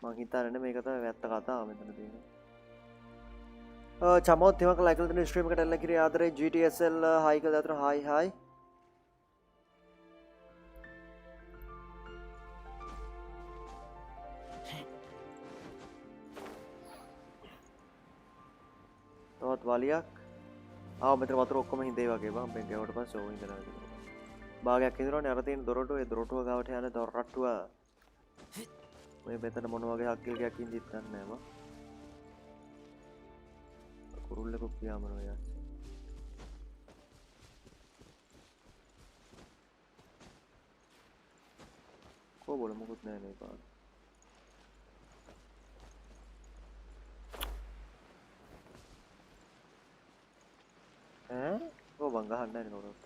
මං හිතන්නේ මේක තමයි වැත්ත කතාව මෙතන තියෙන්නේ. චමෝත් තිමක ලයික් කරලා දෙන ස්ට්‍රීම් එකට එල්ල කිරි ආදරේ GTSL හයි කියලා දාතර හයි තවත් වලියක් මෙතන වතුර ඔක්කොම හිඳේ වගේ බං බෙන් ගවට පස්සේ ඕක ඉඳලා භාගයක් ඉදරෝනේ අර තියෙන දොරටුව ඒ දොරටුව ගාවට යන දොරටුව මේ මෙතන මොන වගේ හක්කිලයක් ඉඳිත් නැහැ බං කුරුල්ලෙකුත් පියාඹනවා යා කොබොල මොකුත් නැහැ නේ පාන බං ගහන්න නැහැ නෝරත්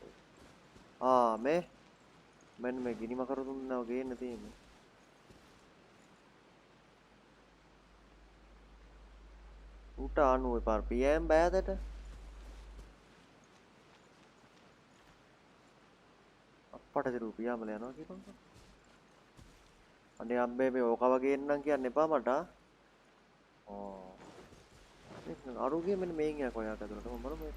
මෙන්න මේ ගිනි මකර දුන්නා වගේ එන්න තියෙන්නේ උට අනුව පාර PM බෑදට අපට දිරු පියාඹල යනවා කියපන් අනේ අම්බේ මේ ඕක වගේ එන්නම් කියන්න එපා මට. ඕ. මේ අරුගේ මෙන්න මේන් යක ඔයා කදලට මම මේ.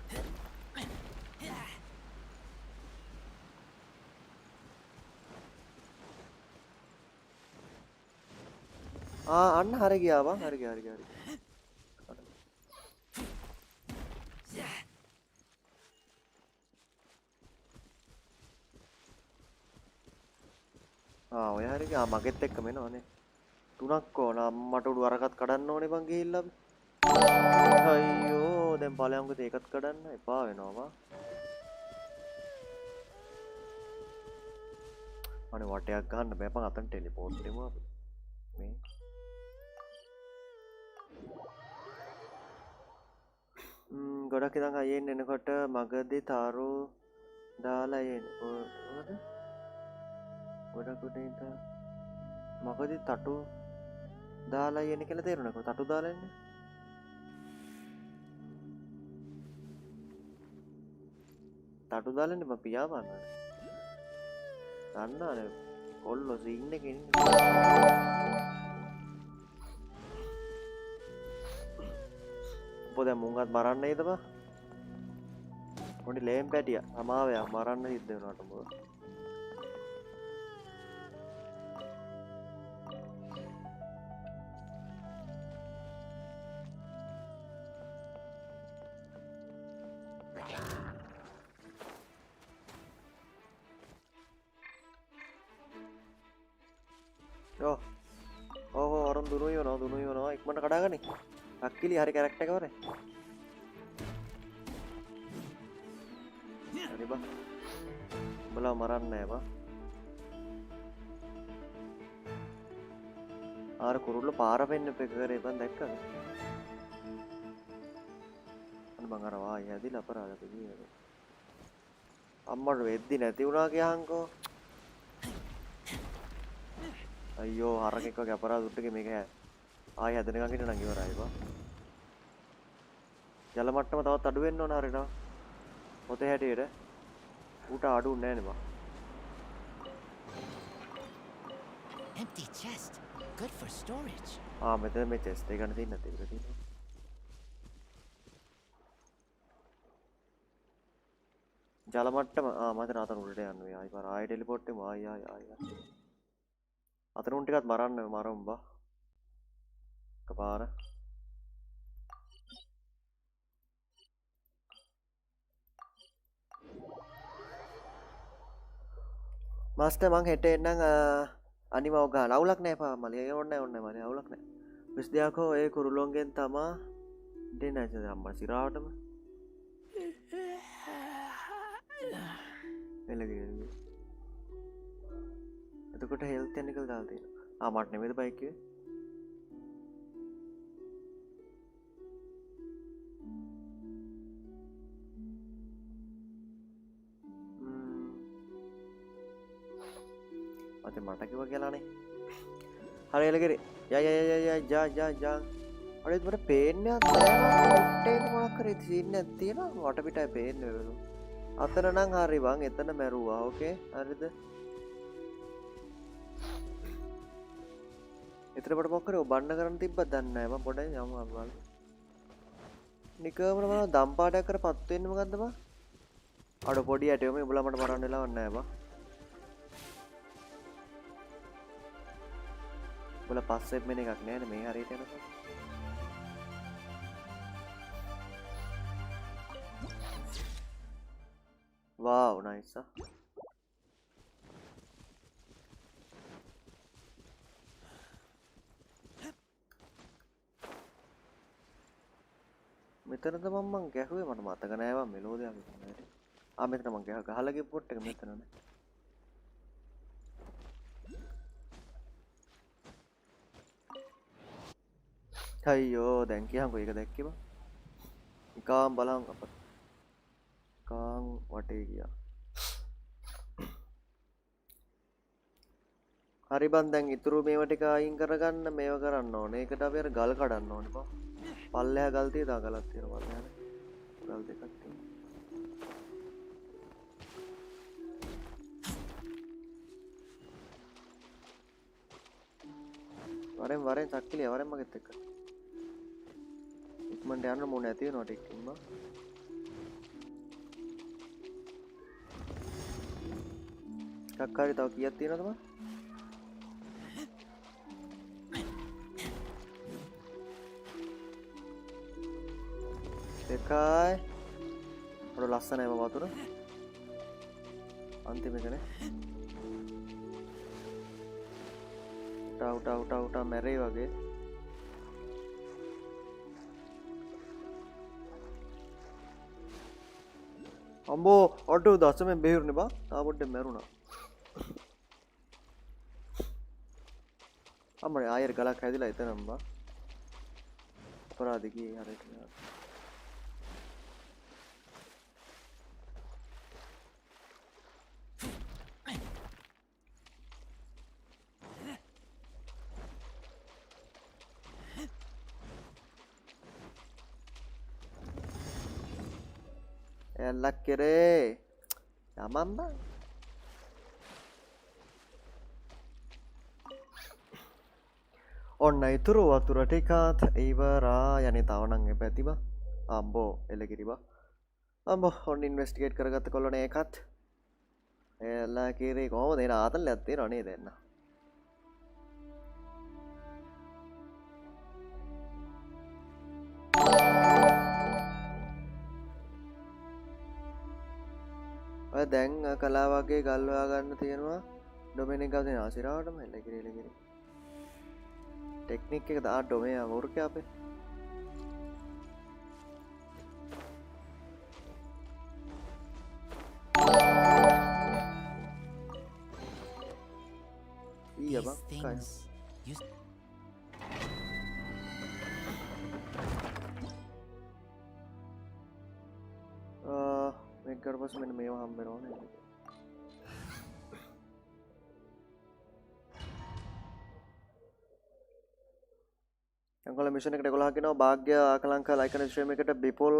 අන්න හරි ගියා බං හරි ගියා. ඔය හරි ගියා මගෙත් එක්කම එනවනේ. තුනක් ඕන අම්මට උඩු අරකට කඩන්න ඕනේ බං ගිහිල්ලා අපි. අයියෝ දැන් ඵලයන්ගොත ඒකත් කඩන්න එපා වෙනවා. අනේ වටයක් ගන්න බෑ බං අතන ටෙලිපෝට් දෙමු අපි. මේ ගොඩක් ඉඳන් අයියෙන් එනකොට මගදී තාරු දාලා එන්නේ කොහොමද? ගොඩක් උඩ ඉඳන් මගදී තටු දාලා එන්නේ කියලා තේරුණා කොහොමද? තටු දාලා එන්නේ? තටු දාලා එන්නේ මම පියා බලන්න. දන්නවනේ කොල්ලෝ සීන් එකේ ඉන්නේ. පොද මුංගත් මරන්න නේද බා? පොඩි ලේම් පැටියා අමාවයා මරන්න සිද්ධ වෙනවට මොකද? අරන් දුනුයි වෙනවා ඉක්මනට කඩාගන්නේ. අක්කිලි හරි කැරක්ටර් එක වරේ. හරි බා. උඹලා මරන්නේ නැහැ බා. ආර කුරුල්ල පාර වෙන්න එක කරේ බං දැක්කද? අන්න බං අර වායි ඇදිලා අපරාධ පිළිවෙල. අම්මට වෙද්දි නැති වුණා කියහන්කෝ. අයියෝ හරකෙක් වගේ අපරාධ උට්ටගේ මේක ආයෙ හැදෙනකන් හිට නම් ඉවරයි බා. ජල මට්ටම තවත් අඩු වෙන්න ඕන හරියට. පොතේ හැටියට ඌට අඩු නැහැ නේ බා. Empty chest. Good for storage. මෙතන මේ chest එක ගන්න තියෙන තියෙනවා. ජල මට්ටම මම අතන උඩට යන්නේ. ආයි පාර ආයි ටෙලිපෝට් එකම ආයි. අතන උන් ටිකත් මරමු බා. කපාර මාස්ටර් මං හෙට එන්නම් අනිවාර්යව ගන්න අවුලක් නැහැ පා මලිය ඕනේ මලිය අවුලක් නැහැ. මිස් දෙයක්ෝ ඒ කුරුලොන්ගෙන් තමා දෙන්න ඇද අම්මා සිරාවටම එළගෙන එතකොට හෙල්ත් යන එක දාලා තියෙනවා. මට නෙමෙයිද බයික් එකේ? මට කිව්වා කියලානේ. හරි එළගිරි. යා. අනේ මට පේන්නේ නැහැ මොකක් කරේ සීන් එකක් තියෙනවා වට පිටයි පේන්නේ වෙලු. අතන නම් හරි බං එතන මැරුවා. ඕකේ හරිද? එතරම් මොකක් කරේ බණ්ඩ කරන් තිබ්බද දන්නේ නැහැ මම පොඩ්ඩක් යමු අප්පල්. නිකම්ම මම දම්පාඩයක් කරපත් වෙන්නේ මොකද්ද බං? අර පොඩි ඇටයෝ මේ උඹලා මට මරන්න වෙලාවක් නැහැ බං. උඹලා පස්සෙත් මෙන්න එකක් නැහැ මේ හරියට යනකොට. Wow, nice. මෙතනද මම ගැහුවේ මට මතක නෑ මම මෙලෝඩියක් ගිහින්. මෙතන මම ගහලා ගිය පොට් එක මෙතනනේ. අයියෝ දැන් කියහන්කෝ ඒක දැක්කේ බං. නිකාම් බලන් අපට. කාන් වටේ ගියා. හරි බං දැන් ඉතුරු මේවා ටික අයින් කරගන්න මේව කරන්න ඕනේ. ඒකට අපි අර ගල් කඩන්න ඕනේ බං. පල්ලෙහා ගල් තියෙනවා ගලක් තියෙනවා පල්ලෙහානේ. ගල් දෙකක් තියෙනවා. වරෙන් සක්කිලිය වරෙන් මගෙත් එක්ක. ඉක්මනට යන්න මොන නැති වෙනවා ටිකකින්ම. එකක් හරි තව කීයක් තියෙනවද මම? එකයි. අර ලස්සනයි වතුර. අන්තිම එකනේ. උටා මැරෙයි වගේ. අම්බෝ ඔඩු දසමෙන් බෙහෙරුනේ බා. තා පොඩ්ඩක් මැරුණා. අම්මනේ ආයෙත් ගලක් හැදිලා එතනම බා. අපරාධ ගියේ හරියට. එල්ලක් කරේ යමම්ම ඔන්න ඉතුරු වතුර ටිකත් ඉවරා යන්නේ තව නම් එපා තිබා අම්බෝ එලකිරි බා අම්බෝ ඔන්න ඉන්වෙස්ටිගේට් කරගත්ත කොල්ලනේ ඒකත් එල්ලා කිරේ කොහොමද එන ආතල්ලයක් තියෙනව නේද එන්න ඔය දැන් කලා වගේ ගල් හොයා ගන්න තියෙනවා ඩොමේන් එක ගන්න ආසිරාවටම එලකිරි टेक्निक के दार डोमे और क्या पे ये बा काय मैं कर बस मैंने मैं वहां में रहने अंकल मिशन එකට 11 කියනවා භාග්‍ය ආකලංකා ලයික් කරන ස්ට්‍රීම් එකට බිපෝල්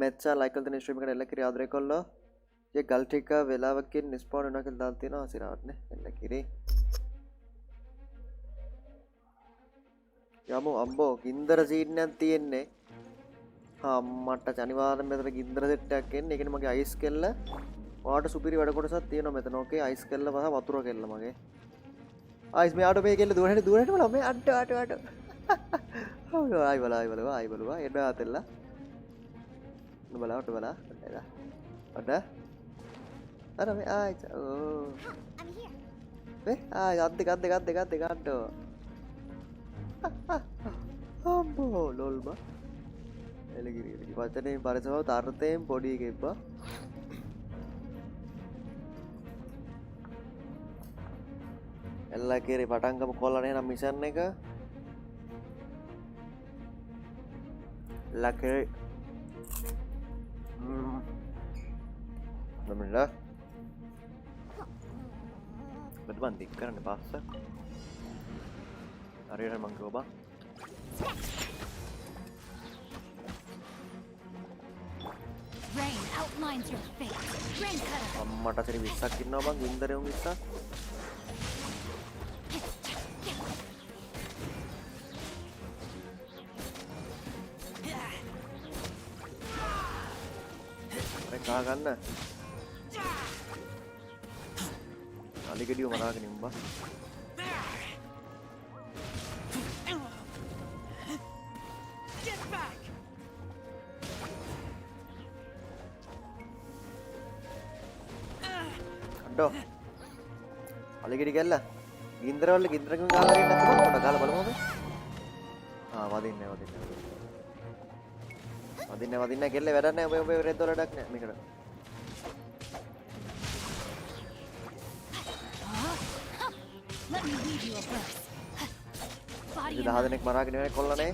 මෙච්චා ලයික් කරන ස්ට්‍රීම් එකට එල්ල කිරි ආදරය කළා. ඒ ගල් ටික වෙලාවකින් ස්පෝන් වෙනවා කියලා දාලා තියෙනවා සිරාවට නේ එල්ල කිරි. යමු අම්බෝ ගින්දර සීන් එකක් තියෙන්නේ. අම්මට අනිවාර්යෙන් මෙතන ගින්දර සෙට් එකක් එන්නේ. ඒ කියන්නේ මගේ අයිස් කෙල්ල ඔයාට සුපිරි වැඩ කොටසක් තියෙනවා මෙතන. ඕකේ අයිස් කෙල්ල පහ වතුර කෙල්ල මගේ. අයිස් මෙයාට මේ කෙල්ල දුරට මම මේ අඩ ආයි බලවා එන්න ආතෙල්ලා බලලා අඩ අර මේ ආයි ඕ මේ ආයි අද්ද ගන්නෝ අම්බෝ ලොල් බා එලගිරි වචනේ පරිසව තරතෙන් පොඩි එකෙප්පා එල්ලා කිරි පටන් ගමු කොල්ලනේ නම් මිෂන් එක laki namilla betul bandik kan passa arena man coba Rain outlines your fate. Rain cutter. ammata seri 20ක් ඉන්නවා බං ගින්දරේ උන් 20ක් කා ගන්න අලිගඩිය මරාගෙන ඉම්බා අඩෝ අලිගඩි ගැල්ල ගින්දර වල ගින්දරකින් ගාලා ඉන්න නැතුව පොඩ ගාලා බලමුද වදින්න කෙල්ල වැඩක් නැහැ ඔබ රෙද්ද වල වැඩක් නැහැ මේකට Let me leave you a verse. Body 10 දෙනෙක් මරාගෙන ඉන්නේ කොල්ලනේ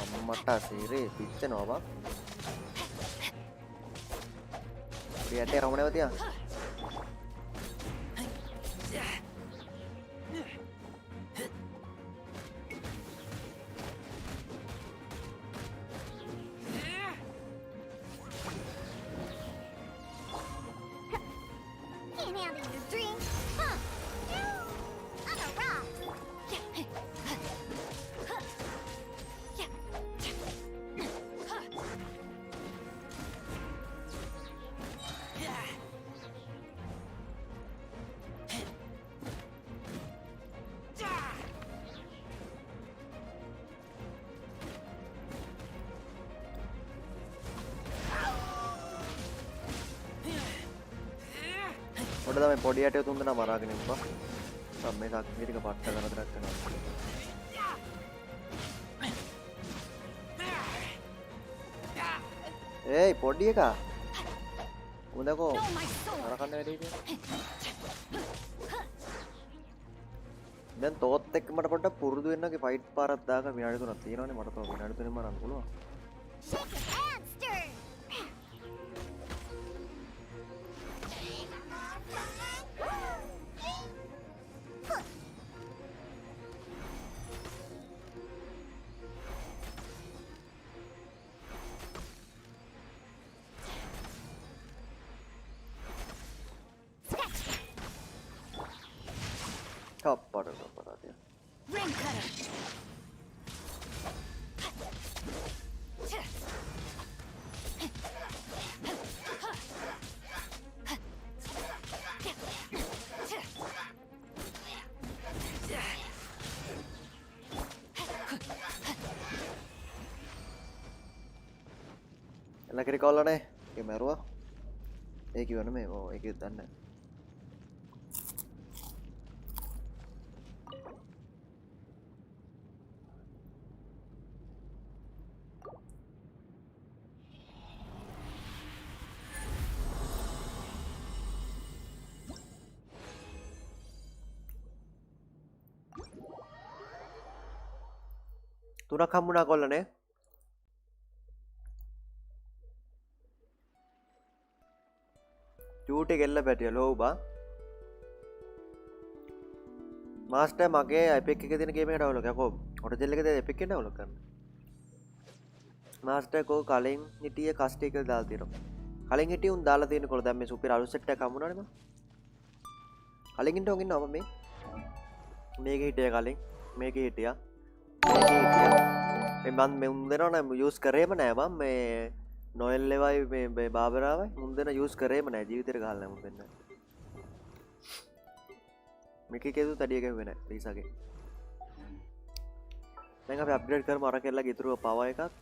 අම්මට සීරේ පිච්චෙනවා බා පියටේ රවණේව තියා Can't handle your dream, huh? පොඩ තමයි පොඩි ඇටය තුන් දෙනා මරාගෙන ඉන්නවා. මම මේ සක්මිය ටික පට්ට කරදරක් කරනවා. ඒයි පොඩි එකා. උදකෝ මරකන්න වැඩි ඉතින්. දැන් තෝත් එක්ක මට පොඩ්ඩක් පුරුදු වෙන්නගේ ෆයිට් පාරක් දාගන්න විනාඩි 3ක් තියෙනවනේ මට තව විනාඩි 3ක් මරන්න පුළුවන්. Kappada dia. Ring cutter. එලා කිරි කොල්ලනේ ඒක මරුවා ඒක කිව්වනේ මේ ඕ ඒක දන්නේ තුනක් හම්බුණා කොල්ලනේ චූටි කෙල්ල පැටිය ලෝ බා මාස්ටර් මගේ එපික් එකේ තියෙන ගේම් එක ඩවුන්ලෝඩ් කරලා කොහොම ඔරිජිනල් එකේ එපික් එක ඩවුන්ලෝඩ් කරන්න මාස්ටර් කෝ කලින් හිටිය කස්ටි එක දාලා තියෙනවා කලින් හිටිය උන් දාලා තියෙනකොට දැන් මේ සුපිරි අලුත් සෙට් එකක් හම්බුණානේ මම කලින් හිටිය උන් ඉන්නවා මම මේකේ හිටිය කලින් මේකේ හිටියා මේ මන් මේ උන් දෙනවා නම් යූස් කරේම නෑ මම මේ නොයල් ලෙවයි මේ බාබරාවයි මුන් දෙන යූස් කරේම නෑ ජීවිතේට ගහලා නෑ මුන් දෙන්න මේකේ කේතු තඩිය ගැහුවේ නෑ ලීසාගේ දැන් අපි අප්ග්‍රේඩ් කරමු අර කෙල්ලගේ ඉතුරු පවර් එකත්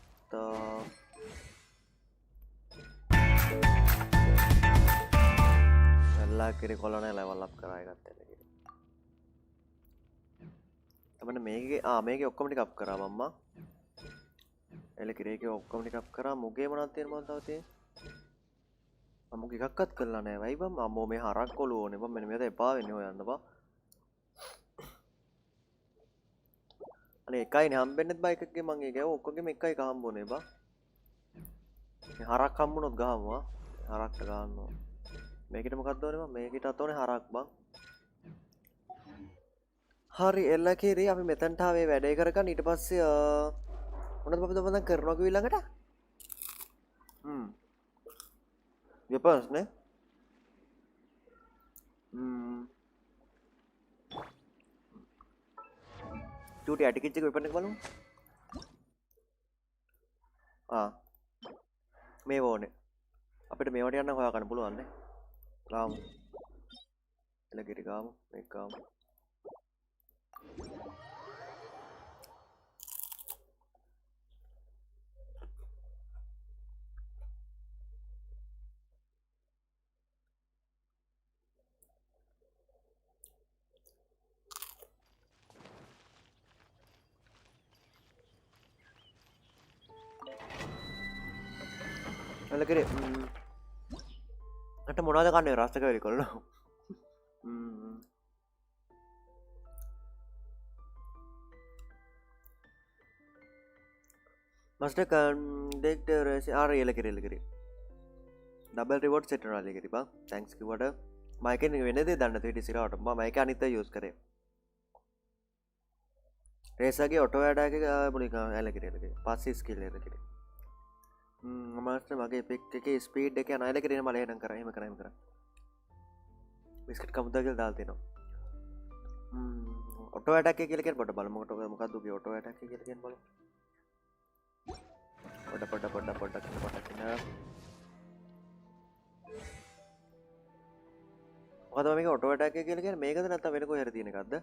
එල්ලා කිරි කොලනේ ලෙවල් අප් කරා එකත් එන්න කිරි අපිට මේකේ ඔක්කොම ටික අප් කරා මම්මා එල කිරේකේ ඔක්කොම ටික අප් කරා මුගේ මොනවද තියෙන මම තව තියෙන්නේ මම මුගේ එකක්වත් කරලා නැහැ වයි බම් අම්මෝ මේ හරක් කොළු ඕනේ බම් මෙන්න මේක එපා වෙන්නේ හොයන්න බා අනේ එකයිනේ හම්බෙන්නෙත් බයික් එකේ මං ඒක ඔක්කොගෙම එකයි හම්බුනේ බා මේ හරක් හම්බුනොත් ගහමු හරක්ට ගන්නවා මේකට මොකක්ද ඕනේ බං මේකටත් ඕනේ හරක් බං හරි එල්ල කිරි අපි මෙතනට ආවේ වැඩේ කරගන්න ඊට පස්සේ මොනවද අපි දැන් කරනවා කිව්ව ඊළඟට weapons නේ චූටි ඇටිකිච් එක වෙපන් එක බලමු මේ ඕනේ අපිට මේවට යන්න හොයා ගන්න පුළුවන් නේ ගාමු එළ කිරි ගාමු මේක ගාමු එලකරේ අට මොනවද කන්නේ රස්තක වෙලි කොල්ලෝ මස්ටර් කන්ඩෙක්ට් රේස් ආර එලකරේ ඩබල් රිවෝඩ් සෙට් කරනවා එලකරේ බං තැන්ක්ස් කිව්වට මම එකෙන් වෙන දේ දන්න 3D සිරවට මම ඒක අනිත් අය යූස් කරේ රේසගේ ඔටෝ ඇඩ එක මුලික එලකරේ පස්සේ ස්කිල් එලකරේ මාස්ටර් මගේ පික් එකේ ස්පීඩ් එක යන එලකරේ මම ලේනම් කරා එහෙම කරා බිස්කට් කමුදා කියලා දාලා තිනවා ඔටෝ ඇටැක් එක කියලා කියන පොඩ බලමු මොකක්ද උගේ ඔටෝ ඇටැක් එක කියලා කියන බලමු පොඩ කියන මොකද මේක ඔටෝ ඇටැක් එක කියලා කියන්නේ මේකද නැත්නම් වෙන කොහේ හරි තියෙන එකක්ද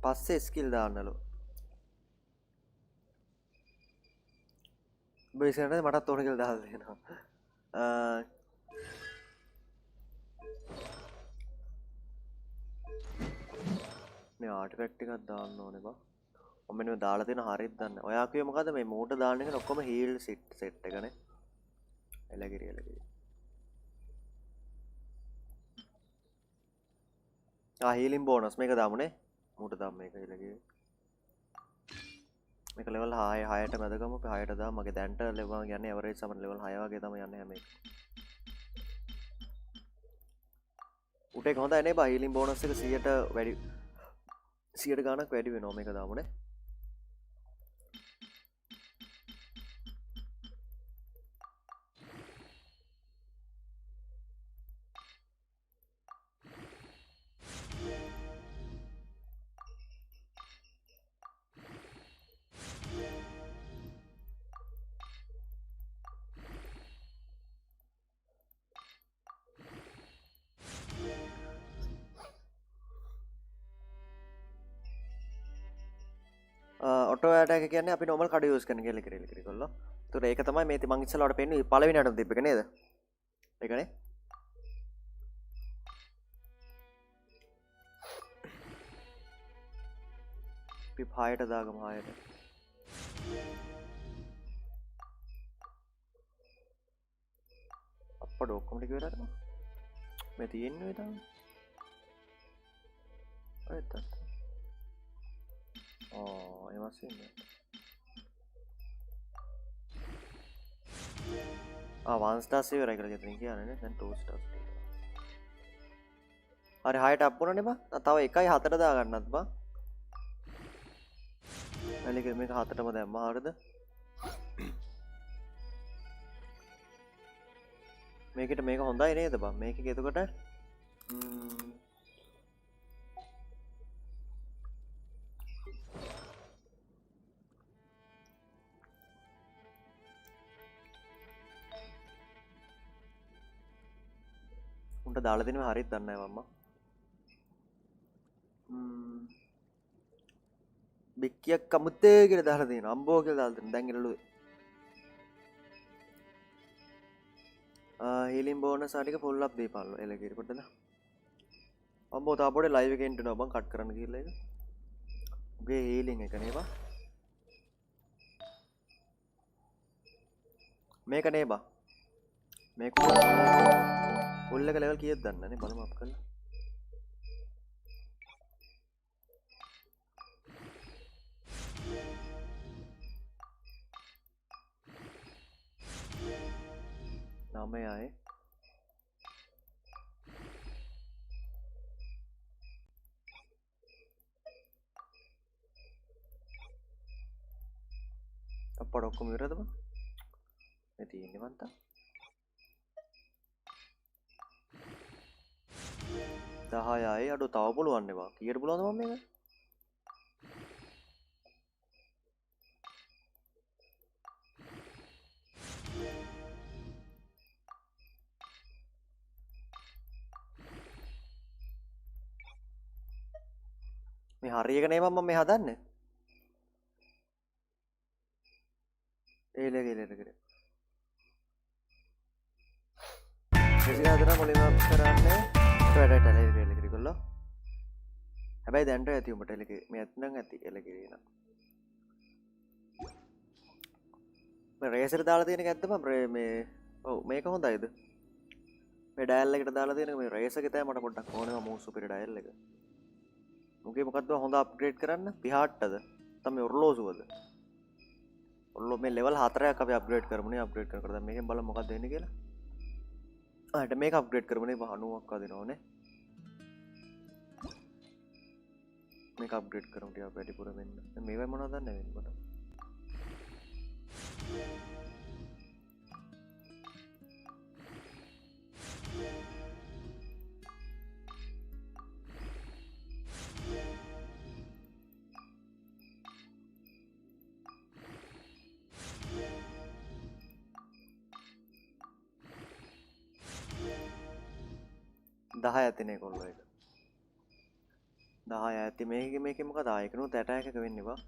පස්සේ ස්කිල් දාන්නලු බේසනට මටත් ඕන කියලා දාලා දෙනවා. මේ ආටිෆැක්ට් එකක් දාන්න ඕනේ බා. මම මෙන්න දාලා තියෙන හරියද දන්නේ. ඔයා කිව්වේ මොකද්ද මේ මූට දාන්න එක ඔක්කොම හීල් සෙට් එකනේ. එලගිරි. හීලින් බෝනස් මේක දාමුනේ. මූට දාමු මේක එලගිරි. මේක ලෙවල් 6ට මැදගම 6ට දාමු. මගේ දැන්ට ලෙවල් යන්නේ එවරේජ් සමන ලෙවල් 6 වගේ තමයි යන්නේ හැම එක. උටේ හොඳයි නේ බා හීලින් බෝනස් එක 100ට වැඩි 100 ගාණක් වැඩි වෙනවා මේක දාමුනේ. ඔටෝ ඇටැක් එක කියන්නේ අපි normal කඩ යූස් කරන කියලා කියලා කොල්ලෝ. ඒතකොට ඒක තමයි මේ මං ඉස්සෙල්ලාට පෙන්නේ පළවෙනි අඩම තිබ්බ එක නේද? ඒකනේ. අපි 6ට දාගමු 6ට. අප්පඩ ඔක්කොම ටික වෙලා තමයි. මේ තියෙන්නේ තමයි. ඔයත් ये मशीन है वन स्टार से इवरයි කියලා කියතන කියන්නේ දැන් 2 ස්ටාර්ස් තියෙනවා හරි 6ට අප් වුණානේ බා තව 1යි 4ට දා ගන්නත් බා එලික මේක 4ටම දැම්මා හරිද මේකට මේක හොඳයි නේද බා මේකේ එතකොට උන්ට දාලා දෙනවා හරියට දන්නේ නැහැ මම්මා. බික්කියක් කමුතේ කියලා දාලා දෙනවා. අම්බෝ කියලා දාලා දෙනවා. දැන් ඉරළුවේ. හීලින් බෝනස් ආ ටික ෆුල් අප් දීපල්ලෝ. එලගිරි පොඩ්ඩද. අම්බෝ තා පොඩේ ලයිව් එකේ එන්ටනවා බං කට් කරන්න කියලා ඒක. උගේ හීලින් එක නේ බං. මේක නේ බං. මේක फुल का लेवल किया दन्ना ने බලමු අප් කරලා नामे आए अब पढ़ो को मेरा दबा मैं तीन बनता 10යි අඩෝ තව පුළුවන් නේ බා කීයට පුළුවන්ද මම මේක මේ හරියක නේ මම මේ හදන්නේ ඒලෙක ඉතින් හදන මුලින්ම අප් කරන්නේ වැඩට එලගිරි කොල්ලෝ හැබැයි දැන්ට ඇති උඹට එලගිරි මේ ඇත්නම් ඇති එලගිරි නා මේ රේසර් දාලා තියෙන එක ඇත්තම මේ ඔව් මේක හොඳයිද මේ ඩයල් එකට දාලා තියෙන මේ රේසර් එකේ තමයි මට පොඩ්ඩක් ඕනේ මූ සුපිරි ඩයල් එක මුගේ මොකද්ද හොඳ අප්ග්‍රේඩ් කරන්න පිහාට්ටද තමයි ඔර්ලෝසුවද ඔර්ලෝ මේ ලෙවල් 4ක් අපි අප්ග්‍රේඩ් කරමුනේ අප්ග්‍රේඩ් කරලා දැන් මේකෙන් බලමු මොකක්ද වෙන්නේ කියලා ආට මේක අප්ග්‍රේඩ් කරමුනේ 90ක් වදිනවනේ මේක අප්ග්‍රේඩ් කරමු ටිකක් වැඩිපුර වෙන්න දැන් මේවයි මොනවද දන්නේ වෙන්නේ මට 10 ඇතිනේ කොල්ලෝ එක 10 ඇති මේකේ මොකද ආයකනොත් ඇටැක් එක වෙන්නේ බා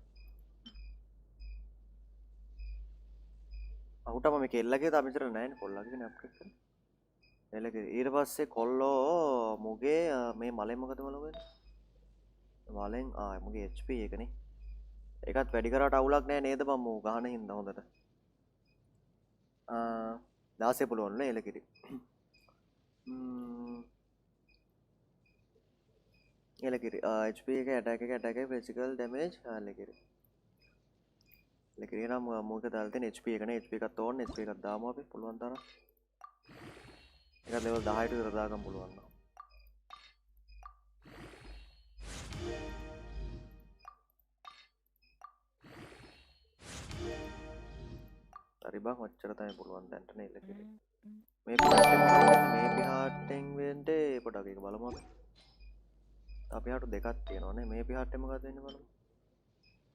අහුටම මේ කෙල්ලගේ තා මෙතන නැහැ නේ කොල්ලගේ නේ අප්ඩේට් කරන්නේ. එලගේ ඊට පස්සේ කොල්ලෝ මුගේ මේ මලෙන් මොකද මලුවේ? මලෙන් මුගේ HP එකනේ. ඒකත් වැඩි කරාට අවුලක් නැහැ නේද මම මූ ගහන හින්දා හොඳට. 16 පුළුවන් නේ එලකිරි. එලකිරි HP එක attack එක physical damage එලකිරි. එලකිරි නම් මූක දාලා තියෙන HP එකනේ HP එකත් ඕනේ HP එකක් දාමු අපි පුළුවන් තරම්. ඒක level 10ට විතර දාගන්න පුළුවන් නෝ. හරි බං ඔච්චර තමයි පුළුවන් දැන්ට නේ එලකිරි. මේ පිහාට්ටෙන් වෙන්නේ පොඩක් එක බලමු අපි. අපි හාට දෙකක් තියෙනවා නේ මේ පිහාට්ටේ මොකද වෙන්නේ බලමු.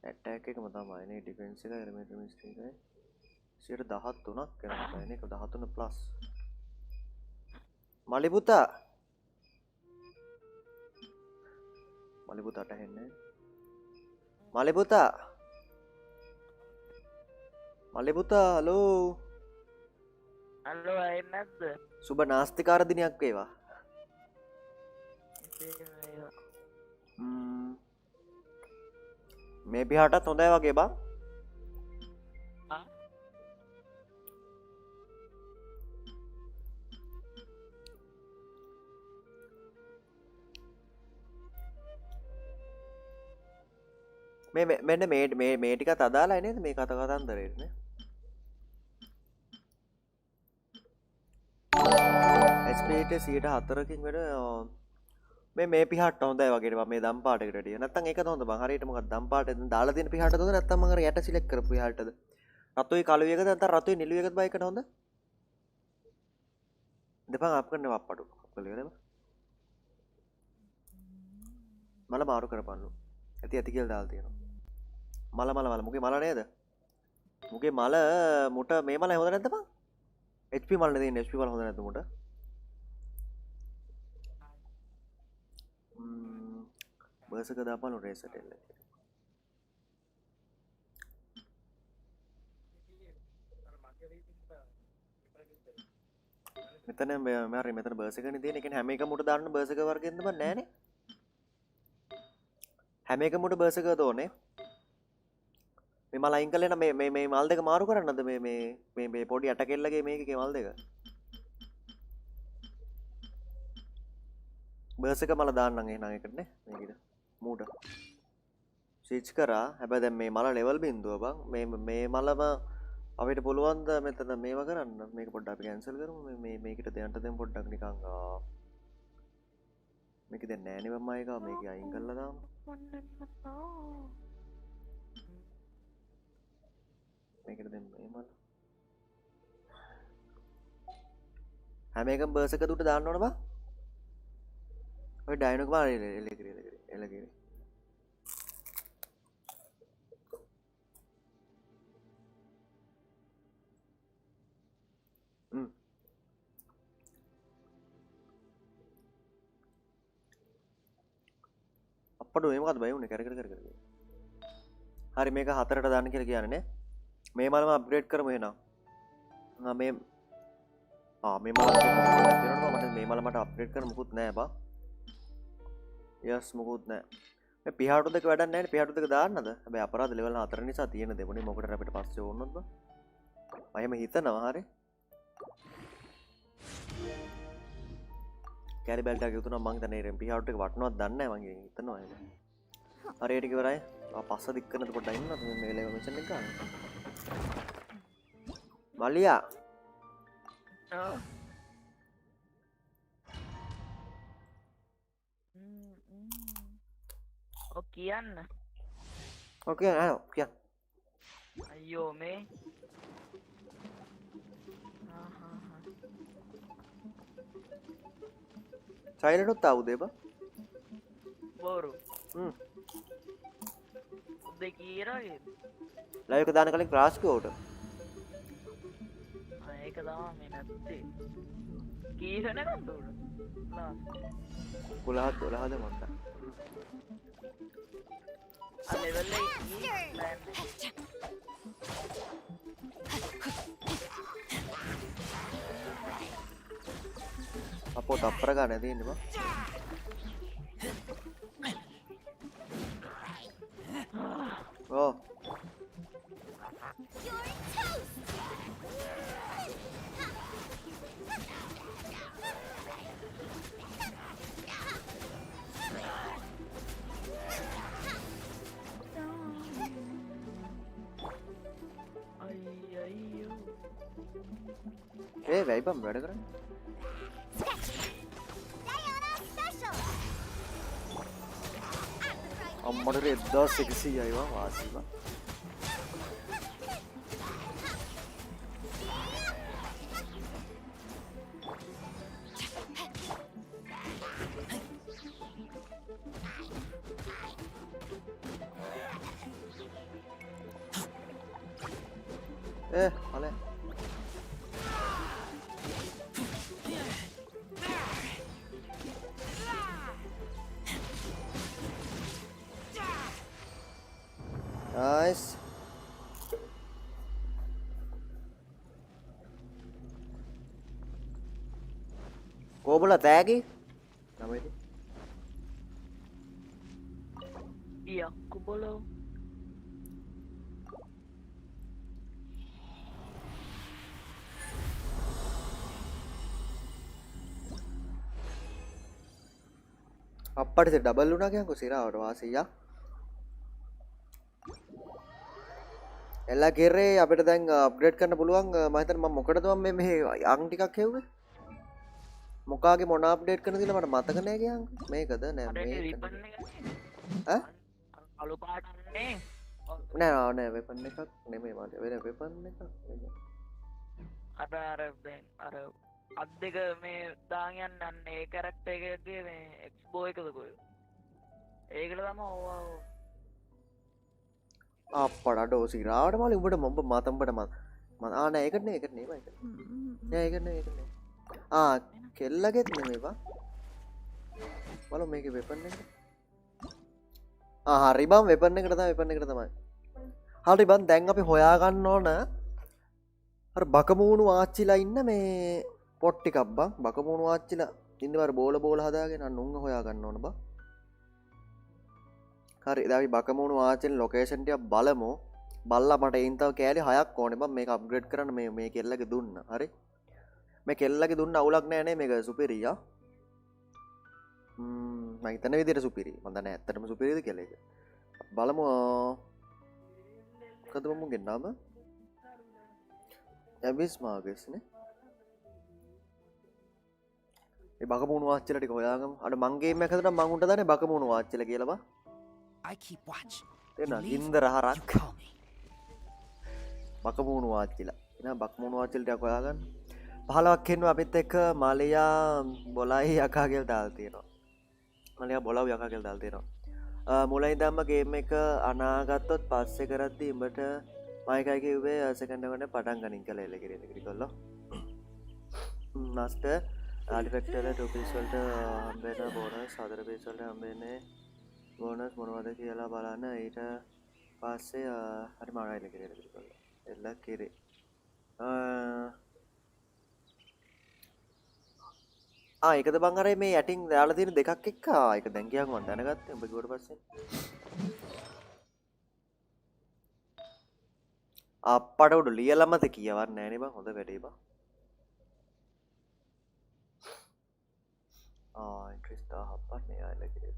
ඇටැක් එකම තමයි නේ ඩිෆෙන්ස් එක එලිමේටර් මිස්ට්‍රි එකයි 13ක් කරනවා නේ 13 ප්ලස්. මලිපුතා ඇහෙන්නේ මලිපුතා හලෝ ඇහෙන්නේ නැද්ද? සුබ නාස්තිකාර දිනයක් වේවා. මේ පිහාටත් හොඳයි වගේ බං. මෙන්න මේ ටිකත් අදාළයි නේද මේ කතන්දරේට නේ. HP 104කින් වැඩ මේ පිහාට හොඳයි වගේ මේ දම් පාටකට වැඩිය. නැත්තම් ඒකද හොඳ බං. හරියට මොකක්ද දම් පාට දාලා තියෙන පිහාටද හොඳ නැත්තම් මම අර යට සිලෙක්ට් කරපු පිහාටද? රතුයි කළුයි එකද නැත්තම් රතුයි නිලුයි එකද බයි එකට හොඳ? දෙපන් අප් කරන්න වප්පඩු. අප්කලේ නේද? මල මාරු කරපන්නු. ඇති කියලා දාලා තියෙනවා. මල මුගේ මල නේද? මුගේ මල මුට මේ මල හොඳ නැද්ද බං? HP මල නේ තියෙන්නේ HP මල හොඳ නැද්ද මුට? බර්සක දාපන් රේසට එල්ල. මෙතන මෙතන බර්සක නේ තියෙන්නේ. ඒ කියන්නේ හැම එකම මුට දාන්න බර්සක වර්ගෙන්ද බං නෑනේ. හැම එකම මුට බර්සක දෝනේ. මේ මල අයින් කළේ නම් මේ මල් දෙක මාරු කරන්නද මේ පොඩි අටකෙල්ලගේ මේකේ මල් දෙක. බර්සක මල දාන්නම් එහෙනම් එකට නේ මේකද මූට ස්විච් කරා. හැබැයි දැන් මේ මල ලෙවල් බින්දුව බං මේ මලම අපිට පුළුවන් ද මෙතන මේව කරන්න. මේක පොඩ්ඩක් අපි කැන්සල් කරමු. මේකට දෙන්නට දෙමු පොඩ්ඩක් නිකන් මේක දැන් නෑ නේ මම එක මේක අයින් කරලා දාමු. මේකට දෙන්න මේ මල හැම එකම බර්සක දුට දාන්න ඕන බං. ඔය ඩයිනොක් මාර එලකිරි අප්පඩු මේ මොකද බය වුනේ කර හරි මේක 4ට දාන්න කියලා කියන්නේ නේ. මේ මලම අප්ග්‍රේඩ් කරමු එහෙනම්. මේ මල මට මේ මල මට අප්ග්‍රේඩ් කරන්න මුකුත් නෑ බා. යස් මුකුත් නෑ. මේ පිහාටු දෙක වැඩක් නෑනේ. පිහාටු දෙක දාන්නද? හැබැයි අපරාධ ලෙවල් 4 නිසා තියෙන දෙමුනේ මොකටද අපිට පස්සේ ඕනොත් බා. මම හිතනවා හරි. කැරි බෙල්ට් එකක් යුතුනවා මං හිතන්නේ පිහාටු එක වටනවත් දන්නේ නෑ මං හිතනවා ඒක. හරි ඒක ඉවරයි. පස්ස දික් කරනද පොඩ්ඩක් ඉන්නවද මේ ලෙවල් මිෂන් එක ගන්න. මලියා කියන්න. ඕකේ නෑ කියන්න. අයියෝ මේ සයිලන්ට් උත් ආවුද බා? බොරු. උදේ කීරාගේ? ලයිව් එක දාන කලින් ක්‍රාෂ් කෝට. ඒක තමයි මේ නැත්තේ. කීරනේ නේද උඩ? 12ද මන්ද. level 8 අපෝ තප්පර ගන්න තියෙන්නේ බා. Oh. Eh, vai bam වැඩ කරන්නේ. අම්මට 1100යි වා වාසිවා. හලේ. Nice. Kobola tagi? Nama itu? Iya, Kobola. අප්පට ඩබල් වුණා කියන්කෝ සිරාවට වාසියා. එලා ගෙරේ අපිට දැන් අප්ග්‍රේඩ් කරන්න පුළුවන් මම හිතන්නේ මම මොකටද මම මේ අං ටිකක් හෙව්වේ මොකාගේ මොන අප්ඩේට් කරන දිලා මට මතක නෑ කියන්කෝ මේකද නෑ මේක ඈ අලු පාටන්නේ නෑ නෑ වෙපන් එකක් නෙමෙයි මට වෙන වෙපන් එකක් අර අත් දෙක මේ දාන් යන්න ඒ කැරක්ටර් එකේ මේ එක්ස්බෝ එකද කොහෙද ඒකට තමයි ඕවා අප්පඩ ඩෝ සිරාවට මල උඹට මොඹ මතම්බට මත ආ නෑ ඒකට නේ ඒකට නේ බයි නෑ ඒකට නේ ආ කෙල්ලගෙත් නෙමෙයි බා බලමු මේකේ වෙපන් එක ආ හරි බම් වෙපන් එකට තමයි හරි බම් දැන් අපි හොයා ගන්න ඕන අර බකමූණු ආච්චිලා ඉන්න මේ පොට් ටිකක් බං බකමූණු ආච්චිලා ඉන්නවර බෝල හදාගෙන අන්න උන්ව හොයා ගන්න ඕන බා හරි දැන් අපි බකමූණු ආච්චිලා ලොකේෂන් ටික බලමු බල්ලා මට එයින් තව කෑලි 6ක් ඕනේ බං මේක අප්ග්‍රේඩ් කරන්න මේ කෙල්ලගේ දුන්න හරි මේ කෙල්ලගේ දුන්න අවුලක් නෑ නේ මේක සුපිරියා මම හිතන විදිහට සුපිරි මම දන්නේ ඇත්තටම සුපිරිද කියලා ඒක බලමු මොකද මමුගේ නම ඇබිස් මාගස් නේ ඒ බකමූණු ආච්චිලා ටික හොයාගමු අර මං ගේම් එකක් හදලා මං උන්ට දාන්නේ බකමූණු ආච්චිලා කියලා බා I keep watch. එන ගින්දර හරක් බකමූණු ආච්චිලා එන බකමූණු ආච්චිලා ටික හොයාගන්න 15ක් ඉන්නවා අපිත් එක්ක මාලියා බොලයි යකා කියලා දාලා තියෙනවා මාලියා බොලව් යකා කියලා දාලා තියෙනවා මුලින් ඉඳන්ම ගේම් එක අනාගත්තොත් පස්සේ කරද්දී උඹට මයිකයි කිව්වේ සෙකන්ඩ් එකට පටන් ගනින් කියලා එල කිරේ ඉතින් කොල්ලෝ මාස්ටර් ආටිෆැක්ට් වල 2 piece වලට හම්බෙන බෝනස් 4 piece වලට හම්බෙන්නේ බෝනස් මොනවද කියලා බලන්න ඊට පස්සේ හරි මාරයිල කිරේ ඉතින් කොල්ලෝ එල කිරේ ඒකද බං අර මේ යටින් දාලා තියෙන දෙකක් එක්ක ඒක දැන් කියන්කෝ මම දැනගත්තේ උඹ කිව්වට පස්සේ අප්පට උඩ ලියලමද කියවන්නේ නෑනේ බං හොඳ වැඩේ බං ඉන්ට්‍රෙස්ට් 17ක් නේ ආයෙලා කිරේ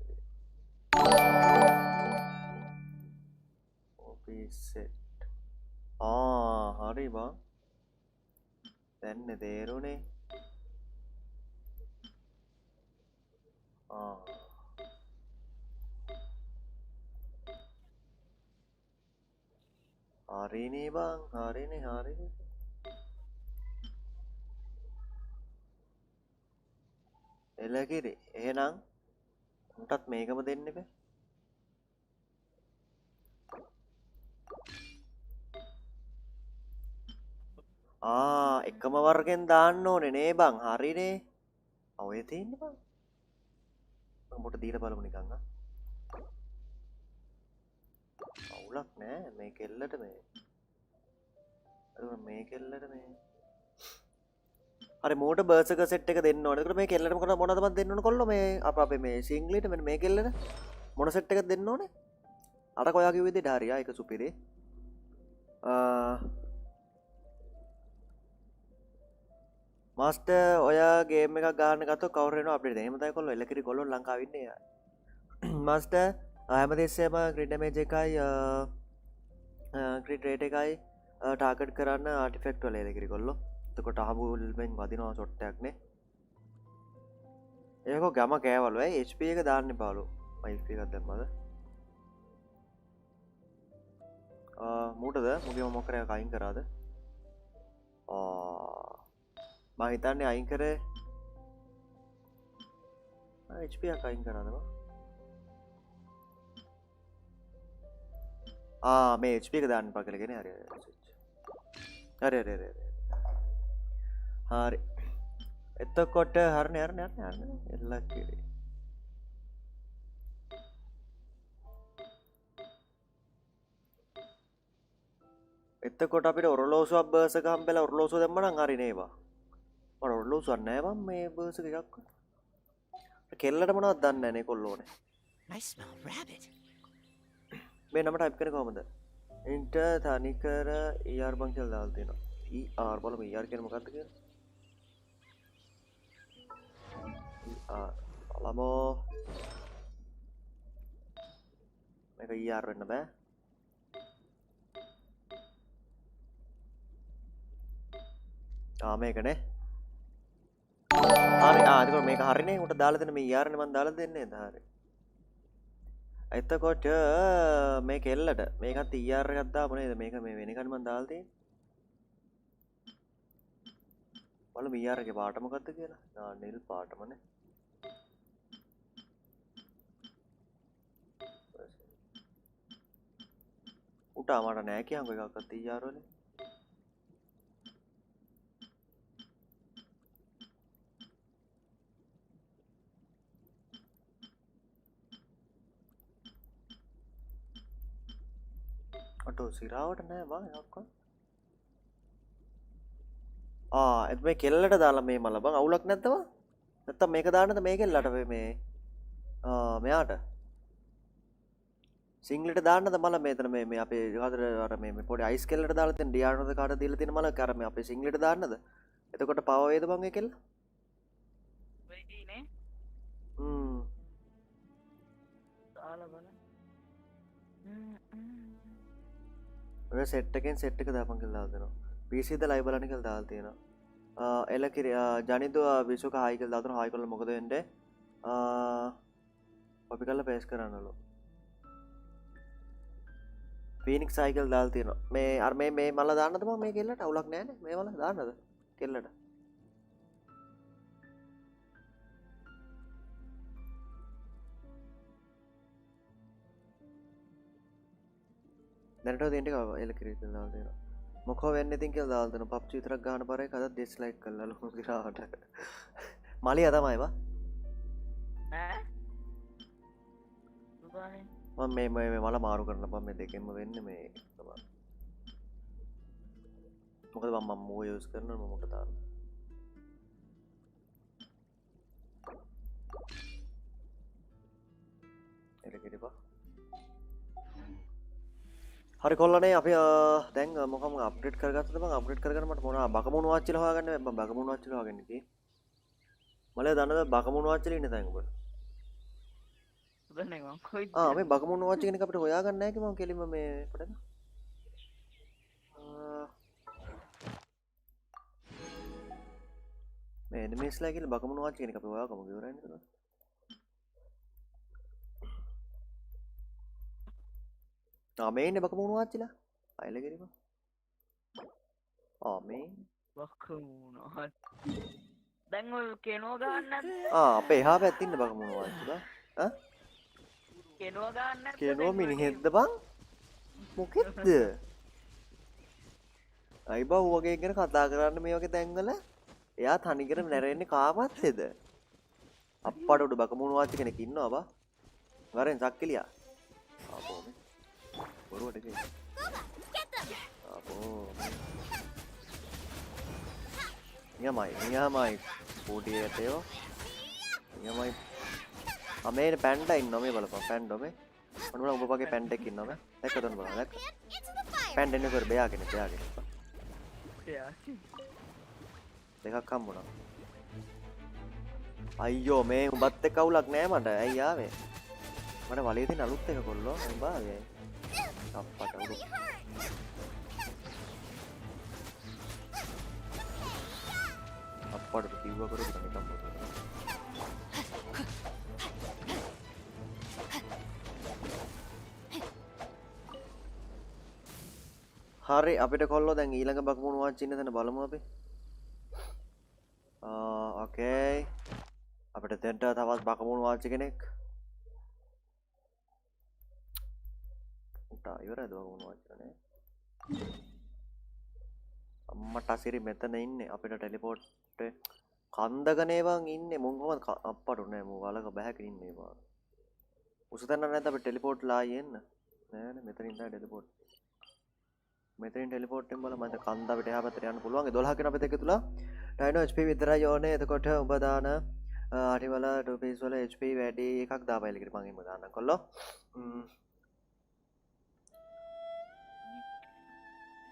ඔෆිස් සෙට් හරි බං දැන් තේරුනේ හරිනේ බං හරිනේ එලකිරි එහෙනම් උන්ටත් මේකම දෙන්න බෑ එකම වර්ගෙන් දාන්න ඕනේ නේ බං හරිනේ ඔය තියෙන්නේ බං උඹට දීලා බලමු නිකන් අවුලක් නෑ මේ කෙල්ලට මේ අර මූට බර්සක සෙට් එක දෙන්න ඕනේ. ඒකට මේ කෙල්ලට මොනවද මන් දෙන්න ඕන කොල්ලෝ මේ අපේ මේ සිංග්ලිට මෙන්න මේ කෙල්ලට මොන සෙට් එකක් දෙන්න ඕනේ? අර කොයා කිව්ව විදිහට හරියා ඒක සුපිරි. මාස්ටර් ඔය ගේම් එකක් ගන්න ගත්තොත් කවුරු වෙනව අප්ඩේට් දෙන්න. එහෙම තමයි කොල්ලෝ එලකිරි කොල්ලෝ ලංකාවේ ඉන්නේ. මාස්ටර් හැමදෙස්සෙම ක්‍රිට් ඩැමේජ් එකයි ක්‍රිට් රේට් එකයි ටාගට් කරන්න ආටිෆෙක්ට් වල එලකිරි කොල්ලෝ. එතකොට අහඹුල්ෙන් වදිනවා ෂොට් එකක් නේ. ඒක ගම කෑවලු. ඇයි HP එක දාන්න එපාලු. මම HP එකක් දැම්මද? මූටද මුගේ මොකරයක් අයින් කරාද? මම හිතන්නේ අයින් කරේ HP එකක් අයින් කරාද බං? මේ HP එක දාන්න එපා කියලා කියන්නේ. හරි එතකොට හරනේ එල්ල කිරි. එතකොට අපිට ඔරලෝසුවක් බර්ස් එක හම්බෙලා ඔරලෝසුව දැම්ම නම් හරි නේවා. මට ඔරලෝසුවක් නැහැ බං මේ බර්ස් එක එකක්. කෙල්ලට මොනවද දන්නේ නැහැ නේ කොල්ලෝනේ. I smell rabbit. මේ නම ටයිප් කරන්නේ කොහමද? enter තනිකර ER බං කියලා දාලා තියෙනවා. ER බලමු ER කියන්නේ මොකක්ද කියලා. බලමු. මේක ER වෙන්න බෑ. මේකනේ. හරි එතකොට මේක හරිනේ. උට දාලා දෙන්න මේ ER නේ මම දාලා දෙන්නේ නේද? හරි. එතකොට මේ කෙල්ලට මේකත් ER එකක් දාමු නේද? මේක මේ වෙන එකනේ මම දාලා තියෙන්නේ. බලමු ER එකේ පාට මොකද්ද කියලා. නිල් පාටමනේ. උටා මට නෑ කියන්කො එකක්වත් ER වල. අටෝ සිරාවට නෑ බං එකක්වත්. එත් මේ කෙල්ලට දාලා මේ මල බං අවුලක් නැද්ද බං? නැත්තම් මේක දාන්නද මේ කෙල්ලට මේ මෙයාට සිංගලට දාන්නද මල මෙතන මේ අපේ හතර අර මේ පොඩි අයිස් කෙල්ලට දාලා තියෙන ඩියානෝද කාට දීලා තියෙන මල අර මේ අපේ සිංගලට දාන්නද? එතකොට පව වේද බං ඒ කෙල්ල? වෙයිදී නේ? දාලා බලන්න. ඔය සෙට් එකෙන් සෙට් එක දාපන් කියලා දාලා දෙනවා. PC ද ලයිව් බලන්න කියලා දාලා තියෙනවා. එල කිරි ජනිදු විසුක හායි කියලා දාලා දෙනවා. හායි කළා මොකද වෙන්නේ? කොපි කරලා පේස්ට් කරන්නලු. ෆීනික්ස් හායි කියලා දාලා තියෙනවා. මේ අර මේ මල දාන්නද මම මේ කෙල්ලට අවුලක් නැහැ නේ. මේ මල දාන්නද කෙල්ලට? දැනට දෙන්න එක එල කිරි කියලා දාලා දෙනවා. මොකෝ වෙන්නේ ඉතින් කියලා දාලා දෙනවා. PUBG විතරක් ගන්න පාරේ කදා ඩිස්ලයික් කළා ලොකු ගිරාට. මලියා තමයි වා. ඈ? දුබානේ. මම මේ මල මාරු කරන්න බම් මේ දෙකෙන්ම වෙන්නේ මේ තමයි. මොකද මම මෝ යූස් කරනවා මම මොකද දාන්න. එල කිරි බා. හරි කොල්ලනේ අපි දැන් මොකම අප්ඩේට් කරගත්තද බං? අප්ඩේට් කරගන්න මට මොනවා බකමුණු වාච්චිලා හොයාගන්න බෑ. මම බකමුණු වාච්චිලා හොයාගන්න ඉතින්. මලේ දන්නද බකමුණු වාච්චිලා ඉන්නේ දැන් ඔබ? දන්නේ මම කොයිද? මේ බකමුණු වාච්චි කෙනෙක් අපිට හොයාගන්න නැහැ කි මම කෙලින්ම මේ පොඩද? මේ එනිමේස්ලා කියලා බකමුණු වාච්චි කෙනෙක් අපි හොයාගමු ඉවරයි නේද? මේ ඉන්නේ බකමුණු වාච්චිලා. අයල කිරිම. මේ බකමුණු වාච්චි. දැන් ඔය කෙනෝ ගන්න නැද්ද? අපේ එහා පැත්තේ ඉන්න බකමුණු වාච්චිලා. කෙනෝ ගන්න නැද්ද? කෙනෝ මිනිහෙක්ද බං? මොකෙද්ද? අයි බා වගේ ගැන කතා කරන්න මේ වගේ තැන්වල එයා තනිකර නැරෙන්නේ කාමත්තේද? අප්පඩ උඩ බකමුණු වාච්චි කෙනෙක් ඉන්නවා බා. වරෙන් සක්කලියා. ආපෝ බොරුවට ගියේ. ආපෝ. නියමයි පූටියට ඒවා නියමයි අමේ පැන්ඩ ඉන්නවා මේ බලපන් පැන්ඩ් ඔමේ අනුර ඔබ වගේ පැන්ඩ් එකක් ඉන්නවා මේ දැක්කද බලන්න දැක්ක පැන්ඩ් එන්නේ කර බයාගෙන දෙකක් හම්බුණා අයියෝ මේ උඹත් එක්ක අවුලක් නෑ මට ඇයි ආවේ මට වලේ තියෙන අලුත් එක කොල්ලෝ උඹ ආවේ අප්පට උඩු අප්පට කිව්වා කරේ නිකන් හරි අපිට කොල්ලෝ දැන් ඊළඟ බකමුණු වාච් ඉන්න තැන බලමු අපි ඕකේ අපිට දෙන්න තවත් බකමුණු වාච් කෙනෙක් උටා ඉවරද බකමුණු වාච් නේ අම්මට අසිරි මෙතන ඉන්නේ අපිට ටෙලිපෝට් කන්දකනේ වන් ඉන්නේ මුන් කොහමද අප්පට නෑ මු වලක බහැගෙන ඉන්නේ බා උසතන නැත්නම් අපි ටෙලිපෝට් ලා යන්න නෑනේ මෙතන ඉඳලා ටෙලිපෝට් මෙතනින් ටෙලිපෝට් එකෙන් බලමු මම කන්ද අපිට එහා පැත්තට යන්න පුළුවන් 12 කෙනා අපිට එක තුලා ඩයිනෝ HP විතරයි ඕනේ එතකොට ඔබ දාන ආටි වල 2 piece වල HP වැඩි එකක් දාපයිල කිරි මම එහෙම දාන්නම් කොල්ලෝ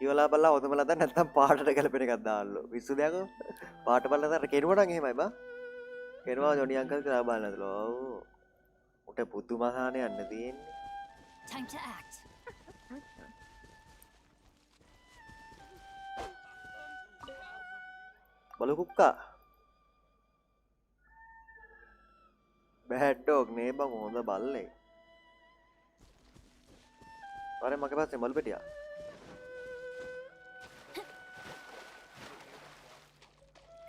ඉවලා බලලා ඔතමලා දැන් නැත්තම් පාටට ගැලපෙන එකක් දාන්නලු විශ්සු දෙයක පාට බලලා දැන් කෙරුවා නම් එහෙමයි බා කෙරුවා ජොනි අංකල් කියලා බලන්නදලු ඔව් උට පුතු මහානේ යන්න තියෙන්නේ Time to act. බලු කුක්කා බෑඩ් ඩොග් නේ බං හොඳ බල්ලේ අර මගේ පස්සේ මල් පෙටියා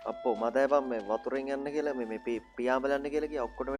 අප්පෝ මතයි බං මේ වතුරෙන් යන්න කියලා මේ පියාඹල යන්න කියලා කිය ඔක්කොටම